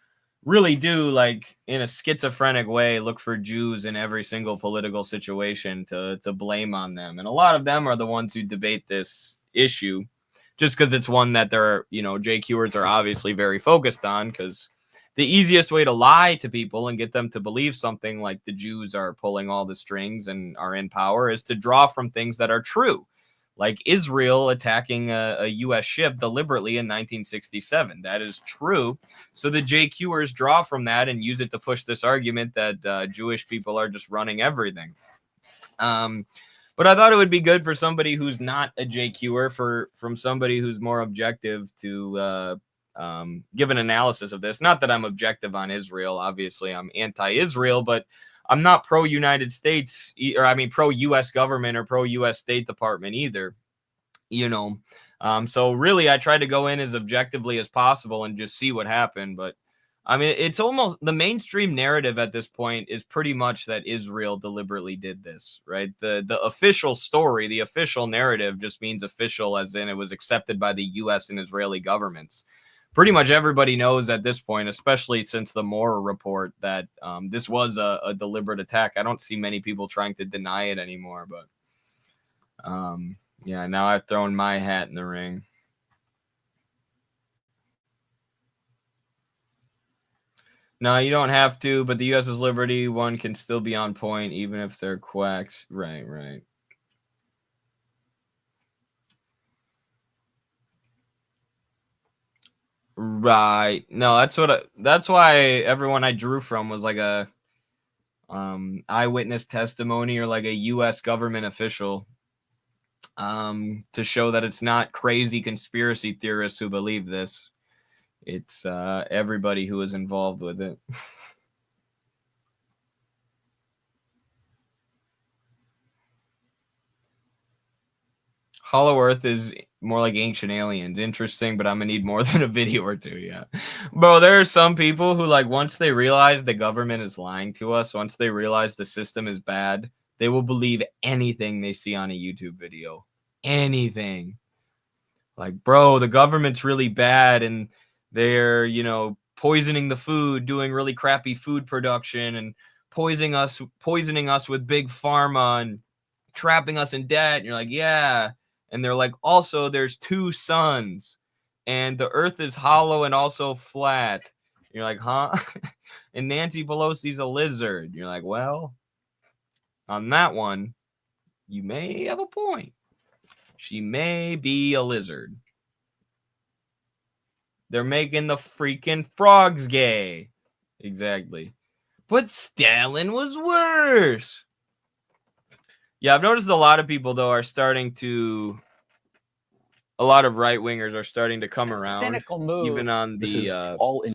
really do, like, in a schizophrenic way, look for Jews in every single political situation to blame on them. And a lot of them are the ones who debate this issue just because it's one that they're, JQers are obviously very focused on, because the easiest way to lie to people and get them to believe something like the Jews are pulling all the strings and are in power is to draw from things that are true. Like Israel attacking a U.S. ship deliberately in 1967. That is true. So the JQers draw from that and use it to push this argument that Jewish people are just running everything. But I thought it would be good for somebody who's not a JQer, from somebody who's more objective to give an analysis of this. Not that I'm objective on Israel. Obviously, I'm anti-Israel, but I'm not pro-United States, or pro-U.S. government or pro-U.S. State Department either, So really, I tried to go in as objectively as possible and just see what happened. But, it's almost the mainstream narrative at this point is pretty much that Israel deliberately did this, right? The official story, the official narrative just means official as in it was accepted by the U.S. and Israeli governments. Pretty much everybody knows at this point, especially since the Moore report, that this was a deliberate attack. I don't see many people trying to deny it anymore, but yeah, now I've thrown my hat in the ring. No, you don't have to, but the USS Liberty one can still be on point, even if they're quacks. Right. Right. No, that's why everyone I drew from was like a eyewitness testimony or like a U.S. government official to show that it's not crazy conspiracy theorists who believe this. It's everybody who is involved with it. Hollow Earth is more like Ancient Aliens. Interesting, but I'm gonna need more than a video or two. Yeah, bro. There are some people who, like, once they realize the government is lying to us, once they realize the system is bad, they will believe anything they see on a YouTube video. Anything. Like, bro, the government's really bad, and they're, poisoning the food, doing really crappy food production, and poisoning us with big pharma and trapping us in debt. And you're like, yeah. And they're like, also, there's 2 suns, and the earth is hollow and also flat. And you're like, huh? And Nancy Pelosi's a lizard. And you're like, well, on that one, you may have a point. She may be a lizard. They're making the freaking frogs gay. Exactly. But Stalin was worse. Yeah, I've noticed a lot of people, though, a lot of right-wingers are starting to come around. Cynical move. Even on This is the all in.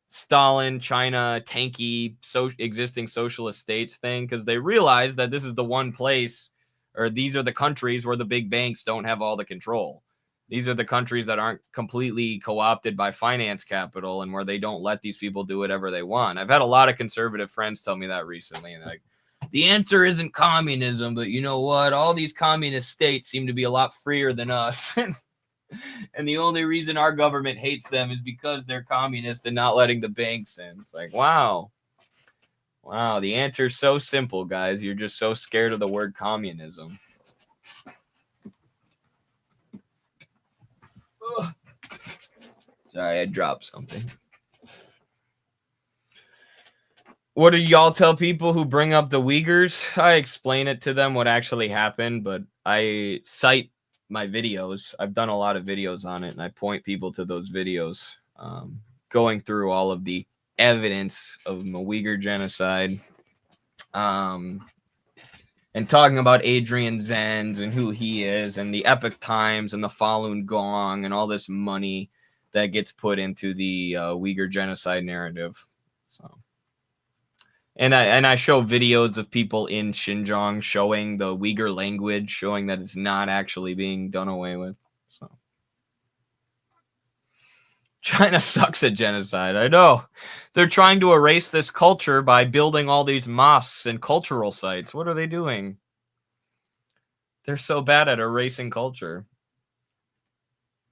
Stalin, China, tanky, existing socialist states thing, because they realize that this is the one place, or these are the countries where the big banks don't have all the control. These are the countries that aren't completely co-opted by finance capital and where they don't let these people do whatever they want. I've had a lot of conservative friends tell me that recently, and like, the answer isn't communism, but you know what? All these communist states seem to be a lot freer than us. And the only reason our government hates them is because they're communist and not letting the banks in. It's like, wow. Wow, the answer is so simple, guys. You're just so scared of the word communism. Ugh. Sorry, I dropped something. What do y'all tell people who bring up the Uyghurs? I explain it to them what actually happened, but I cite my videos. I've done a lot of videos on it, and I point people to those videos, going through all of the evidence of the Uyghur genocide, and talking about Adrian Zenz and who he is, and the Epoch Times and the Falun Gong and all this money that gets put into the Uyghur genocide narrative. So, and I show videos of people in Xinjiang showing the Uyghur language, showing that it's not actually being done away with. So, China sucks at genocide. I know. They're trying to erase this culture by building all these mosques and cultural sites. What are they doing? They're so bad at erasing culture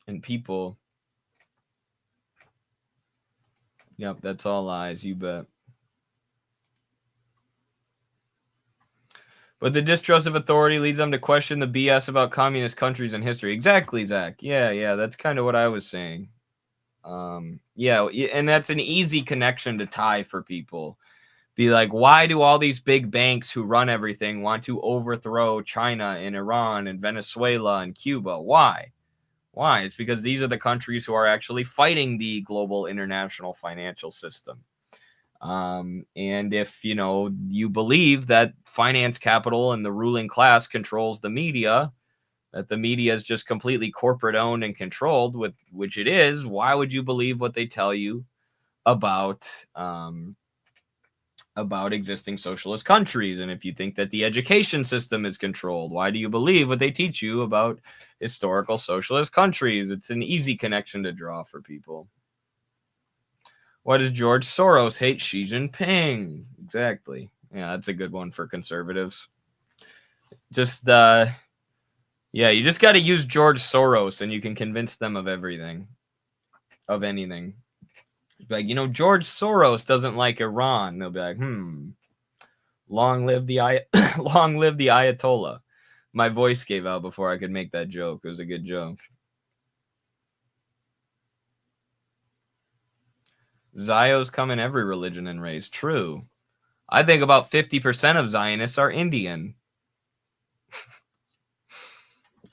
and people. Yep, that's all lies, you bet. But the distrust of authority leads them to question the BS about communist countries and history. Exactly, Zach. Yeah, that's kind of what I was saying. Yeah, and that's an easy connection to tie for people. Be like, why do all these big banks who run everything want to overthrow China and Iran and Venezuela and Cuba? Why? Why? It's because these are the countries who are actually fighting the global international financial system. And if, you believe that finance capital and the ruling class controls the media, that the media is just completely corporate owned and controlled, which it is, why would you believe what they tell you about existing socialist countries? And if you think that the education system is controlled, why do you believe what they teach you about historical socialist countries? It's an easy connection to draw for people. Why does George Soros hate Xi Jinping? Exactly. Yeah, that's a good one for conservatives. Just, you just got to use George Soros and you can convince them of everything, of anything. Like, George Soros doesn't like Iran. They'll be like, long live the long live the Ayatollah. My voice gave out before I could make that joke. It was a good joke. Zios come in every religion and race. True. I think about 50% of Zionists are Indian.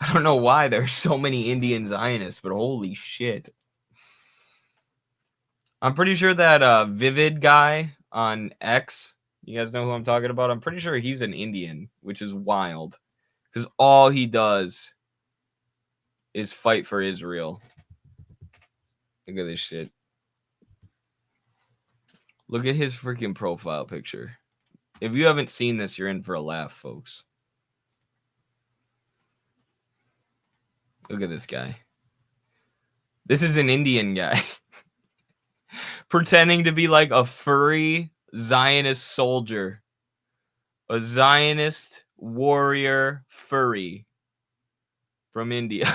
I don't know why there's so many Indian Zionists, but holy shit. I'm pretty sure that Vivid guy on X, you guys know who I'm talking about? I'm pretty sure he's an Indian, which is wild. Because all he does is fight for Israel. Look at this shit. Look at his freaking profile picture. If you haven't seen this, you're in for a laugh, folks. Look at this guy. This is an Indian guy. Pretending to be like a furry Zionist soldier. A Zionist warrior furry from India.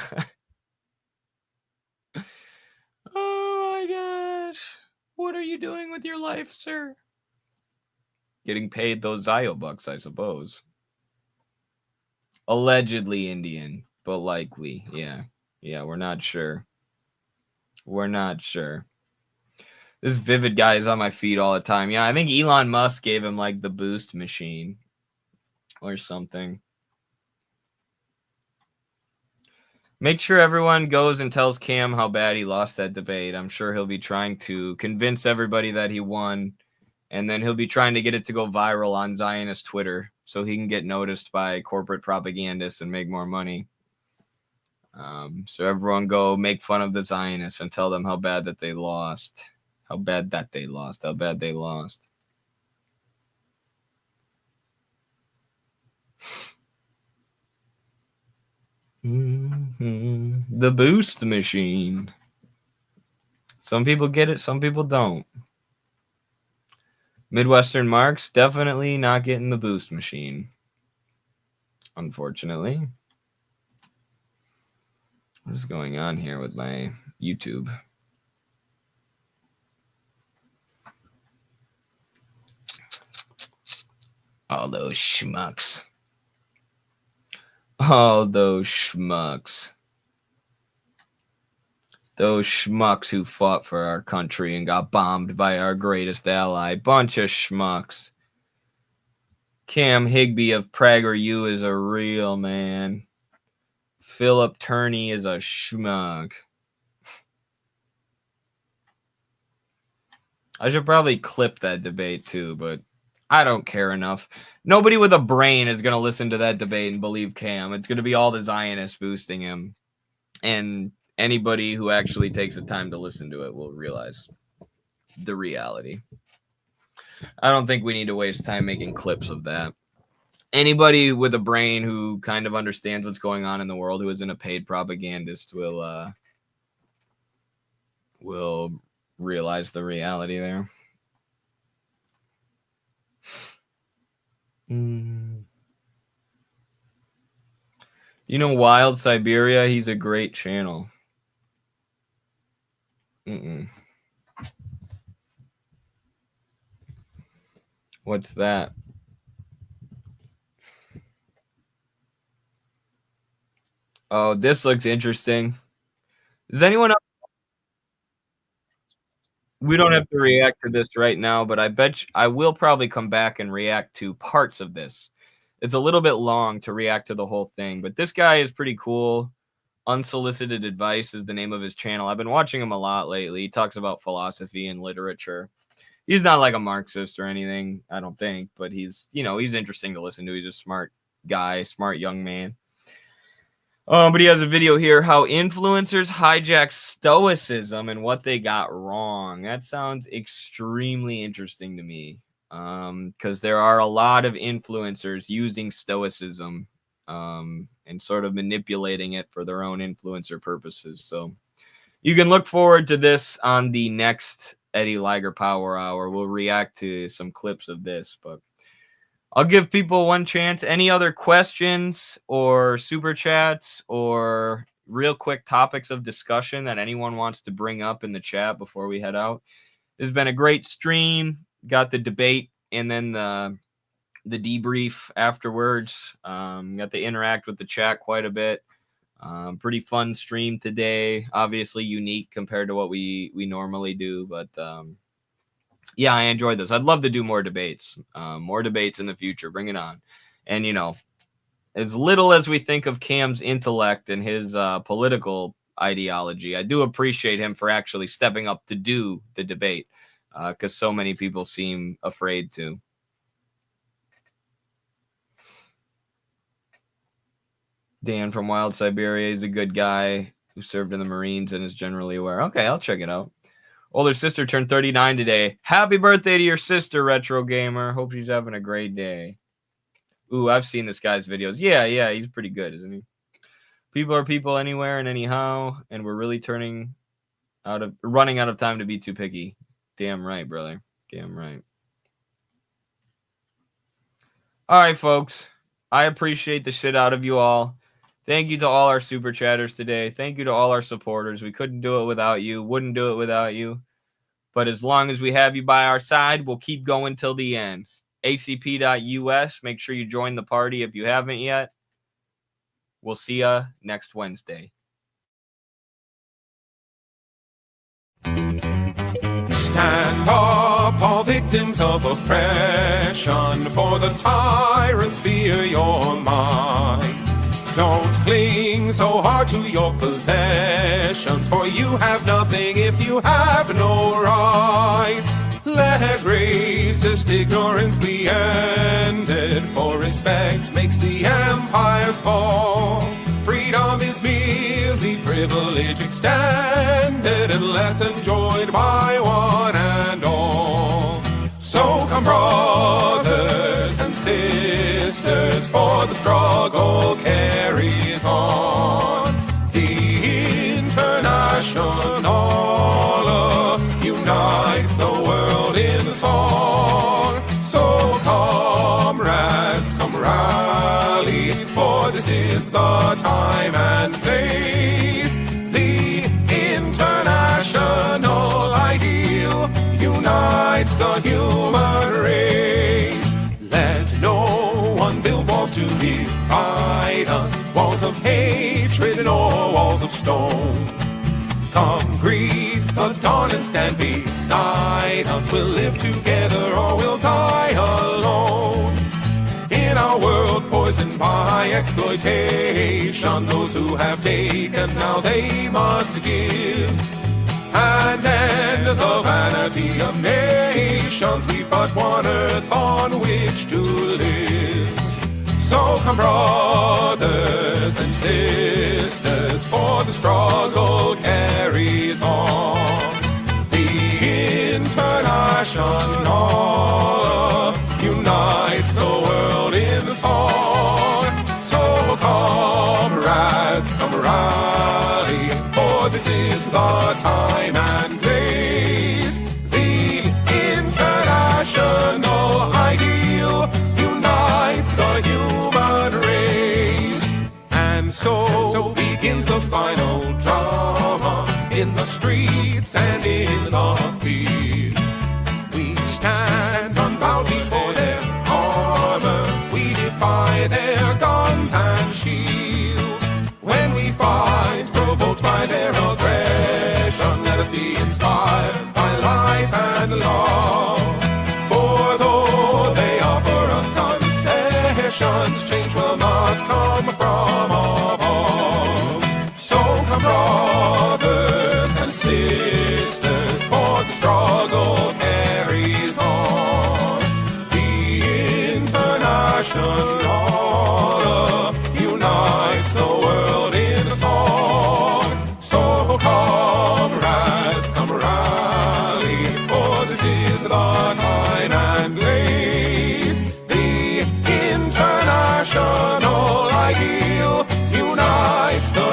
Oh my gosh. What are you doing with your life, sir? Getting paid those Zio bucks, I suppose. Allegedly Indian, but likely. Yeah, we're not sure. We're not sure. This Vivid guy is on my feed all the time. Yeah, I think Elon Musk gave him like the boost machine or something. Make sure everyone goes and tells Cam how bad he lost that debate. I'm sure he'll be trying to convince everybody that he won, and then he'll be trying to get it to go viral on Zionist Twitter so he can get noticed by corporate propagandists and make more money. So everyone go make fun of the Zionists and tell them how bad that they lost. How bad they lost. The boost machine. Some people get it, some people don't. Midwestern Marx, definitely not getting the boost machine. Unfortunately. What is going on here with my YouTube? All those schmucks. All those schmucks. Those schmucks who fought for our country and got bombed by our greatest ally. Bunch of schmucks. Cam Higby of PragerU is a real man. Philip Turney is a schmuck. I should probably clip that debate too, but I don't care enough. Nobody with a brain is going to listen to that debate and believe Cam. It's going to be all the Zionists boosting him. And anybody who actually takes the time to listen to it will realize the reality. I don't think we need to waste time making clips of that. Anybody with a brain who kind of understands what's going on in the world, who isn't a paid propagandist, will realize the reality there. You know, Wild Siberia, he's a great channel. What's that? Oh, this looks interesting. Does anyone else? We don't have to react to this right now, but I bet I will probably come back and react to parts of this. It's a little bit long to react to the whole thing, but this guy is pretty cool. Unsolicited Advice is the name of his channel. I've been watching him a lot lately. He talks about philosophy and literature. He's not like a Marxist or anything, I don't think, but he's, you know, he's interesting to listen to. He's a smart guy, smart young man. But he has a video here, how influencers hijack Stoicism and what they got wrong. That sounds extremely interesting to me, because there are a lot of influencers using Stoicism and sort of manipulating it for their own influencer purposes. So you can look forward to this on the next Eddie Liger Power Hour. We'll react to some clips of this, but I'll give people one chance. Any other questions or super chats or real quick topics of discussion that anyone wants to bring up in the chat before we head out? This has been a great stream. Got the debate and then the debrief afterwards. Got to interact with the chat quite a bit. Pretty fun stream today. Obviously unique compared to what we normally do, but yeah, I enjoyed this. I'd love to do more debates in the future. Bring it on. And, you know, as little as we think of Cam's intellect and his political ideology, I do appreciate him for actually stepping up to do the debate, because so many people seem afraid to. Dan from Wild Siberia is a good guy who served in the Marines and is generally aware. Okay, I'll check it out. Older sister turned 39 today. Happy birthday to your sister, Retro Gamer. Hope she's having a great day. Ooh, I've seen this guy's videos. Yeah, he's pretty good, isn't he? People are people anywhere and anyhow, and we're really running out of time to be too picky. Damn right, brother. Damn right. All right, folks. I appreciate the shit out of you all. Thank you to all our super chatters today. Thank you to all our supporters. We couldn't do it without you. Wouldn't do it without you. But as long as we have you by our side, we'll keep going till the end. acp.us. Make sure you join the party if you haven't yet. We'll see you next Wednesday. Stand up, all victims of oppression, for the tyrants fear your might. Don't cling so hard to your possessions, for you have nothing if you have no rights. Let racist ignorance be ended, for respect makes the empires fall. Freedom is merely privilege extended, unless enjoyed by one and all. So come, brothers and sisters, for the struggle carries on. The walls of stone. Come greet the dawn and stand beside us. We'll live together or we'll die alone. In our world poisoned by exploitation, those who have taken, now they must give. And end the vanity of nations, we've but one earth on which to live. So come brothers and sisters, for the struggle carries on. The International unites the world in the song. So comrades, come rally, for this is the time and place. The international ideal unites the human race. And so begins the final drama, in the streets and in the fields. We stand unbowed before their armor, we defy their guns and shields. When we fight, provoked by their aggression, let us be inspired by life and love. For though they offer us concessions, change will not come from above. So come brothers and sisters, for the struggle carries on. The International unites the world in a song. So comrades, come rally, for this is the time and place. The international ideal unites the